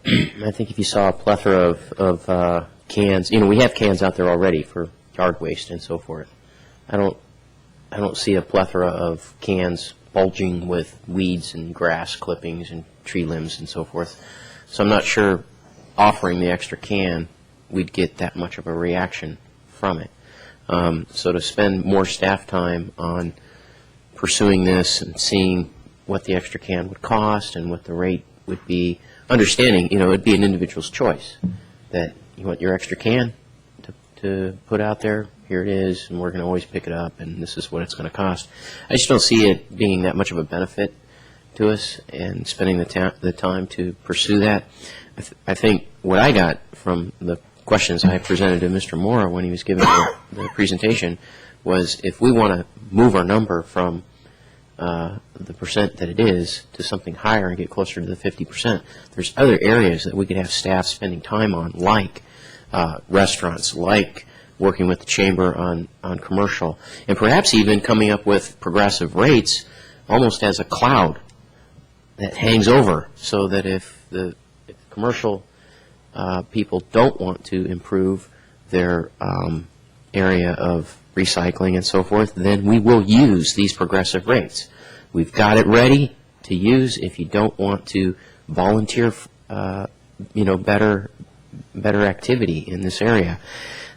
Speaker 6: I think if you saw a plethora of cans, we have cans out there already for yard waste and so forth. I don't see a plethora of cans bulging with weeds and grass clippings and tree limbs and so forth. So I'm not sure offering the extra can, we'd get that much of a reaction from it. So to spend more staff time on pursuing this and seeing what the extra can would cost and what the rate would be, understanding, it'd be an individual's choice that you want your extra can to put out there, here it is, and we're going to always pick it up, and this is what it's going to cost. I just don't see it being that much of a benefit to us and spending the time to pursue that. I think what I got from the questions I presented to Mr. Moore when he was giving the presentation was if we want to move our number from the percent that it is to something higher and get closer to the 50%, there's other areas that we could have staff spending time on, like restaurants, like working with the chamber on commercial, and perhaps even coming up with progressive rates almost as a cloud that hangs over, so that if the commercial people don't want to improve their area of recycling and so forth, then we will use these progressive rates. We've got it ready to use if you don't want to volunteer, better activity in this area.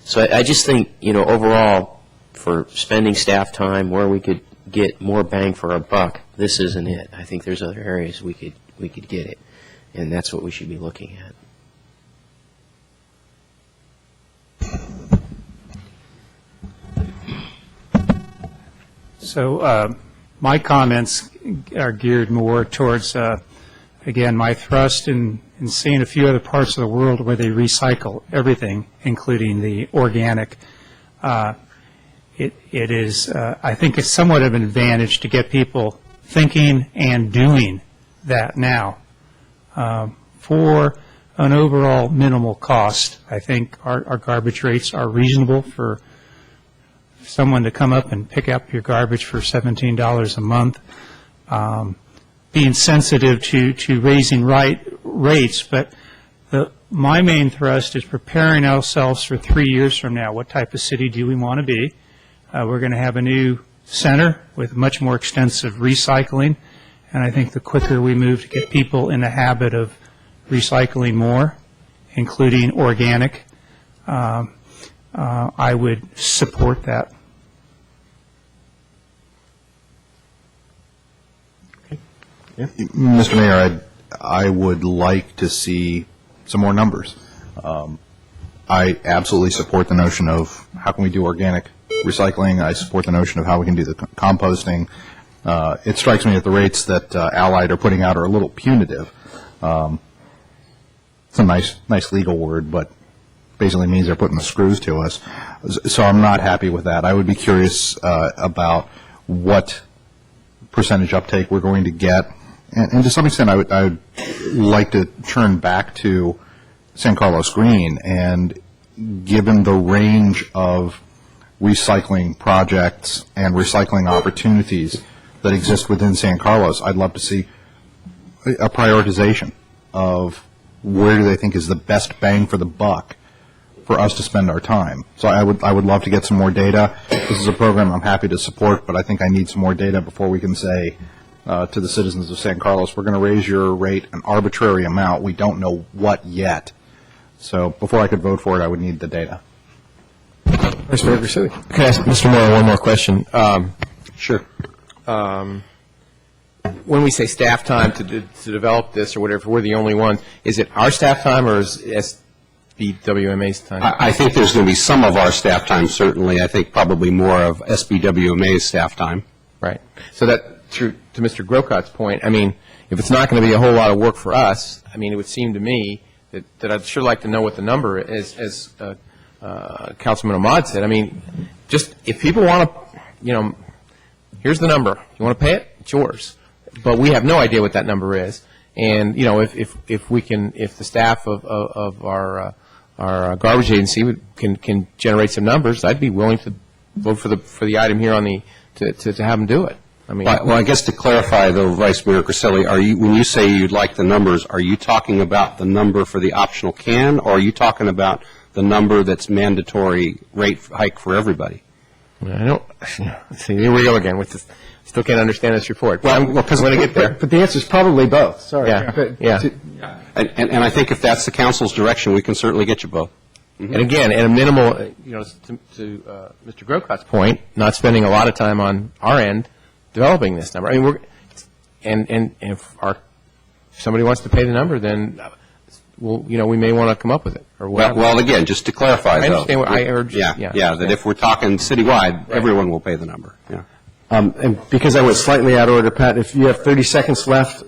Speaker 6: So I just think, overall, for spending staff time where we could get more bang for our buck, this isn't it. I think there's other areas we could get it, and that's what we should be looking at.
Speaker 7: So my comments are geared more towards, again, my thrust in seeing a few other parts of the world where they recycle everything, including the organic. It is, I think it's somewhat of an advantage to get people thinking and doing that now. For an overall minimal cost, I think our garbage rates are reasonable for someone to come up and pick up your garbage for $17 a month. Being sensitive to raising rates, but my main thrust is preparing ourselves for 3 years from now. What type of city do we want to be? We're going to have a new center with much more extensive recycling, and I think the quicker we move to get people in the habit of recycling more, including organic, I would support that.
Speaker 5: Mr. Mayor, I would like to see some more numbers. I absolutely support the notion of how can we do organic recycling. I support the notion of how we can do the composting. It strikes me that the rates that Allied are putting out are a little punitive. It's a nice legal word, but basically means they're putting the screws to us. So I'm not happy with that. I would be curious about what percentage uptake we're going to get And to some extent, I would like to turn back to San Carlos Green, and given the range of recycling projects and recycling opportunities that exist within San Carlos, I'd love to see a prioritization of where do they think is the best bang for the buck for us to spend our time. So I would love to get some more data. This is a program I'm happy to support, but I think I need some more data before we can say to the citizens of San Carlos, we're going to raise your rate an arbitrary amount. We don't know what yet. So before I could vote for it, I would need the data.
Speaker 2: Vice Mayor Grisilli. Can I ask Mr. Moore one more question?
Speaker 16: Sure.
Speaker 2: When we say staff time to develop this or whatever, if we're the only one, is it our staff time or is SBWMA's time?
Speaker 16: I think there's going to be some of our staff time, certainly. I think probably more of SBWMA's staff time.
Speaker 2: Right. So that, to Mr. Grocot's point, I mean, if it's not going to be a whole lot of work for us, I mean, it would seem to me that I'd sure like to know what the number is, as Councilman Ahmad said. I mean, just if people want to, here's the number. You want to pay it? It's yours. But we have no idea what that number is. And, if we can, if the staff of our garbage agency can generate some numbers, I'd be willing to vote for the item here on to have them do it. I mean,
Speaker 16: well, I guess to clarify, though, Vice Mayor Grisilli, when you say you'd like the numbers, are you talking about the number for the optional can, or are you talking about the number that's mandatory rate hike for everybody?
Speaker 2: I don't see. Here we go again with this. Still can't understand this report.
Speaker 1: Well,
Speaker 2: because when I get there.
Speaker 1: But the answer is probably both. Sorry.
Speaker 2: Yeah.
Speaker 16: And I think if that's the council's direction, we can certainly get you both.
Speaker 2: Mm-hmm. And again, at a minimal, to Mr. Grocot's point, not spending a lot of time on our end developing this number. I mean, and if somebody wants to pay the number, then we may want to come up with it or whatever.
Speaker 16: Well, again, just to clarify,
Speaker 2: I understand what I urge.
Speaker 16: That if we're talking citywide, everyone will pay the number. Yeah.
Speaker 1: And because I went slightly out of order, Pat, if you have 30 seconds left,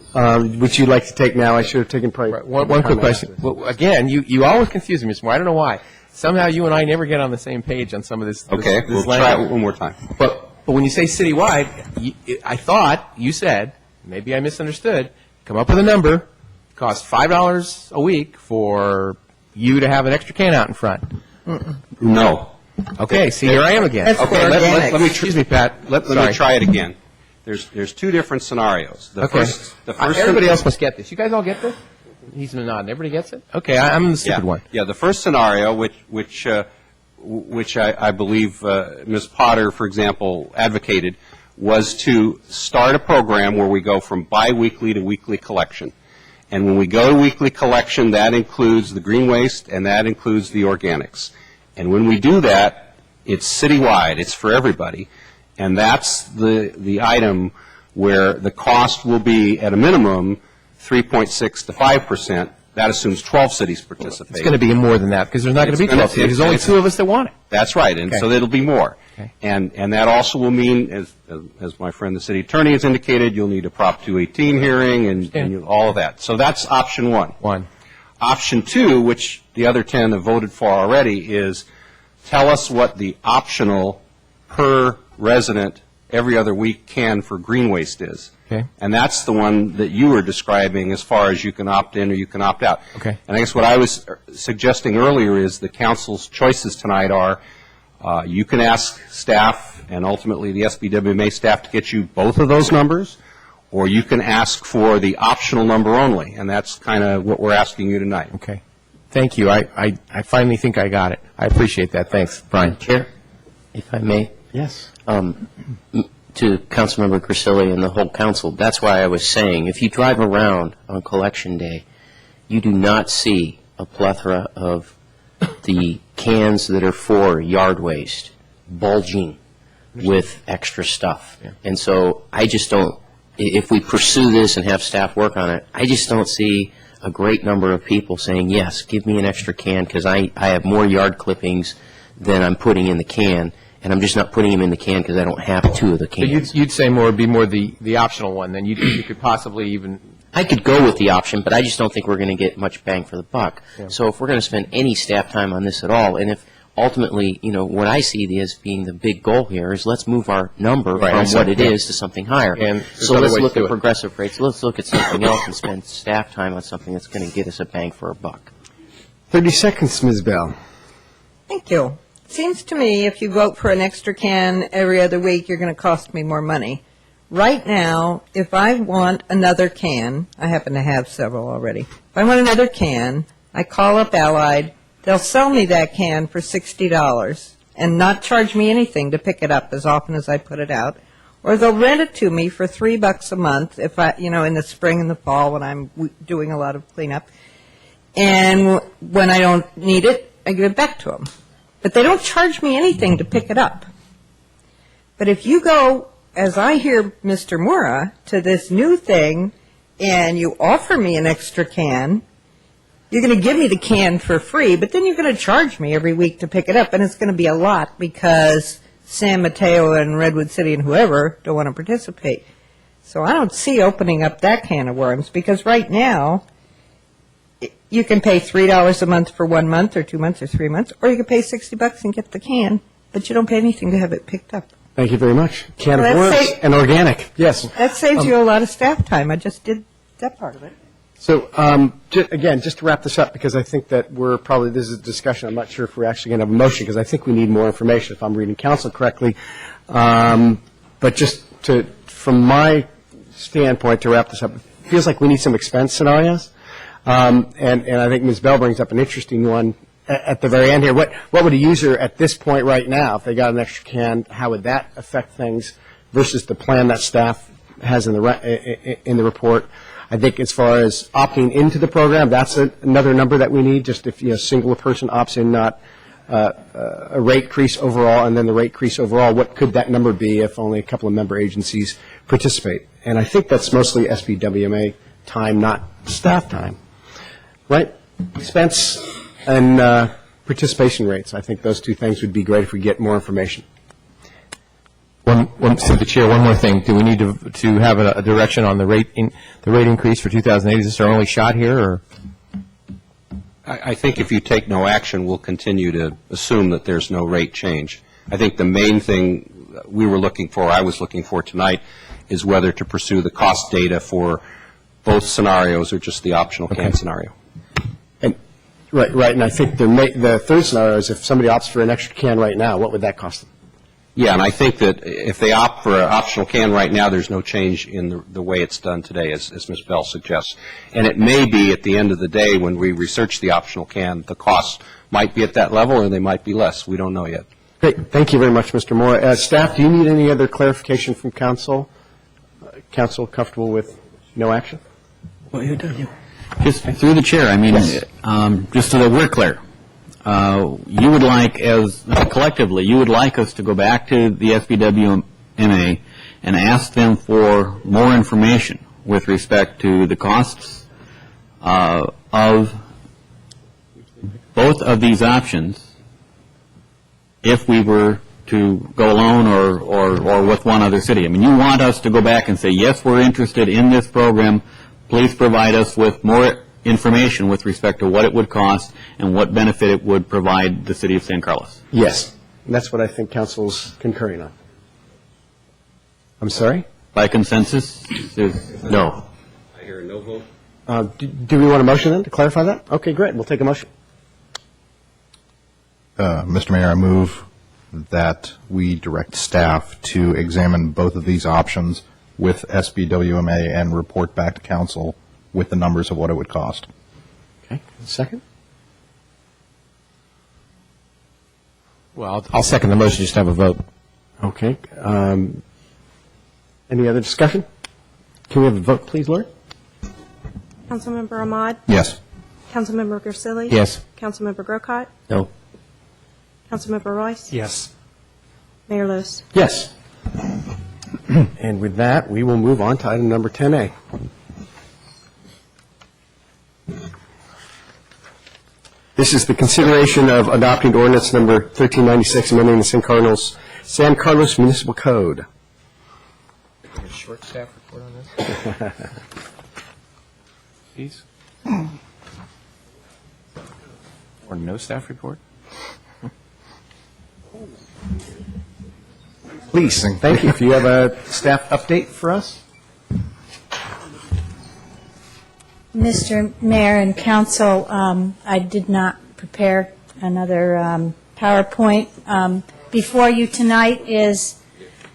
Speaker 1: which you'd like to take now, I should have taken probably.
Speaker 2: Right. One quick question. Well, again, you always confuse me, Mr. Moore. I don't know why. Somehow you and I never get on the same page on some of this.
Speaker 16: Okay, we'll try it one more time.
Speaker 2: But when you say citywide, I thought you said, maybe I misunderstood, come up with a number, cost $5 a week for you to have an extra can out in front.
Speaker 16: No.
Speaker 2: Okay, see, here I am again.
Speaker 16: Okay, let me
Speaker 2: excuse me, Pat.
Speaker 16: Let me try it again. There's two different scenarios. The first
Speaker 2: everybody else must get this. You guys all get this? He's nodding. Everybody gets it? Okay, I'm the stupid one.
Speaker 16: Yeah, the first scenario, which I believe Ms. Potter, for example, advocated, was to start a program where we go from biweekly to weekly collection. And when we go to weekly collection, that includes the green waste and that includes the organics. And when we do that, it's citywide. It's for everybody. And that's the item where the cost will be, at a minimum, 3.6 to 5%. That assumes 12 cities participate.
Speaker 2: It's going to be more than that because there's not going to be 12 cities. There's only 2 of us that want it.
Speaker 16: That's right, and so it'll be more.
Speaker 2: Okay.
Speaker 16: And that also will mean, as my friend the city attorney has indicated, you'll need a Prop 218 hearing and all of that. So that's option one. Option 2, which the other 10 have voted for already, is tell us what the optional per resident every other week can for green waste is.
Speaker 2: Okay.
Speaker 16: And that's the one that you were describing as far as you can opt in or you can opt out.
Speaker 2: Okay.
Speaker 16: And I guess what I was suggesting earlier is the council's choices tonight are you can ask staff and ultimately the SBWMA staff to get you both of those numbers, or you can ask for the optional number only, and that's kind of what we're asking you tonight.
Speaker 2: Okay. Thank you. I finally think I got it. I appreciate that. Thanks, Brian.
Speaker 6: Chair, if I may.
Speaker 1: Yes.
Speaker 6: To Councilmember Grisilli and the whole council, that's why I was saying, if you drive around on Collection Day, you do not see a plethora of the cans that are for yard waste bulging with extra stuff. Yeah. And so I just don't, if we pursue this and have staff work on it, I just don't see a great number of people saying, yes, give me an extra can because I have more yard clippings than I'm putting in the can. And I'm just not putting them in the can because I don't have 2 of the cans.
Speaker 2: So you'd say be more the optional one, then you could possibly even.
Speaker 6: I could go with the option, but I just don't think we're going to get much bang for the buck. Yeah. So if we're going to spend any staff time on this at all, and if ultimately, what I see as being the big goal here is let's move our number
Speaker 2: Right,
Speaker 6: from
Speaker 2: so-
Speaker 6: what it is to something higher.
Speaker 2: And there's
Speaker 6: so
Speaker 2: other
Speaker 6: let's
Speaker 2: ways
Speaker 6: look
Speaker 2: to do
Speaker 6: at
Speaker 2: it.
Speaker 6: progressive rates. Let's look at something else and spend staff time on something that's going to get us a bang for a buck.
Speaker 1: 30 seconds, Ms. Bell.
Speaker 10: Thank you. Seems to me if you vote for an extra can every other week, you're going to cost me more money. Right now, if I want another can, I happen to have several already. If I want another can, I call up Allied. They'll sell me that can for $60 and not charge me anything to pick it up as often as I put it out. Or they'll rent it to me for $3 a month if I, in the spring and the fall when I'm doing a lot of cleanup. And when I don't need it, I give it back to them. But they don't charge me anything to pick it up. But if you go, as I hear Mr. Mura, to this new thing, and you offer me an extra can, you're going to give me the can for free, but then you're going to charge me every week to pick it up, and it's going to be a lot because San Mateo and Redwood City and whoever don't want to participate. So I don't see opening up that can of worms, because right now, you can pay $3 a month for 1 month or 2 months or 3 months, or you can pay $60 and get the can, but you don't pay anything to have it picked up.
Speaker 1: Thank you very much. Can of
Speaker 10: Well,
Speaker 1: worms
Speaker 10: that's
Speaker 1: and organic. Yes.
Speaker 10: That saves you a lot of staff time. I just did that part of it.
Speaker 1: So, again, just to wrap this up, because I think that this is a discussion, I'm not sure if we're actually going to have a motion, because I think we need more information, if I'm reading counsel correctly. But just from my standpoint, to wrap this up, it feels like we need some expense scenarios. And I think Ms. Bell brings up an interesting one at the very end here. What would a user at this point right now, if they got an extra can, how would that affect things versus the plan that staff has in the report? I think as far as opting into the program, that's another number that we need. Just if a single person opts in, not a rate increase overall, and then the rate increase overall, what could that number be if only a couple of member agencies participate? And I think that's mostly SBWMA time, not staff time. Right? Expense and participation rates. I think those two things would be great if we get more information.
Speaker 2: To the chair, one more thing. Do we need to have a direction on the rate increase for 2008? Is this our only shot here, or?
Speaker 16: I think if you take no action, we'll continue to assume that there's no rate change. I think the main thing I was looking for tonight, is whether to pursue the cost data for both scenarios or just the optional can scenario.
Speaker 1: And right, and I think the third scenario is if somebody opts for an extra can right now, what would that cost them?
Speaker 16: Yeah, and I think that if they opt for an optional can right now, there's no change in the way it's done today, as Ms. Bell suggests. And it may be at the end of the day when we research the optional can, the costs might be at that level or they might be less. We don't know yet.
Speaker 1: Great. Thank you very much, Mr. Moore. Staff, do you need any other clarification from council? Council comfortable with no action?
Speaker 18: Well, just through the chair, just so that we're clear, you would like, collectively, you would like us to go back to the SBWMA and ask them for more information with respect to the costs of both of these options if we were to go alone or with one other city. You want us to go back and say, yes, we're interested in this program. Please provide us with more information with respect to what it would cost and what benefit it would provide the city of San Carlos.
Speaker 1: Yes. And that's what I think council's concurring on. I'm sorry?
Speaker 18: By consensus?
Speaker 1: No.
Speaker 16: I hear a no vote.
Speaker 1: Do we want a motion then to clarify that? Okay, great. We'll take a motion.
Speaker 5: Mr. Mayor, I move that we direct staff to examine both of these options with SBWMA and report back to council with the numbers of what it would cost.
Speaker 1: Okay. Second?
Speaker 2: Well, I'll second the motion, just to have a vote.
Speaker 1: Okay. Any other discussion? Can we have a vote, please, Lori?
Speaker 13: Councilmember Ahmad?
Speaker 5: Yes.
Speaker 13: Councilmember Grisilli?
Speaker 2: Yes.
Speaker 13: Councilmember Grocott?
Speaker 6: No.
Speaker 13: Councilmember Royce?
Speaker 7: Yes.
Speaker 13: Mayor Lewis?
Speaker 1: Yes. And with that, we will move on to item number 10A. This is the consideration of adopting ordinance number 1396, amending the San Carlos Municipal Code.
Speaker 2: A short staff report on this? Please? Or no staff report?
Speaker 1: Please, thank you. If you have a staff update for us?
Speaker 19: Mr. Mayor and Council, I did not prepare another PowerPoint. Before you tonight is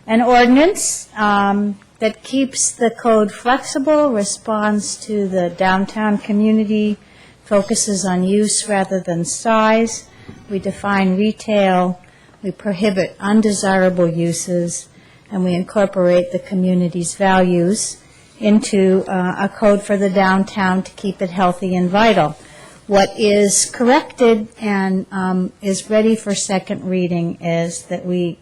Speaker 19: an ordinance that keeps the code flexible, responds to the downtown community, focuses on use rather than size. We define retail, we prohibit undesirable uses, and we incorporate the community's values into a code for the downtown to keep it healthy and vital. What is corrected and is ready for second reading is that new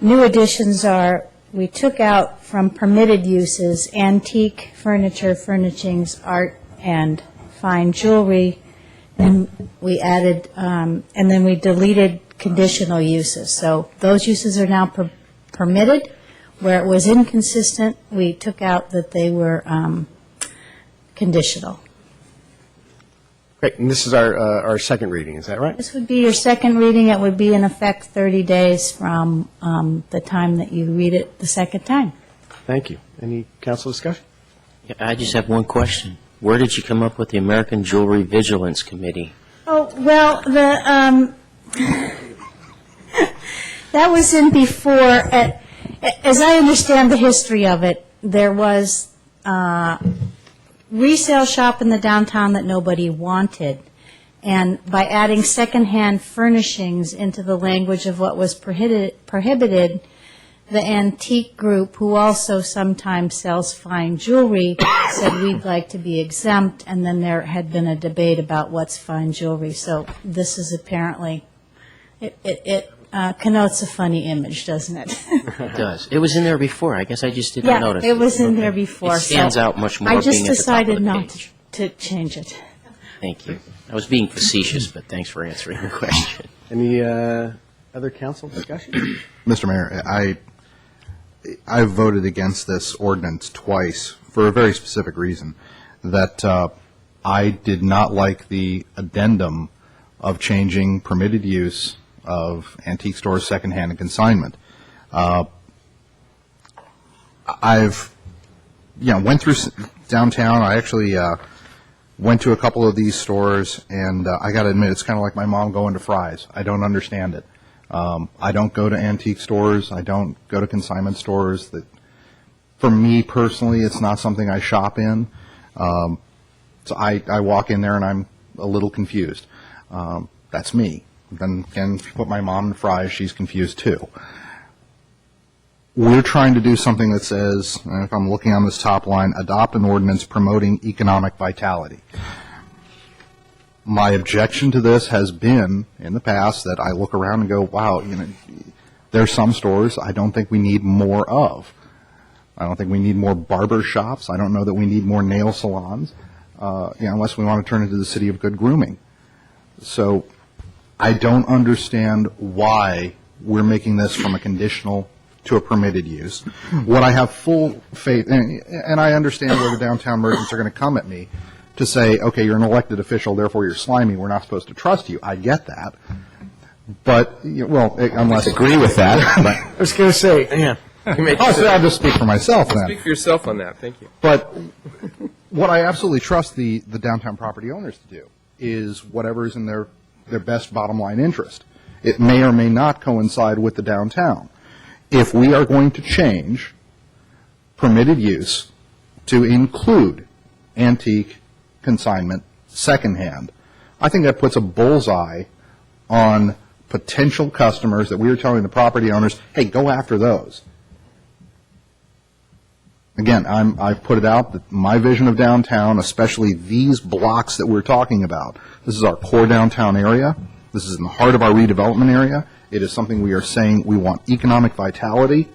Speaker 19: additions are, we took out from permitted uses antique furniture, furnishings, art, and fine jewelry, and we added, and then we deleted conditional uses. So those uses are now permitted. Where it was inconsistent, we took out that they were conditional.
Speaker 1: Great, and this is our second reading, is that right?
Speaker 19: This would be your second reading. It would be in effect 30 days from the time that you read it the second time.
Speaker 1: Thank you. Any council discussion?
Speaker 6: Yeah, I just have one question. Where did you come up with the American Jewelry Vigilance Committee?
Speaker 19: Oh, well, that was in before. As I understand the history of it, there was a resale shop in the downtown that nobody wanted. And by adding secondhand furnishings into the language of what was prohibited, the antique group, who also sometimes sells fine jewelry, said we'd like to be exempt, and then there had been a debate about what's fine jewelry. So this is apparently, it connotes a funny image, doesn't it?
Speaker 6: It does. It was in there before. I guess I just didn't notice.
Speaker 19: Yeah, it was in there before.
Speaker 6: It stands out much more
Speaker 19: I
Speaker 6: being
Speaker 19: just
Speaker 6: at the top of
Speaker 19: decided
Speaker 6: the
Speaker 19: not
Speaker 6: page.
Speaker 19: to change it.
Speaker 6: Thank you. I was being facetious, but thanks for answering the question.
Speaker 1: Any other council discussion?
Speaker 5: Mr. Mayor, I voted against this ordinance twice for a very specific reason, that I did not like the addendum of changing permitted use of antique stores, secondhand, and consignment. I've, went through downtown. I actually went to a couple of these stores, and I got to admit, it's kind of like my mom going to Fry's. I don't understand it. I don't go to antique stores. I don't go to consignment stores. For me personally, it's not something I shop in. So I walk in there and I'm a little confused. That's me. Then again, if you put my mom in Fry's, she's confused too. We're trying to do something that says, if I'm looking on this top line, adopt an ordinance promoting economic vitality. My objection to this has been, in the past, that I look around and go, wow, there's some stores I don't think we need more of. I don't think we need more barber shops. I don't know that we need more nail salons, unless we want to turn into the city of good grooming. So I don't understand why we're making this from a conditional to a permitted use. What I have full faith, and I understand where the downtown merchants are going to come at me to say, okay, you're an elected official, therefore you're slimy, we're not supposed to trust you. I get that. But, unless...
Speaker 2: I agree with that. But
Speaker 1: I was going to say,
Speaker 2: yeah.
Speaker 5: I'll just speak for myself then.
Speaker 2: Speak for yourself on that. Thank you.
Speaker 5: But what I absolutely trust the downtown property owners to do is whatever is in their best bottom line interest. It may or may not coincide with the downtown. If we are going to change permitted use to include antique, consignment, secondhand, I think that puts a bullseye on potential customers that we are telling the property owners, hey, go after those. Again, I've put it out that my vision of downtown, especially these blocks that we're talking about, this is our core downtown area. This is in the heart of our redevelopment area. It is something we are saying we want economic vitality.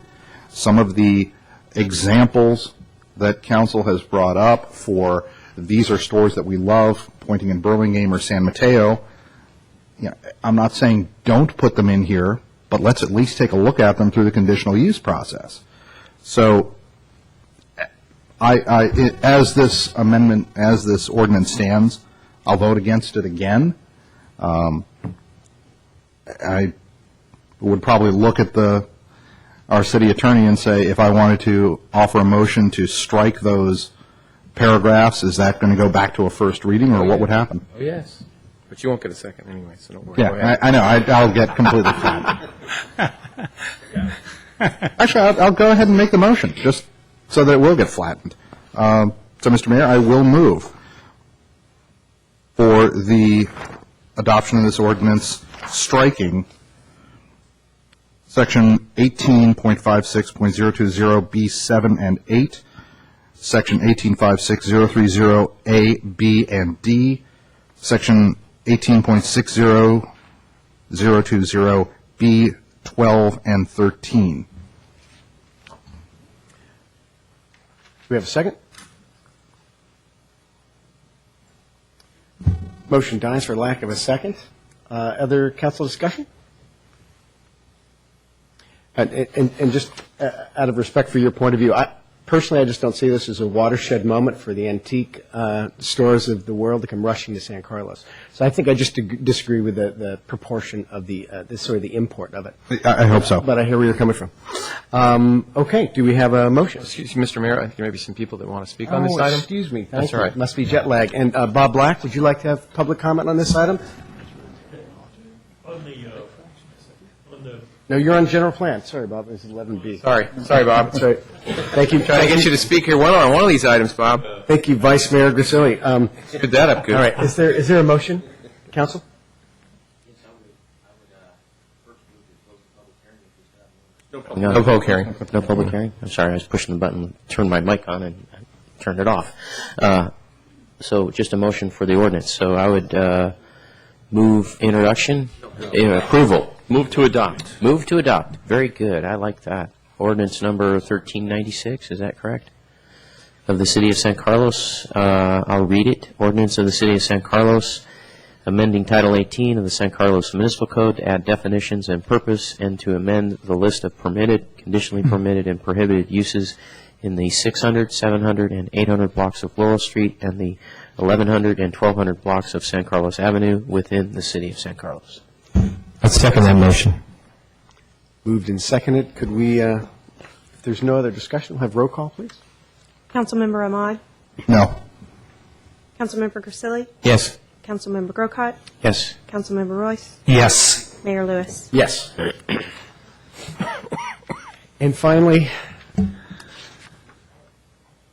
Speaker 5: Some of the examples that council has brought up for these are stores that we love, pointing in Burlingame or San Mateo. I'm not saying don't put them in here, but let's at least take a look at them through the conditional use process. So as this amendment, as this ordinance stands, I'll vote against it again. would probably look at our city attorney and say, if I wanted to offer a motion to strike those paragraphs, is that going to go back to a first reading, or what would happen?
Speaker 2: Oh, yes. But you won't get a second anyway, so don't worry. Go
Speaker 5: Yeah,
Speaker 2: ahead.
Speaker 5: I know. I'll get completely flattened. Actually, I'll go ahead and make the motion, just so that it will get flattened. So, Mr. Mayor, I will move for the adoption of this ordinance striking Section 18.56.020B7 and 8, Section 18.56030A, B, and D, Section 18.60020B, 12, and 13.
Speaker 1: Do we have a second? Motion dies for lack of a second. Other council discussion? And just out of respect for your point of view, personally, I just don't see this as a watershed moment for the antique stores of the world to come rushing to San Carlos. So I think I just disagree with the proportion of the import of it.
Speaker 5: I hope so.
Speaker 1: But I hear where you're coming from. Okay, do we have a motion?
Speaker 2: Excuse me, Mr. Mayor, I think there may be some people that want to speak on this
Speaker 1: Oh,
Speaker 2: item.
Speaker 1: excuse me.
Speaker 2: That's
Speaker 1: Thank
Speaker 2: all
Speaker 1: you.
Speaker 2: right.
Speaker 1: Must be jet lag. And Bob Black, would you like to have public comment on this item? No, you're on general plan. Sorry, Bob. This is 11B.
Speaker 2: Sorry, Bob.
Speaker 1: Sorry. Thank you.
Speaker 2: Trying to get you to speak here on one of these items, Bob.
Speaker 1: Thank you, Vice Mayor Grisilli.
Speaker 2: Did that up good.
Speaker 1: All right. Is there a motion, Council?
Speaker 2: No public hearing.
Speaker 6: No public hearing? I'm sorry, I was pushing the button, turned my mic on and turned it off. So just a motion for the ordinance. So I would move introduction, approval.
Speaker 17: Move to adopt.
Speaker 6: Move to adopt. Very good. I like that. Ordinance number 1396, is that correct? Of the City of San Carlos. I'll read it. Ordinance of the City of San Carlos, amending Title 18 of the San Carlos Municipal Code to add definitions and purpose and to amend the list of permitted, conditionally permitted, and prohibited uses in the 600, 700, and 800 blocks of Laurel Street and the 1100 and 1200 blocks of San Carlos Avenue within the City of San Carlos.
Speaker 2: Let's second that motion.
Speaker 1: Moved and seconded. Could we, if there's no other discussion, we'll have roll call, please.
Speaker 13: Councilmember Ahmad?
Speaker 5: No.
Speaker 13: Councilmember Grisilli?
Speaker 2: Yes.
Speaker 13: Councilmember Grocott?
Speaker 6: Yes.
Speaker 13: Councilmember Royce?
Speaker 11: Yes.
Speaker 13: Mayor Lewis?
Speaker 1: Yes. And finally,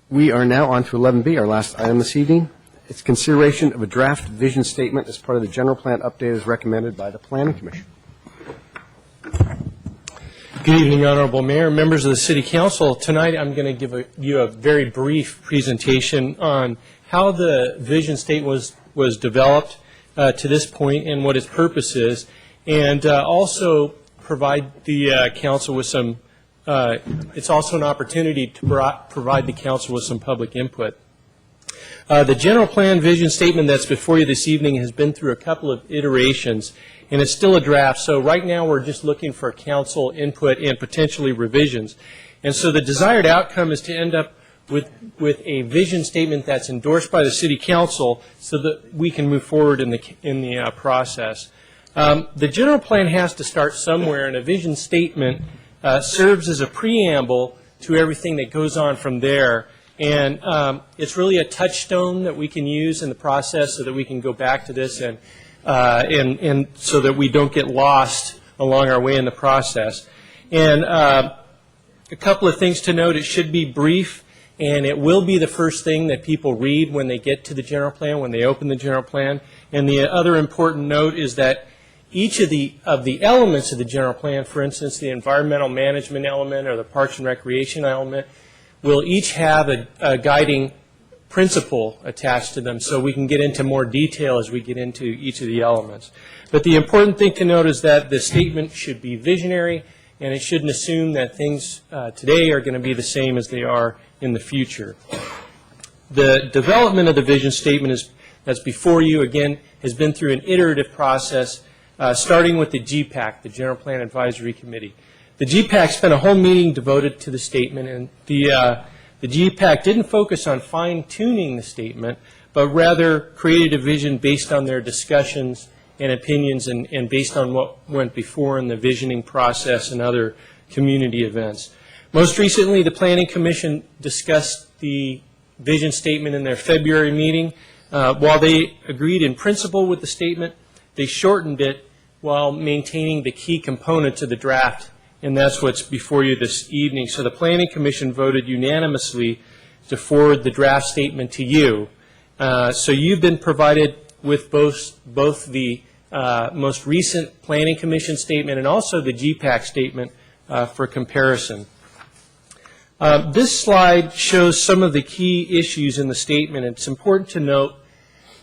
Speaker 1: we are now on to 11B, our last item this evening. It's consideration of a draft vision statement as part of the general plan update as recommended by the Planning Commission.
Speaker 12: Good evening, Honorable Mayor, members of the City Council. Tonight I'm going to give you a very brief presentation on how the vision statement was developed to this point and what its purpose is, and also provide the council with some, it's also an opportunity to provide the council with some public input. The general plan vision statement that's before you this evening has been through a couple of iterations, and it's still a draft. So right now we're just looking for council input and potentially revisions. And so the desired outcome is to end up with a vision statement that's endorsed by the City Council so that we can move forward in the process. The general plan has to start somewhere, and a vision statement serves as a preamble to everything that goes on from there. And it's really a touchstone that we can use in the process so that we can go back to this and so that we don't get lost along our way in the process. And a couple of things to note: it should be brief, and it will be the first thing that people read when they get to the general plan, when they open the general plan. And the other important note is that each of the elements of the general plan, for instance, the environmental management element or the parks and recreation element, will each have a guiding principle attached to them, so we can get into more detail as we get into each of the elements. But the important thing to note is that the statement should be visionary, and it shouldn't assume that things today are going to be the same as they are in the future. The development of the vision statement that's before you, again, has been through an iterative process, starting with the GPAC, the General Plan Advisory Committee. The GPAC spent a whole meeting devoted to the statement, and the GPAC didn't focus on fine-tuning the statement, but rather created a vision based on their discussions
Speaker 20: and opinions, and based on what went before in the visioning process and other community events. Most recently, the Planning Commission discussed the vision statement in their February meeting. While they agreed in principle with the statement, they shortened it while maintaining the key components of the draft, and that's what's before you this evening. So the Planning Commission voted unanimously to forward the draft statement to you. So you've been provided with both the most recent Planning Commission statement and also the GPAC statement for comparison. This slide shows some of the key issues in the statement. It's important to note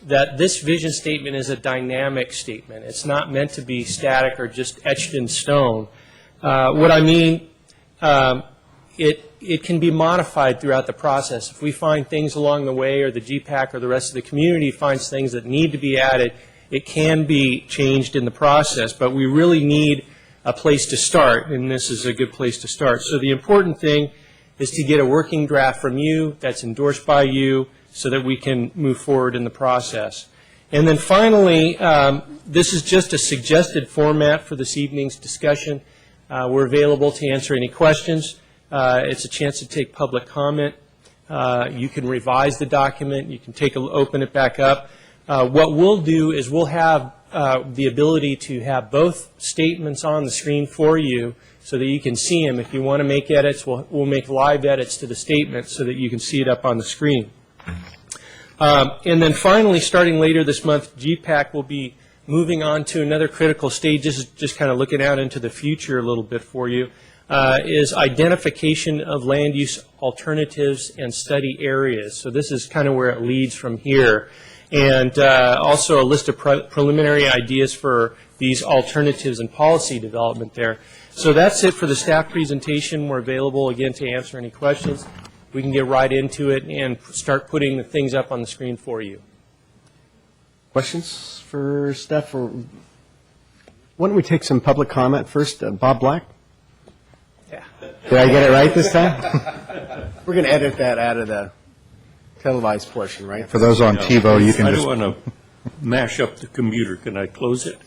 Speaker 20: that this vision statement is a dynamic statement. It's not meant to be static or just etched in stone. What I mean, it can be modified throughout the process. If we find things along the way, or the GPAC or the rest of the community finds things that need to be added, it can be changed in the process, but we really need a place to start, and this is a good place to start. So the important thing is to get a working draft from you that's endorsed by you so that we can move forward in the process. And then finally, this is just a suggested format for this evening's discussion. We're available to answer any questions. It's a chance to take public comment. You can revise the document. You can open it back up. What we'll do is we'll have the ability to have both statements on the screen for you so that you can see them. If you want to make edits, we'll make live edits to the statement so that you can see it up on the screen. And then finally, starting later this month, GPAC will be moving on to another critical stage. This is just kind of looking out into the future a little bit for you, is identification of land use alternatives and study areas. So this is kind of where it leads from here. And also a list of preliminary ideas for these alternatives and policy development there. So that's it for the staff presentation. We're available again to answer any questions. We can get right into it and start putting the things up on the screen for you.
Speaker 1: Questions for staff? Or why don't we take some public comment first? Bob Black?
Speaker 20: Yeah.
Speaker 1: Did I get it right this time? We're going to edit that out of the televised portion, right?
Speaker 5: For those on TiVo, you can
Speaker 11: I
Speaker 5: just...
Speaker 11: don't want to mash up the computer. Can I close it?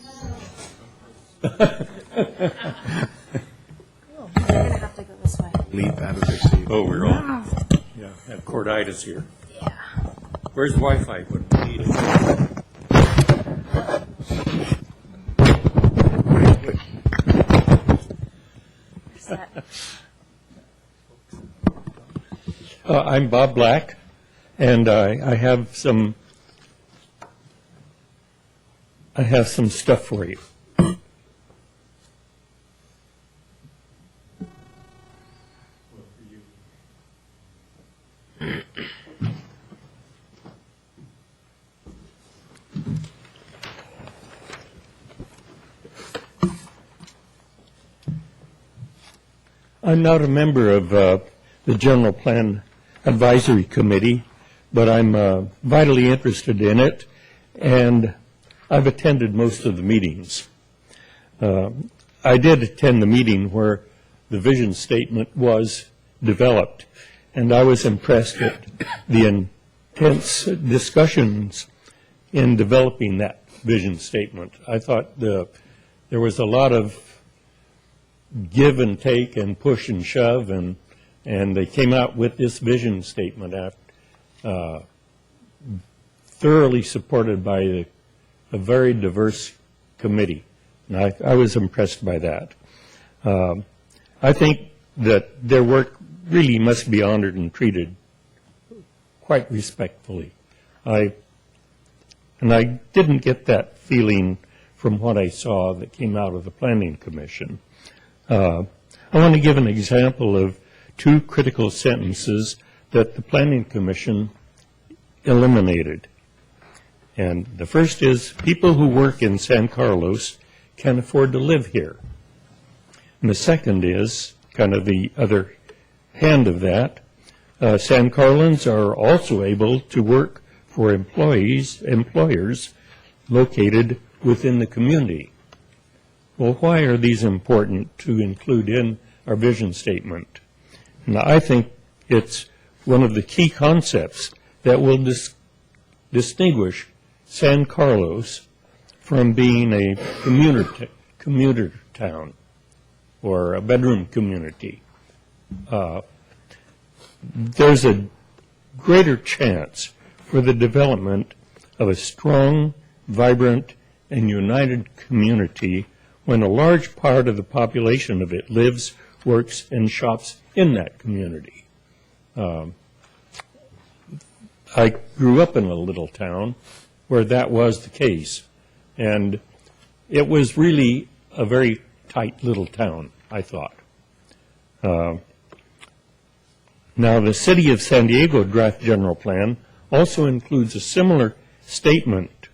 Speaker 1: Leap out of their seat.
Speaker 11: Oh, we're on. Yeah, I have corditis here. Yeah. Where's Wi-Fi when we need it? I'm Bob Black, and I have some stuff for you. I'm not a member of the General Plan Advisory Committee, but I'm vitally interested in it, and I've attended most of the meetings. I did attend the meeting where the vision statement was developed, and I was impressed at the intense discussions in developing that vision statement. I thought there was a lot of give and take and push and shove, and they came out with this vision statement thoroughly supported by a very diverse committee. And I was impressed by that. I think that their work really must be honored and treated quite respectfully. And I didn't get that feeling from what I saw that came out of the Planning Commission. I want to give an example of two critical sentences that the Planning Commission eliminated. And the first is, people who work in San Carlos can afford to live here. And the second is, kind of the other hand of that, San Carlans are also able to work for employers located within the community. Well, why are these important to include in our vision statement? And I think it's one of the key concepts that will distinguish San Carlos from being a commuter town or a bedroom community. There's a greater chance for the development of a strong, vibrant, and united community when a large part of the population of it lives, works, and shops in that community. I grew up in a little town where that was the case, and it was really a very tight little town, I thought. Now, the City of San Diego draft general plan also includes a similar statement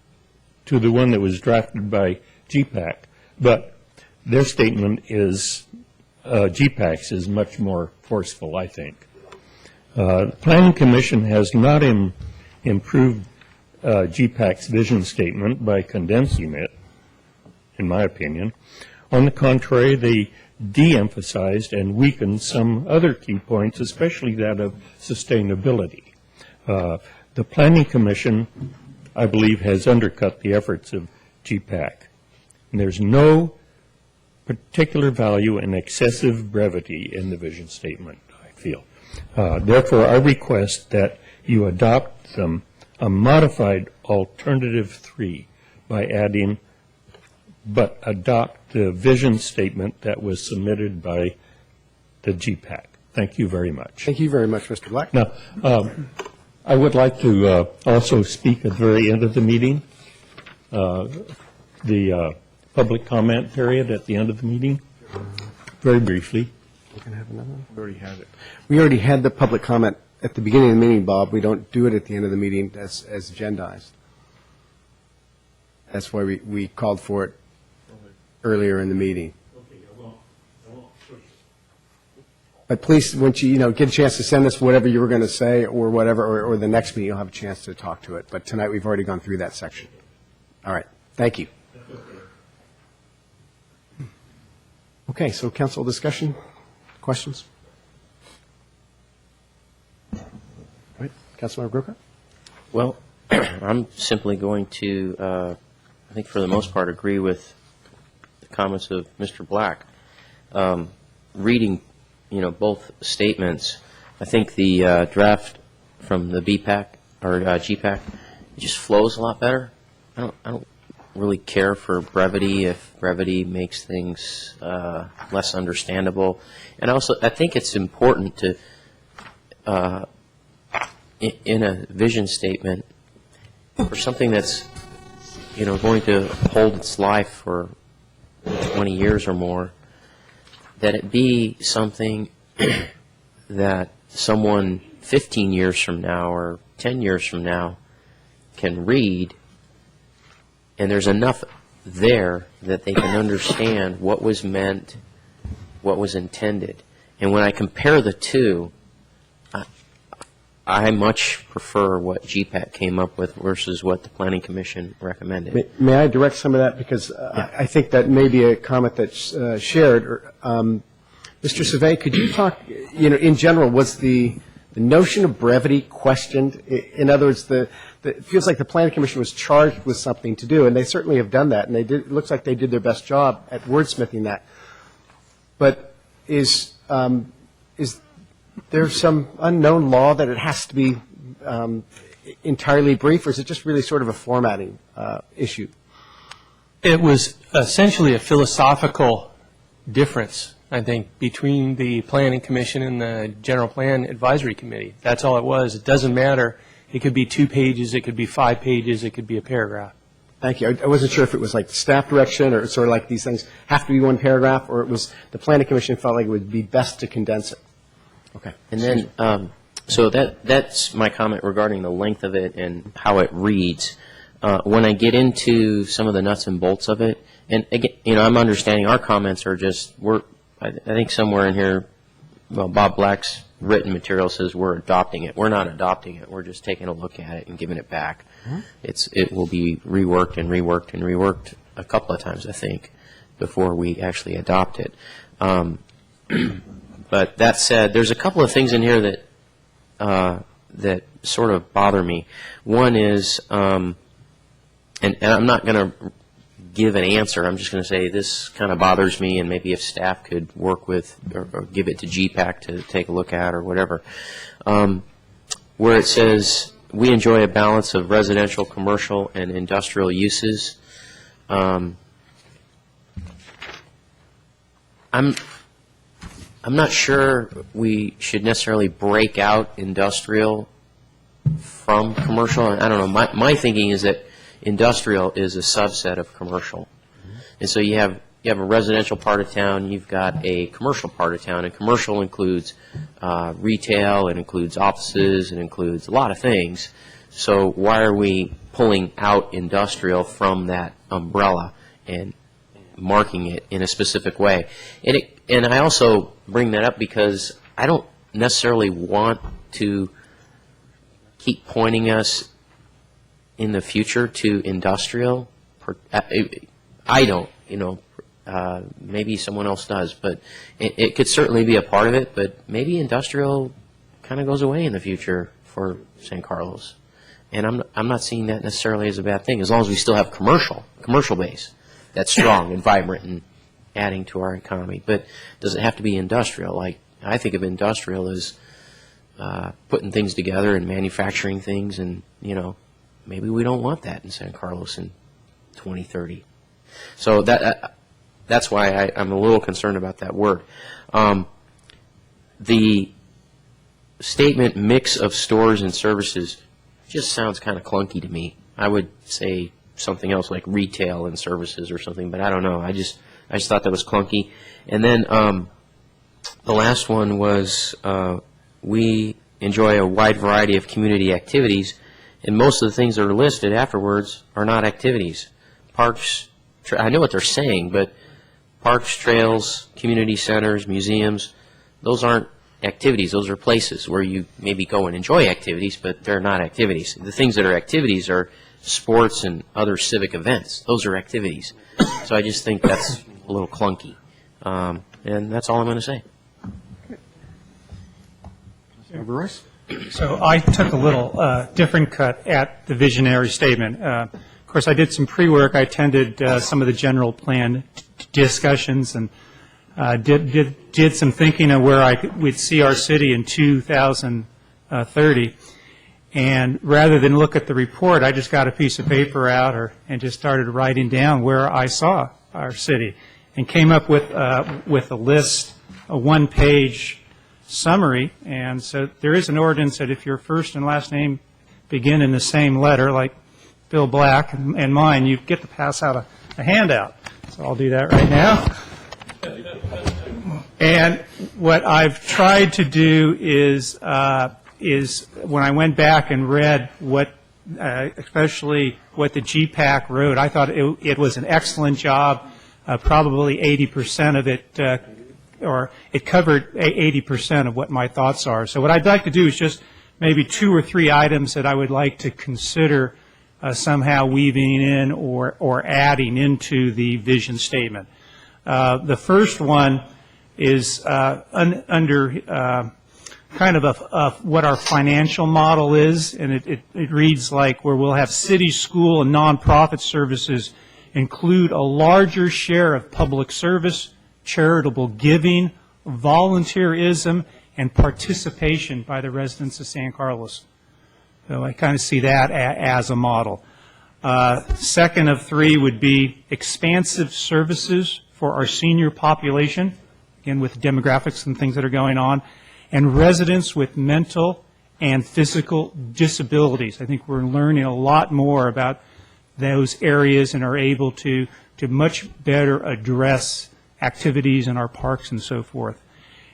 Speaker 11: to the one that was drafted by GPAC, but their statement is, GPAC's is much more forceful, I think. The Planning Commission has not improved GPAC's vision statement by condensing it, in my opinion. On the contrary, they de-emphasized and weakened some other key points, especially that of sustainability. The Planning Commission, I believe, has undercut the efforts of GPAC. And there's no particular value in excessive brevity in the vision statement, I feel. Therefore, I request that you adopt a modified alternative 3 by adding, but adopt the vision statement that was submitted by the GPAC. Thank you very much.
Speaker 1: Thank you very much, Mr. Black.
Speaker 11: Now, I would like to also speak at the very end of the meeting, the public comment period at the end of the meeting, very briefly.
Speaker 1: We can have another one? We already had it. We already had the public comment at the beginning of the meeting, Bob. We don't do it at the end of the meeting as agendized. That's why we called for it earlier in the meeting. But please, once you get a chance to send us whatever you were going to say or whatever, or the next meeting, you'll have a chance to talk to it. But tonight, we've already gone through that section. All right. Thank you. Okay, so council discussion, questions? All right, Councilmember Grocott?
Speaker 6: Well, I'm simply going to, I think for the most part, agree with the comments of Mr. Black. Reading, both statements, I think the draft from the BPAC or GPAC just flows a lot better. I don't really care for brevity if brevity makes things less understandable. And also, I think it's important to, in a vision statement, for something that's, going to hold its life for 20 years or more, that it be something that someone 15 years from now or 10 years from now can read, and there's enough there that they can understand what was meant, what was intended. And when I compare the two, I much prefer what GPAC came up with versus what the Planning Commission recommended.
Speaker 1: May I direct some of that? Because I think that may be a comment that's shared. Mr. Savay, could you talk, in general, was the notion of brevity questioned? In other words, it feels like the Planning Commission was charged with something to do, and they certainly have done that, and it looks like they did their best job at wordsmithing that. But is there some unknown law that it has to be entirely brief, or is it just really sort of a formatting issue?
Speaker 20: It was essentially a philosophical difference, I think, between the Planning Commission and the General Plan Advisory Committee. That's all it was. It doesn't matter. It could be 2 pages, it could be 5 pages, it could be a paragraph.
Speaker 1: Thank you. I wasn't sure if it was like staff direction or sort of like these things have to be 1 paragraph, or it was the Planning Commission felt like it would be best to condense it. Okay.
Speaker 6: And then, so that's my comment regarding the length of it and how it reads. When I get into some of the nuts and bolts of it, and again, I'm understanding our comments are just, I think somewhere in here, well, Bob Black's written material says we're adopting it. We're not adopting it. We're just taking a look at it and giving it back. It will be reworked and reworked and reworked a couple of times, I think, before we actually adopt it. But that said, there's a couple of things in here that sort of bother me. One is, and I'm not going to give an answer. I'm just going to say this kind of bothers me, and maybe if staff could work with or give it to GPAC to take a look at or whatever. Where it says we enjoy a balance of residential, commercial, and industrial uses. I'm not sure we should necessarily break out industrial from commercial. I don't know. My thinking is that industrial is a subset of commercial. And so you have a residential part of town, you've got a commercial part of town, and commercial includes retail, it includes offices, it includes a lot of things. So why are we pulling out industrial from that umbrella and marking it in a specific way? And I also bring that up because I don't necessarily want to keep pointing us in the future to industrial. I don't, maybe someone else does, but it could certainly be a part of it, but maybe industrial kind of goes away in the future for San Carlos. And I'm not seeing that necessarily as a bad thing, as long as we still have commercial base that's strong and vibrant and adding to our economy. But does it have to be industrial? Like, I think of industrial as putting things together and manufacturing things, and, maybe we don't want that in San Carlos in 2030. So that's why I'm a little concerned about that word. The statement mix of stores and services just sounds kind of clunky to me. I would say something else like retail and services or something, but I don't know. I just thought that was clunky. And then the last one was we enjoy a wide variety of community activities, and most of the things that are listed afterwards are not activities. Parks, I know what they're saying, but parks, trails, community centers, museums, those aren't activities. Those are places where you maybe go and enjoy activities, but they're not activities. The things that are activities are sports and other civic events. Those are activities. So I just think that's a little clunky. And that's all I'm going to say.
Speaker 5: Royce?
Speaker 7: So I took a little different cut at the visionary statement. Of course, I did some pre-work. I attended some of the general plan discussions and did some thinking of where we'd see our city in 2030. And rather than look at the report, I just got a piece of paper out and just started writing down where I saw our city, and came up with a list, a one-page summary. And so there is an ordinance that if your first and last name begin in the same letter, like Bill Black and mine, you get to pass out a handout. So I'll do that right now. And what I've tried to do is when I went back and read what, especially what the GPAC wrote, I thought it was an excellent job. Probably 80% of it, or it covered 80% of what my thoughts are. So what I'd like to do is just maybe 2 or 3 items that I would like to consider somehow weaving in or adding into the vision statement. The first one is under kind of what our financial model is, and it reads like where we'll have city, school, and nonprofit services include a larger share of public service, charitable giving, volunteerism, and participation by the residents of San Carlos. So I kind of see that as a model. Second of 3 would be expansive services for our senior population, again with demographics and things that are going on, and residents with mental and physical disabilities. I think we're learning a lot more about those areas and are able to much better address activities in our parks and so forth.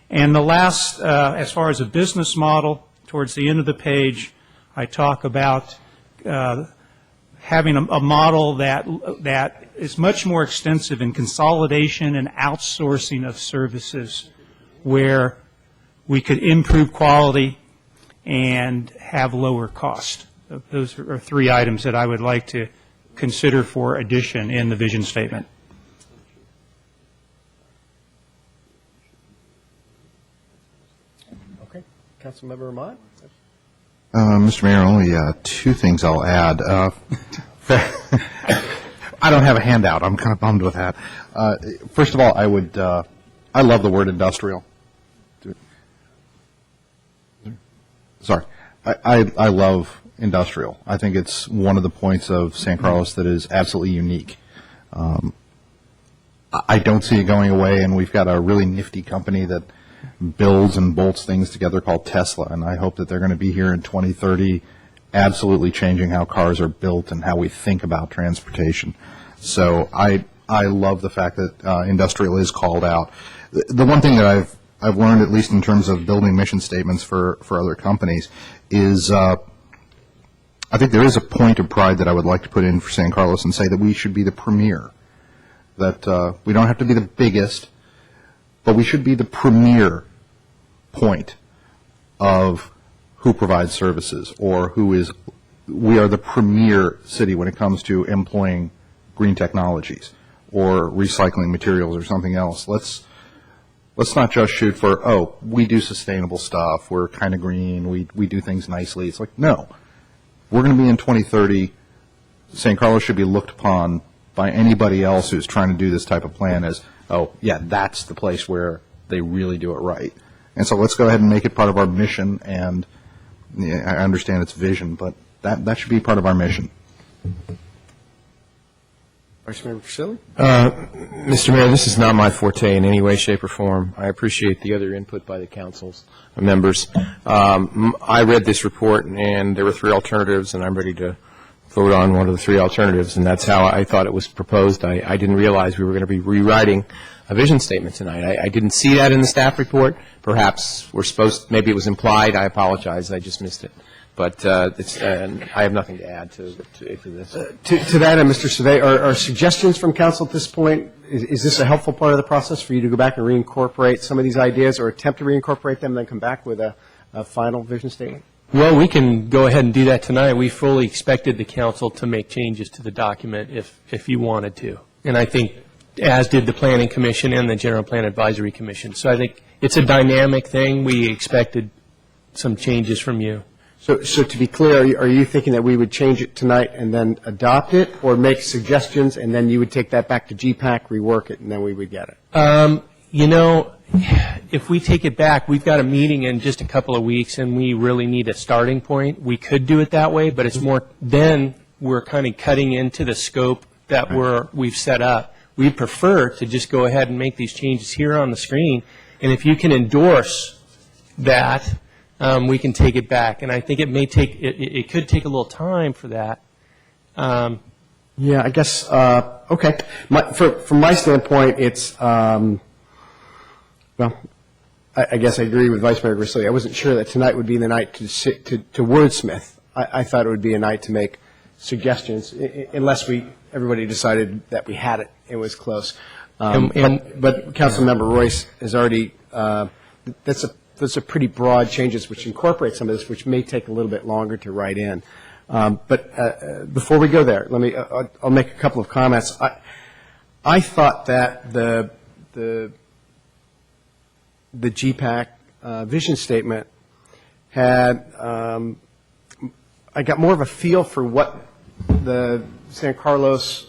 Speaker 7: And the last, as far as a business model, towards the end of the page, I talk about having a model that is much more extensive in consolidation and outsourcing of services, where we could improve quality and have lower cost. Those are 3 items that I would like to consider for addition in the vision statement.
Speaker 1: Okay. Councilmember Ahmad?
Speaker 5: Mr. Mayor, only 2 things I'll add. I don't have a handout. I'm kind of bummed with that. First of all, I love the word industrial. Sorry. I love industrial. I think it's one of the points of San Carlos that is absolutely unique. I don't see it going away, and we've got a really nifty company that builds and bolts things together called Tesla, and I hope that they're going to be here in 2030 absolutely changing how cars are built and how we think about transportation. So I love the fact that industrial is called out. The one thing that I've learned, at least in terms of building mission statements for other companies, is I think there is a point of pride that I would like to put in for San Carlos and say that we should be the premier, that we don't have to be the biggest, but we should be the premier point of who provides services, or we are the premier city when it comes to employing green technologies or recycling materials or something else. Let's not just shoot for, oh, we do sustainable stuff, we're kind of green, we do things nicely. It's like, no. We're going to be in 2030. San Carlos should be looked upon by anybody else who's trying to do this type of plan as, oh, yeah, that's the place where they really do it right. And so let's go ahead and make it part of our mission, and I understand its vision, but that should be part of our mission.
Speaker 1: Vice Mayor Grisilli?
Speaker 2: Mr. Mayor, this is not my forte in any way, shape, or form. I appreciate the other input by the council's members. I read this report, and there were 3 alternatives, and I'm ready to vote on one of the 3 alternatives, and that's how I thought it was proposed. I didn't realize we were going to be rewriting a vision statement tonight. I didn't see that in the staff report. Perhaps maybe it was implied. I apologize. I just missed it. But I have nothing to add to this.
Speaker 1: To that, Mr. Survey, are suggestions from council at this point, is this a helpful part of the process for you to go back and reincorporate some of these ideas, or attempt to reincorporate them and then come back with a final vision statement?
Speaker 20: Well, we can go ahead and do that tonight. We fully expected the council to make changes to the document if you wanted to. And I think, as did the Planning Commission and the General Plan Advisory Commission. So I think it's a dynamic thing. We expected some changes from you.
Speaker 1: So to be clear, are you thinking that we would change it tonight and then adopt it, or make suggestions and then you would take that back to GPAC, rework it, and then we would get it?
Speaker 20: If we take it back, we've got a meeting in just a couple of weeks, and we really need a starting point. We could do it that way, but it's more, then we're kind of cutting into the scope that we've set up. We prefer to just go ahead and make these changes here on the screen, and if you can endorse that, we can take it back. And I think it could take a little time for that.
Speaker 1: Yeah, I guess, okay. From my standpoint, it's, well, I guess I agree with Vice Mayor Grisilli. I wasn't sure that tonight would be the night to wordsmith. I thought it would be a night to make suggestions, unless everybody decided that we had it. It was close. But Councilmember Royce has already, those are pretty broad changes which incorporate some of this, which may take a little bit longer to write in. But before we go there, I'll make a couple of comments. I thought that the GPAC vision statement had, I got more of a feel for what the San Carlos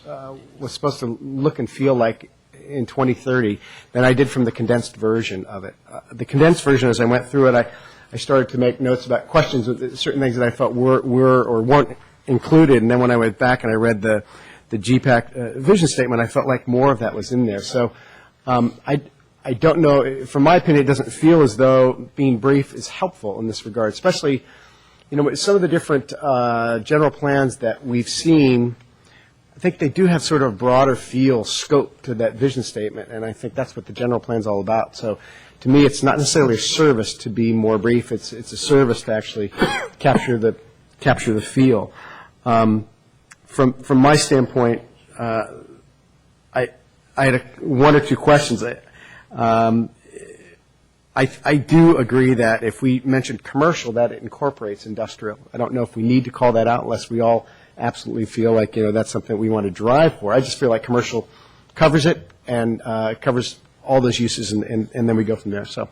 Speaker 1: was supposed to look and feel like in 2030 than I did from the condensed version of it. The condensed version, as I went through it, I started to make notes about questions with certain things that I thought were or weren't included, and then when I went back and I read the GPAC vision statement, I felt like more of that was in there. So I don't know, from my opinion, it doesn't feel as though being brief is helpful in this regard, especially, some of the different general plans that we've seen. I think they do have sort of a broader scope to that vision statement, and I think that's what the general plan is all about. So to me, it's not necessarily a service to be more brief. It's a service to actually capture the feel. From my standpoint, I had one or two questions. I do agree that if we mentioned commercial, that it incorporates industrial. I don't know if we need to call that out unless we all absolutely feel like that's something we want to drive for. I just feel like commercial covers it and covers all those uses, and then we go from there. So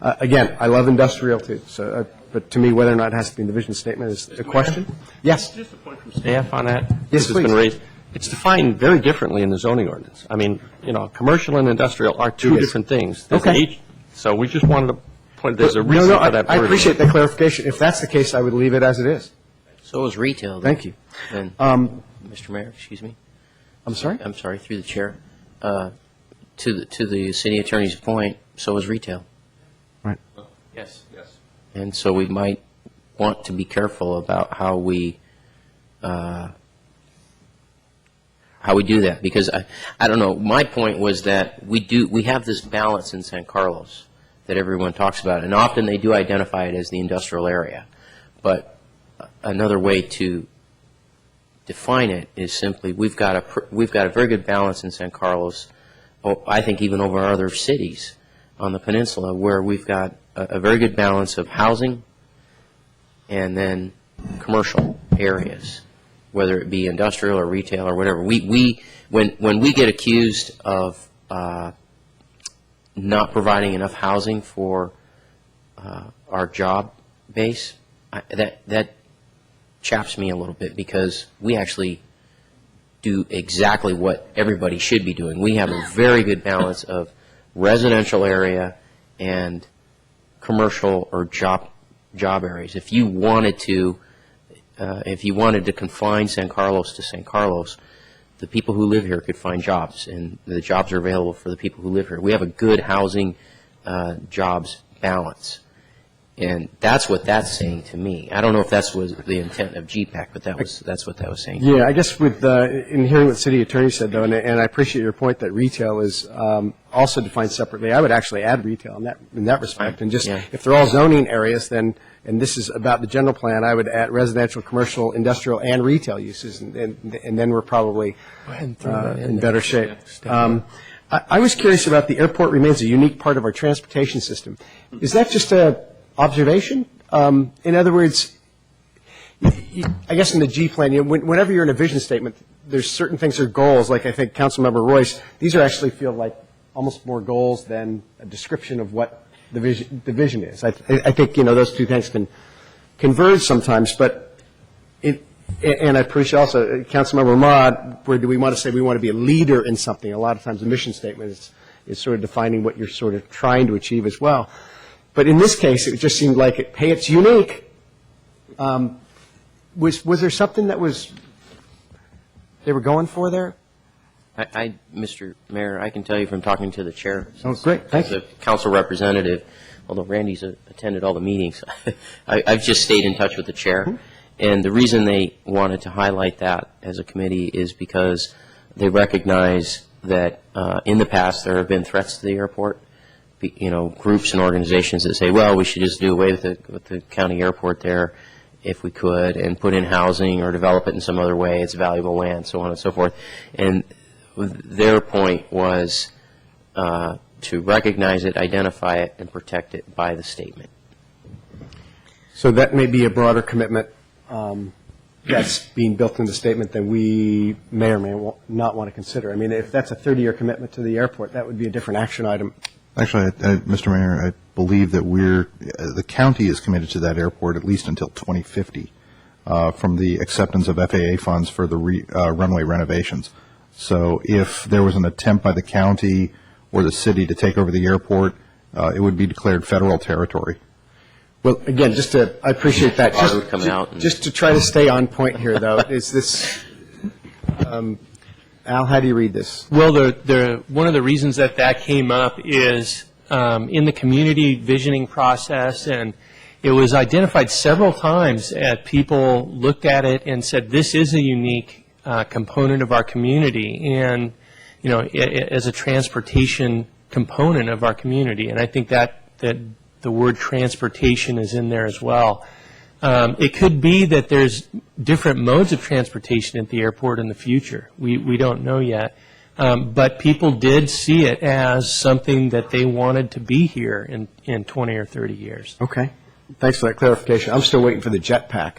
Speaker 1: again, I love industrial too. So, but to me, whether or not it has to be in the vision statement is a question. Yes.
Speaker 17: Just a point from staff on that.
Speaker 1: Yes, please.
Speaker 17: Been raised. it's defined very differently in the zoning ordinance. I mean, commercial and industrial are two different things. There's
Speaker 1: Okay.
Speaker 17: So we just wanted to point, there's a reason
Speaker 1: No,
Speaker 17: for that.
Speaker 1: I appreciate the clarification. If that's the case, I would leave it as it is.
Speaker 6: So is retail.
Speaker 1: Thank you.
Speaker 6: Then, Mr. Mayor, excuse me.
Speaker 1: I'm sorry?
Speaker 6: I'm sorry, through the chair. To the city attorney's point, so is retail.
Speaker 1: Right.
Speaker 6: Yes. Yes. And so we might want to be careful about how we do that, because I don't know. My point was that we have this balance in San Carlos that everyone talks about, and often they do identify it as the industrial area. But another way to define it is simply we've got a very good balance in San Carlos. I think even over other cities on the peninsula, where we've got a very good balance of housing and then commercial areas, whether it be industrial or retail or whatever. When we get accused of not providing enough housing for our job base, that chaps me a little bit, because we actually do exactly what everybody should be doing. We have a very good balance of residential area and commercial or job areas. If you wanted to confine San Carlos to San Carlos, the people who live here could find jobs, and the jobs are available for the people who live here. We have a good housing jobs balance. And that's what that's saying to me. I don't know if that was the intent of GPAC, but that's what that was saying.
Speaker 1: Yeah, I guess in hearing what the city attorney said, though, and I appreciate your point that retail is also defined separately, I would actually add retail in that respect. And just, if they're all zoning areas, then, and this is about the general plan, I would add residential, commercial, industrial, and retail uses, and then we're probably in better shape. I was curious about the airport remains a unique part of our transportation system. Is that just a observation? In other words, I guess in the G plan, whenever you're in a vision statement, there's certain things that are goals, like I think Councilmember Royce, these are actually feel like almost more goals than a description of what the vision is. I think, those two things can converge sometimes, but and I appreciate also, Councilmember Ahmad, where do we want to say we want to be a leader in something? A lot of times the mission statement is sort of defining what you're sort of trying to achieve as well. But in this case, it just seemed like, hey, it's unique. Was there something that they were going for there?
Speaker 6: Mr. Mayor, I can tell you from talking to the chair.
Speaker 1: Oh, great. Thank you.
Speaker 6: As a council representative, although Randy's attended all the meetings, I've just stayed in touch with the chair. Mm-hmm. And the reason they wanted to highlight that as a committee is because they recognize that in the past there have been threats to the airport. Groups and organizations that say, well, we should just do away with the county airport there if we could, and put in housing or develop it in some other way. It's valuable land, so on and so forth. And their point was to recognize it, identify it, and protect it by the statement.
Speaker 1: So that may be a broader commitment that's being built in the statement that we may or may not want to consider. I mean, if that's a 30-year commitment to the airport, that would be a different action item.
Speaker 5: Actually, Mr. Mayor, I believe that the county is committed to that airport at least until 2050 from the acceptance of FAA funds for the runway renovations. So if there was an attempt by the county or the city to take over the airport, it would be declared federal territory.
Speaker 1: Well, again, I appreciate that. Just to try to stay on point here, though, is this, Al, how do you read this?
Speaker 20: Well, one of the reasons that came up is in the community visioning process, and it was identified several times that people looked at it and said, this is a unique component of our community, and, as a transportation component of our community. And I think that the word transportation is in there as well. It could be that there's different modes of transportation at the airport in the future. We don't know yet. But people did see it as something that they wanted to be here in 20 or 30 years.
Speaker 1: Okay. Thanks for that clarification. I'm still waiting for the jetpack.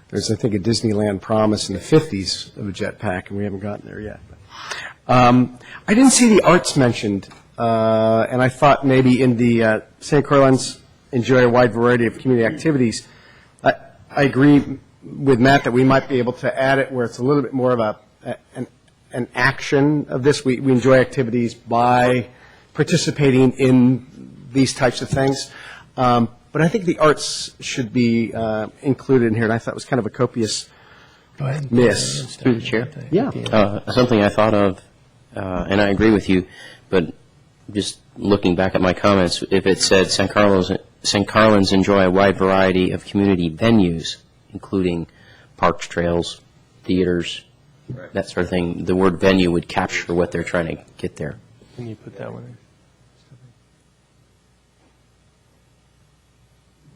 Speaker 1: There's, I think, a Disneyland promise in the 50s of a jetpack, and we haven't gotten there yet. I didn't see the arts mentioned, and I thought maybe in the San Carlins enjoy a wide variety of community activities. I agree with Matt that we might be able to add it where it's a little bit more of an action of this. We enjoy activities by participating in these types of things. But I think the arts should be included in here, and I thought it was kind of a copious miss.
Speaker 6: Through the chair?
Speaker 1: Yeah.
Speaker 6: Something I thought of, and I agree with you, but just looking back at my comments, if it said St. Carlins enjoy a wide variety of community venues, including parks, trails, theaters, that sort of thing, the word venue would capture what they're trying to get there.
Speaker 20: Can you put that one in?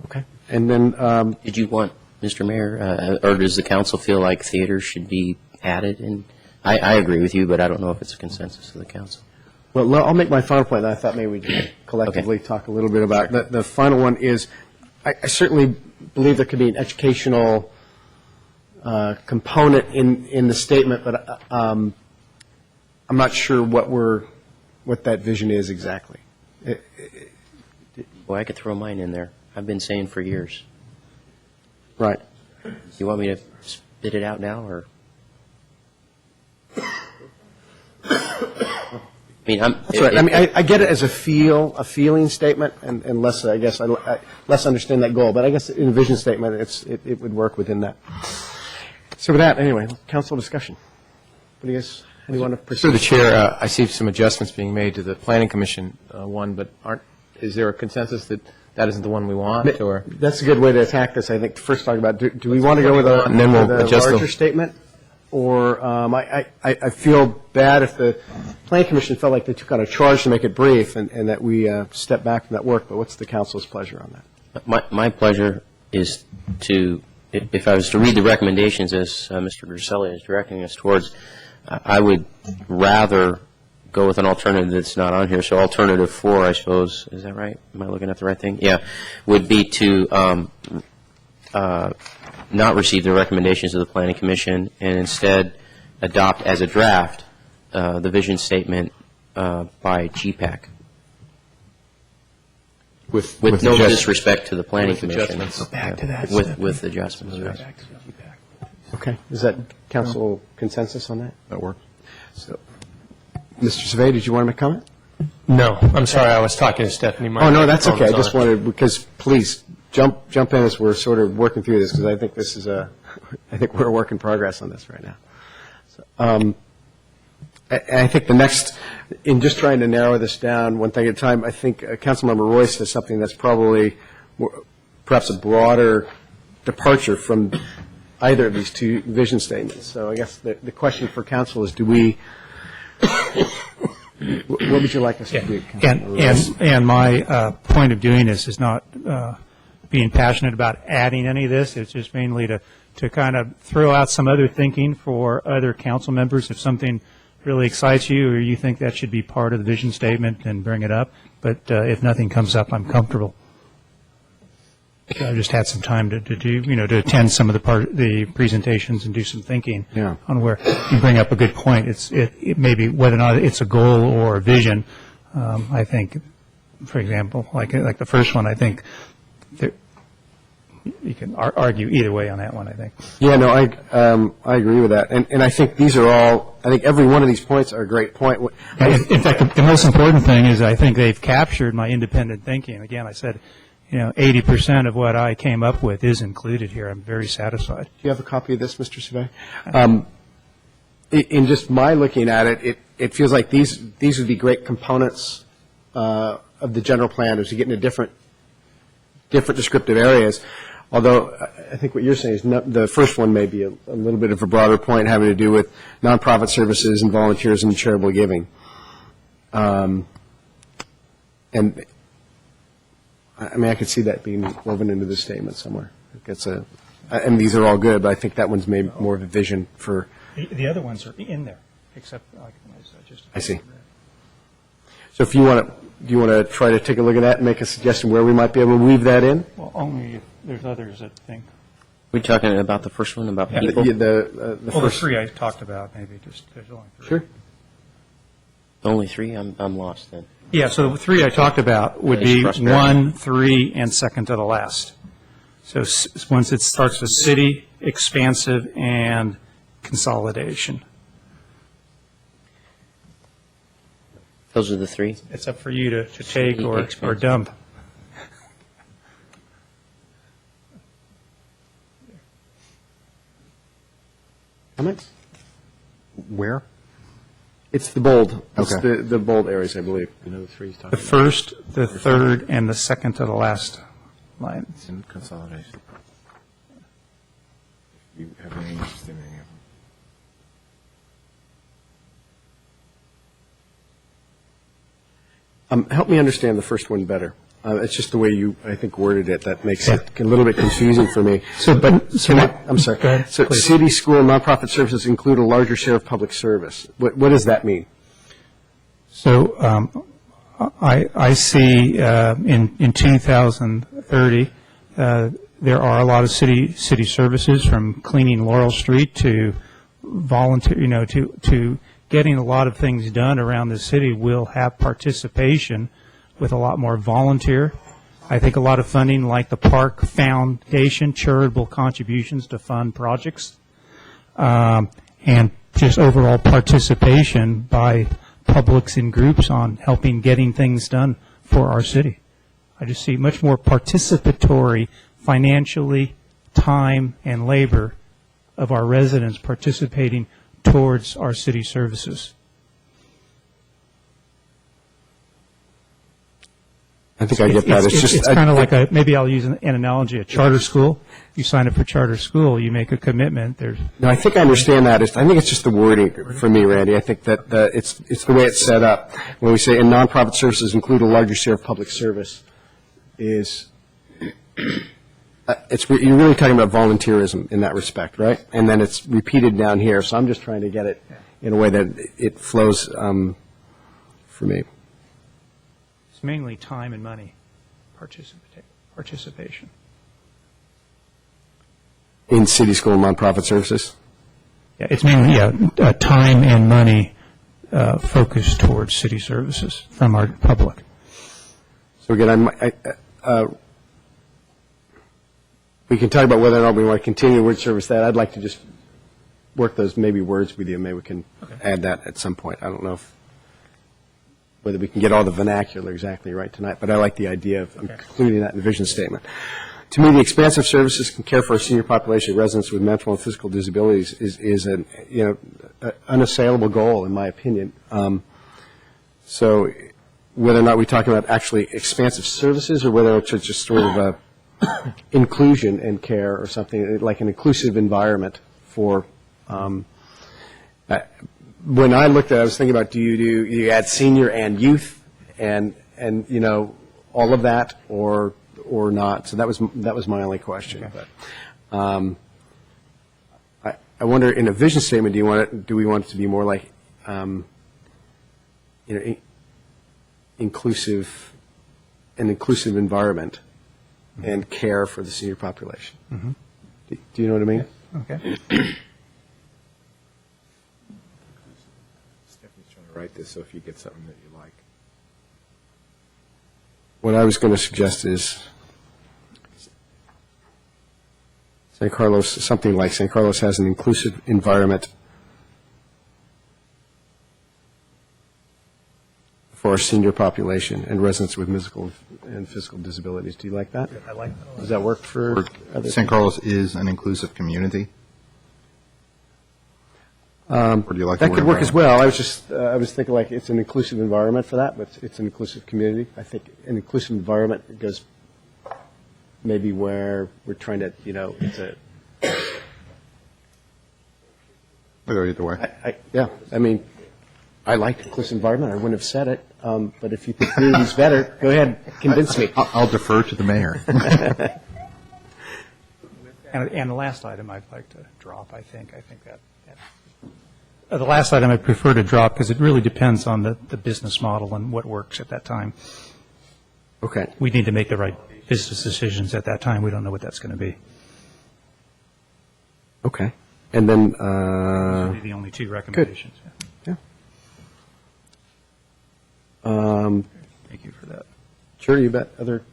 Speaker 1: Okay. And then,
Speaker 6: did you want, Mr. Mayor, or does the council feel like theaters should be added? And I agree with you, but I don't know if it's a consensus of the council.
Speaker 1: well, I'll make my final point, and I thought maybe we could collectively talk a little bit about. The final one is, I certainly believe there could be an educational component in the statement, but I'm not sure what that vision is exactly.
Speaker 6: Boy, I could throw mine in there. I've been saying for years.
Speaker 1: Right.
Speaker 6: You want me to spit it out now, or? I mean,
Speaker 1: That's right. I mean, I get it as a feeling statement, and less, I guess, I less understand that goal. But I guess in a vision statement, it would work within that. So with that, anyway, council discussion. What do you guys, anyone to pursue?
Speaker 2: Through the chair, I see some adjustments being made to the planning commission one, but is there a consensus that that isn't the one we want, or?
Speaker 1: That's a good way to attack this, I think, to first talk about, do we want to go with a
Speaker 2: And then we'll adjust
Speaker 1: larger statement? Or I feel bad if the planning commission felt like they took on a charge to make it brief and that we step back from that work, but what's the council's pleasure on that?
Speaker 6: My pleasure is to, if I was to read the recommendations as Mr. Griselli is directing us towards, I would rather go with an alternative that's not on here. So alternative 4, I suppose, is that right? Am I looking at the right thing? Yeah, would be to not receive the recommendations of the Planning Commission and instead adopt as a draft the vision statement by GPAC. With no disrespect to the Planning Commission.
Speaker 2: Back to that.
Speaker 6: With adjustments. Right.
Speaker 1: Okay. Is that council consensus on that?
Speaker 2: That works.
Speaker 1: So, Mr. Survey, did you want to make a comment?
Speaker 20: No, I'm sorry, I was talking to Stephanie.
Speaker 1: Oh, no, that's okay. I just wanted, because please, jump in as we're sort of working through this, because I think this is I think we're a work in progress on this right now. So, I think the next, in just trying to narrow this down one thing at a time, I think Councilmember Royce has something that's probably perhaps a broader departure from either of these two vision statements. So I guess the question for council is, do we, what would you like us to do?
Speaker 7: And my point of doing this is not being passionate about adding any of this. It's just mainly to kind of throw out some other thinking for other council members. If something really excites you or you think that should be part of the vision statement, then bring it up. But if nothing comes up, I'm comfortable. So I just had some time to do, to attend some of the presentations and do some thinking on where you bring up a good point. It may be whether or not it's a goal or a vision. I think, for example, like the first one, I think you can argue either way on that one, I think.
Speaker 1: Yeah, no, I agree with that. And I think these are all, I think every one of these points are a great point.
Speaker 7: In fact, the most important thing is I think they've captured my independent thinking. Again, I said, 80% of what I came up with is included here. I'm very satisfied.
Speaker 1: Do you have a copy of this, Mr. Survey? In just my looking at it, it feels like these would be great components of the general plan as you get into different descriptive areas. Although I think what you're saying is the first one may be a little bit of a broader point having to do with nonprofit services and volunteers and charitable giving. And I mean, I could see that being woven into the statement somewhere. And these are all good, but I think that one's maybe more of a vision for.
Speaker 7: The other ones are in there, except
Speaker 1: I see. So if you want to. Do you want to try to take a look at that and make a suggestion where we might be able to weave that in?
Speaker 7: Well, only if there's others that think.
Speaker 6: We're talking about the first one, about people?
Speaker 1: The first
Speaker 7: 3 I talked about, maybe just there's only 3.
Speaker 1: Sure.
Speaker 6: Only 3? I'm lost then.
Speaker 7: Yeah, so the 3 I talked about would be 1, 3, and second to the last. So once it starts with city, expansive, and consolidation.
Speaker 6: Those are the three?
Speaker 7: It's up for you to take
Speaker 6: City
Speaker 7: or
Speaker 6: expense.
Speaker 7: dump.
Speaker 1: Comments? Where? It's the bold. It's
Speaker 5: Okay.
Speaker 1: the bold areas, I believe.
Speaker 7: The first, the third, and the second to the last line.
Speaker 3: In consolidation. If you have any interest in any of them.
Speaker 1: Help me understand the first one better. It's just the way you, I think, worded it that makes it a little bit confusing for me. I'm sorry.
Speaker 7: Go ahead,
Speaker 1: So
Speaker 7: please.
Speaker 1: city, school, and nonprofit services include a larger share of public service. What does that mean?
Speaker 7: So I see in 2030, there are a lot of city services, from cleaning Laurel Street to volunteer, to getting a lot of things done around the city will have participation with a lot more volunteer. I think a lot of funding, like the Park Foundation, charitable contributions to fund projects, and just overall participation by publics and groups on helping getting things done for our city. I just see much more participatory financially, time, and labor of our residents participating towards our city services.
Speaker 1: I think I get that.
Speaker 7: It's kind of like maybe I'll use an analogy, a charter school. You sign up for charter school, you make a commitment.
Speaker 1: No, I think I understand that. I think it's just the wording for me, Randy. I think that it's the way it's set up. When we say, and nonprofit services include a larger share of public service, you're really talking about volunteerism in that respect, right? And then it's repeated down here. So I'm just trying to get it in a way that it flows for me.
Speaker 7: It's mainly time and money participation.
Speaker 1: In city, school, and nonprofit services?
Speaker 7: Yeah, it's mainly time and money focused towards city services from our public.
Speaker 1: So again, we can talk about whether or not we want to continue word service that. I'd like to just work those maybe words with you. Maybe we can add that at some point. I don't know whether we can get all the vernacular exactly right tonight, but I like the idea of including that in the vision statement. To me, the expansive services can care for our senior population, residents with mental and physical disabilities, is an unassailable goal, in my opinion. So whether or not we're talking about actually expansive services or whether it's just sort of inclusion and care or something, like an inclusive environment for when I looked at it, I was thinking about do you add senior and youth and all of that or not? So that was my only question.
Speaker 7: Okay.
Speaker 1: But I wonder, in a vision statement, do we want it to be more like inclusive, an inclusive environment and care for the senior population?
Speaker 7: Mm-hmm.
Speaker 1: Do you know what I mean?
Speaker 7: Okay.
Speaker 3: Stephanie's trying to write this, so if you get something that you like.
Speaker 1: What I was going to suggest is San Carlos, something like San Carlos has an inclusive environment for our senior population and residents with musical and physical disabilities. Do you like that?
Speaker 7: I like that.
Speaker 1: Does that work for others?
Speaker 5: San Carlos is an inclusive community? Or do you like the
Speaker 1: That
Speaker 5: word
Speaker 1: could work as
Speaker 5: environment?
Speaker 1: well. I was thinking like it's an inclusive environment for that, but it's an inclusive community. I think an inclusive environment goes maybe where we're trying to, it's a.
Speaker 5: I'll go either way.
Speaker 1: I mean, I like inclusive environment. I wouldn't have said it, but if you think community's better, go ahead, convince me.
Speaker 5: I'll defer to the mayor.
Speaker 7: And the last item I'd like to drop, I think that the last item I prefer to drop because it really depends on the business model and what works at that time.
Speaker 1: Okay.
Speaker 7: We need to make the right business decisions at that time. We don't know what that's going to be.
Speaker 1: Okay. And then.
Speaker 7: Those would be the only two recommendations.
Speaker 1: Yeah.
Speaker 7: Thank you for that.
Speaker 1: Sure, you bet. Other.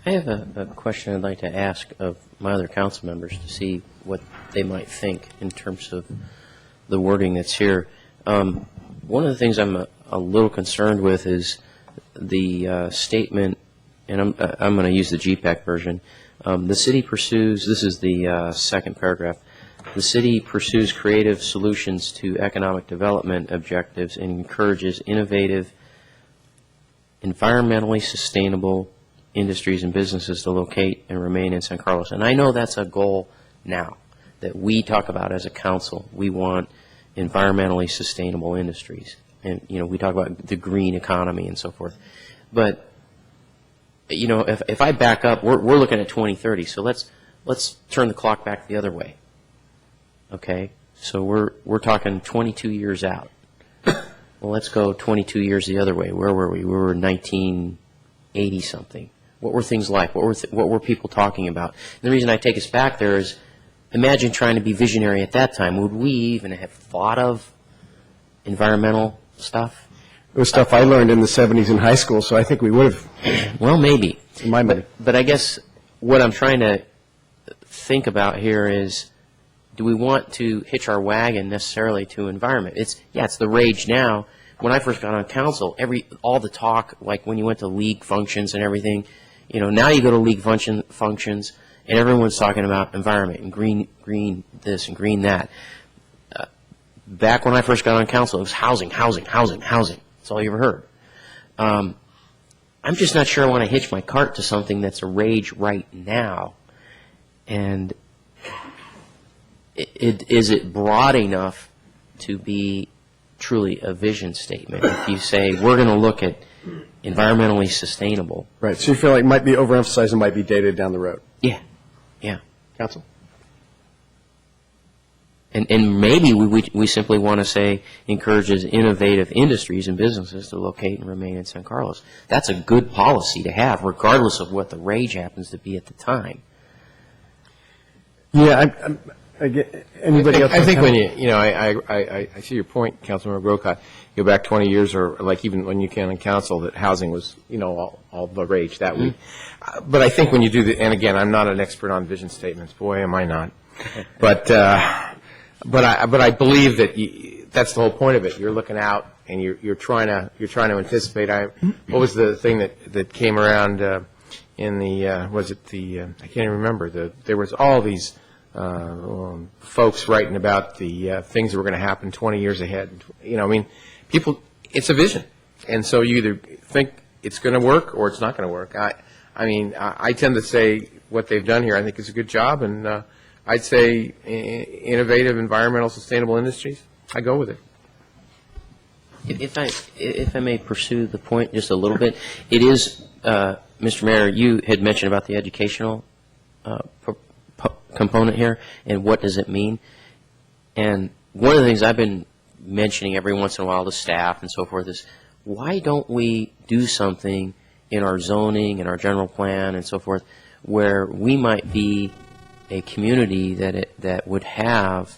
Speaker 6: I have a question I'd like to ask of my other council members to see what they might think in terms of the wording that's here. One of the things I'm a little concerned with is the statement, and I'm going to use the GPAC version. The city pursues, this is the second paragraph, the city pursues creative solutions to economic development objectives and encourages innovative, environmentally sustainable industries and businesses to locate and remain in San Carlos. And I know that's a goal now that we talk about as a council. We want environmentally sustainable industries. And, you know, we talk about the green economy and so forth. But, you know, if I back up, we're looking at 2030. So let's turn the clock back the other way. Okay? So we're talking 22 years out. Well, let's go 22 years the other way. Where were we? We were in 1980 something. What were things like? What were people talking about? And the reason I take us back there is, imagine trying to be visionary at that time. Would we even have thought of environmental stuff?
Speaker 1: It was stuff I learned in the 70s in high school, so I think we would have.
Speaker 6: Well, maybe.
Speaker 1: In my mind.
Speaker 6: But I guess what I'm trying to think about here is, do we want to hitch our wagon necessarily to environment? It's the rage now. When I first got on council, all the talk, like when you went to league functions and everything, you know, now you go to league functions and everyone's talking about environment and green this and green that. Back when I first got on council, it was housing. That's all you ever heard. I'm just not sure I want to hitch my cart to something that's a rage right now. And is it broad enough to be truly a vision statement? If you say, we're going to look at environmentally sustainable.
Speaker 1: Right. So you feel like it might be overemphasized and might be dated down the road.
Speaker 6: Yeah.
Speaker 1: Council?
Speaker 6: And maybe we simply want to say encourages innovative industries and businesses to locate and remain in San Carlos. That's a good policy to have, regardless of what the rage happens to be at the time.
Speaker 1: Yeah. Anybody else?
Speaker 2: I think when I see your point, Councilmember Grocott. Go back 20 years, or like even when you came on council, that housing was, you know, all the rage that week. But I think when you do and again, I'm not an expert on vision statements. Boy, am I not. But I believe that that's the whole point of it. You're looking out and you're trying to anticipate. What was the thing that came around in the was it the I can't even remember. There was all these folks writing about the things that were going to happen 20 years ahead. You know, I mean, people, it's a vision, and so you either think it's going to work or it's not going to work. I mean, I tend to say what they've done here, I think is a good job, and I'd say innovative, environmental, sustainable industries. I go with it.
Speaker 6: If I may pursue the point just a little bit, it is, Mr. Mayor, you had mentioned about the educational component here, and what does it mean? And one of the things I've been mentioning every once in a while to staff and so forth is, why don't we do something in our zoning and our general plan and so forth where we might be a community that would have,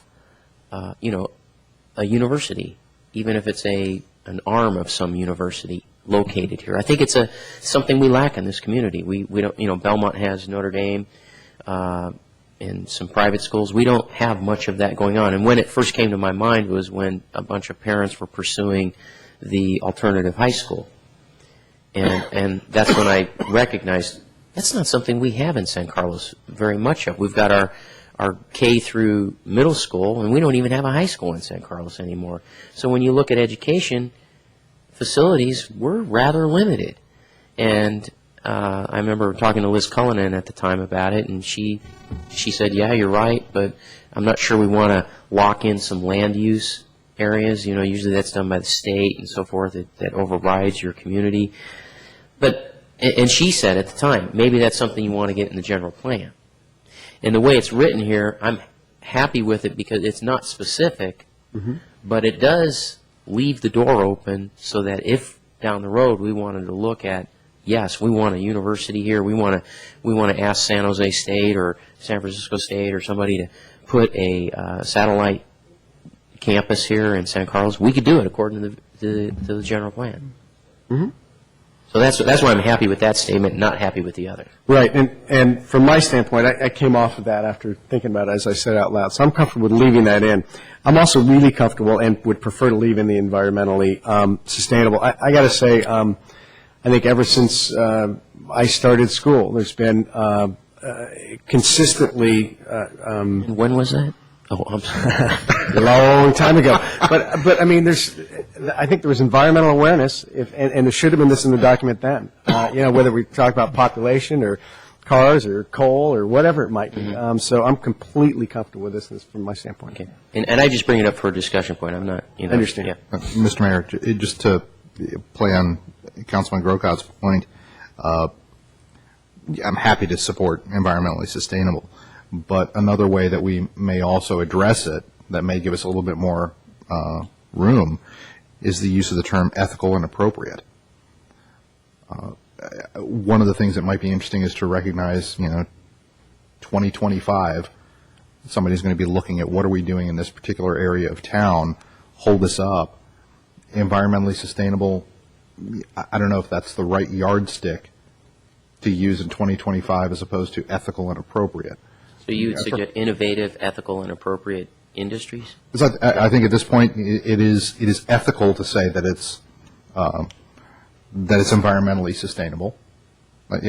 Speaker 6: you know, a university, even if it's an arm of some university located here. I think it's something we lack in this community. We don't, you know, Belmont has Notre Dame and some private schools. We don't have much of that going on. And when it first came to my mind was when a bunch of parents were pursuing the alternative high school. And that's when I recognized that's not something we have in San Carlos very much of. We've got our K through middle school, and we don't even have a high school in San Carlos anymore. So when you look at education facilities, we're rather limited. And I remember talking to Liz Cullinan at the time about it, and she said, yeah, you're right, but I'm not sure we want to lock in some land use areas. You know, usually that's done by the state and so forth, that overrides your community. And she said at the time, maybe that's something you want to get in the general plan. And the way it's written here, I'm happy with it because it's not specific, but it does leave the door open so that if down the road we wanted to look at, yes, we want a university here, we want to ask San Jose State or San Francisco State or somebody to put a satellite campus here in San Carlos, we could do it according to the general plan. So that's why I'm happy with that statement, not happy with the other.
Speaker 1: Right, and from my standpoint, I came off of that after thinking about it, as I said out loud. So I'm comfortable with leaving that in. I'm also really comfortable and would prefer to leave in the environmentally sustainable. I got to say, I think ever since I started school, there's been consistently.
Speaker 6: When was that? Oh, I'm sorry.
Speaker 1: A long time ago. But I mean, I think there was environmental awareness, and there should have been this in the document then. Whether we talk about population or cars or coal or whatever it might be. So I'm completely comfortable with this from my standpoint.
Speaker 6: Okay. And I just bring it up for a discussion point. I'm not,
Speaker 1: I understand.
Speaker 6: Yeah.
Speaker 5: Mr. Mayor, just to play on Councilman Grocot's point, I'm happy to support environmentally sustainable. But another way that we may also address it that may give us a little bit more room is the use of the term ethical and appropriate. One of the things that might be interesting is to recognize, 2025, somebody's going to be looking at what are we doing in this particular area of town, hold this up. Environmentally sustainable, I don't know if that's the right yardstick to use in 2025 as opposed to ethical and appropriate.
Speaker 6: So you would suggest innovative, ethical, and appropriate industries?
Speaker 5: I think at this point it is ethical to say that it's environmentally sustainable.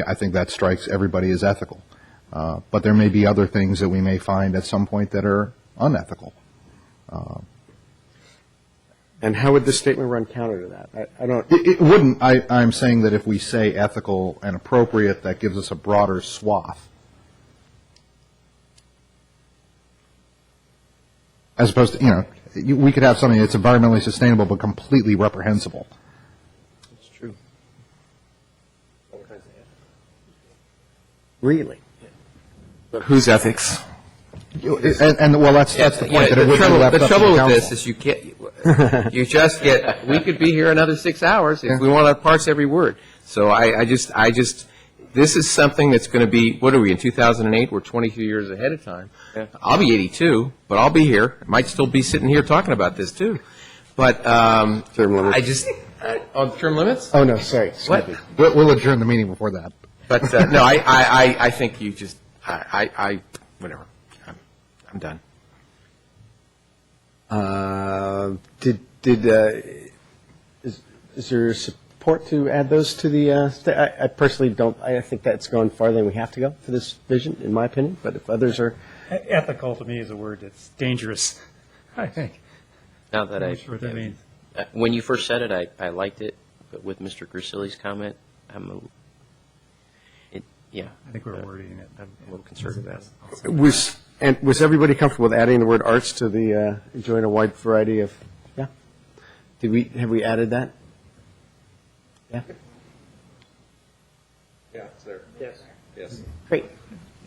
Speaker 5: I think that strikes everybody as ethical. But there may be other things that we may find at some point that are unethical.
Speaker 1: And how would this statement run counter to that? I don't.
Speaker 5: It wouldn't. I'm saying that if we say ethical and appropriate, that gives us a broader swath. As opposed to, we could have something that's environmentally sustainable but completely reprehensible.
Speaker 1: That's true. Really?
Speaker 2: But whose ethics?
Speaker 5: And well, that's the point. That it would be left
Speaker 2: the
Speaker 5: up
Speaker 2: trouble
Speaker 5: to the
Speaker 2: with this
Speaker 5: council.
Speaker 2: is you can't. You just get. We could be here another 6 hours if we want to parse every word. So I just. This is something that's going to be. What are we in 2008? We're 22 years ahead of time.
Speaker 6: Yeah.
Speaker 2: I'll be 82, but I'll be here. I might still be sitting here talking about this too. But
Speaker 1: term limits.
Speaker 2: I just. On term limits?
Speaker 1: Oh no, sorry.
Speaker 2: What?
Speaker 5: We'll adjourn the meeting before that.
Speaker 2: But no, I think you just. Whatever. I'm done.
Speaker 1: Is there support to add those to the? I personally don't. I think that's going farther than we have to go for this vision, in my opinion. But if others are,
Speaker 7: Ethical to me is a word that's dangerous, I think.
Speaker 6: Now that
Speaker 7: I'm not sure what that means.
Speaker 6: When you first said it, I liked it, but with Mr. Grisilli's comment, yeah.
Speaker 7: I think we're wording it.
Speaker 6: I'm a little concerned about it.
Speaker 1: was everybody comfortable with adding the word arts to the enjoying a wide variety of? Yeah. Have we added that? Yeah.
Speaker 16: Yeah, it's there. Yes. Yes.
Speaker 1: Great.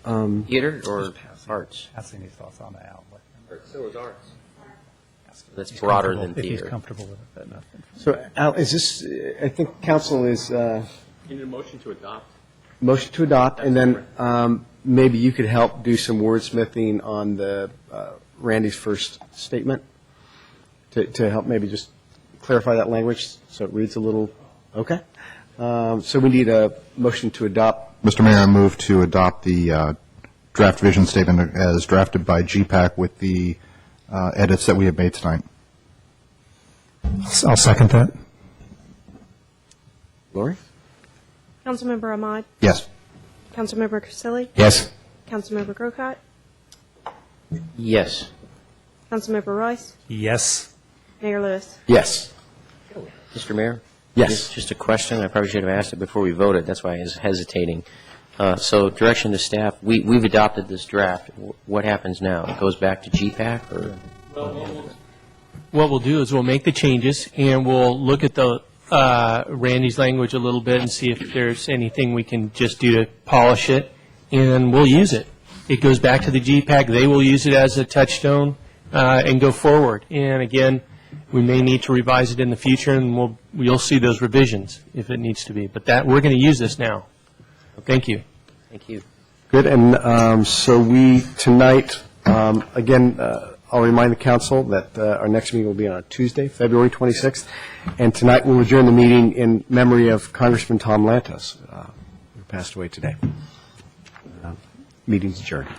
Speaker 6: Theater or arts?
Speaker 7: Passing these thoughts on to Al.
Speaker 16: So is arts.
Speaker 6: That's broader than
Speaker 7: If he's
Speaker 6: theater.
Speaker 7: comfortable with it, but nothing.
Speaker 1: So Al, is this? I think council is.
Speaker 17: You need a motion to adopt.
Speaker 1: Motion to adopt, and then maybe you could help do some wordsmithing on the Randy's first statement to help maybe just clarify that language so it reads a little okay. So we need a motion to adopt.
Speaker 5: Mr. Mayor, I move to adopt the draft vision statement as drafted by GPAC with the edits that we have made tonight.
Speaker 7: I'll second that.
Speaker 1: Lori?
Speaker 13: Councilmember Ahmad?
Speaker 5: Yes.
Speaker 13: Councilmember Grisilli?
Speaker 2: Yes.
Speaker 13: Councilmember Grocott?
Speaker 6: Yes.
Speaker 13: Councilmember Royce?
Speaker 7: Yes.
Speaker 13: Mayor Lewis?
Speaker 1: Yes.
Speaker 6: Mr. Mayor?
Speaker 1: Yes.
Speaker 6: Just a question. I probably should have asked it before we voted. That's why I was hesitating. So direction to staff, we've adopted this draft. What happens now? It goes back to GPAC or?
Speaker 20: What we'll do is we'll make the changes, and we'll look at the Randy's language a little bit and see if there's anything we can just do to polish it, and we'll use it. It goes back to the GPAC. They will use it as a touchstone and go forward. And again, we may need to revise it in the future, and you'll see those revisions if it needs to be. But we're going to use this now. Thank you.
Speaker 6: Thank you.
Speaker 1: Good. And so we tonight, again, I'll remind the council that our next meeting will be on Tuesday, February 26th. And tonight we'll adjourn the meeting in memory of Congressman Tom Lantos, who passed away today. Meeting's adjourned.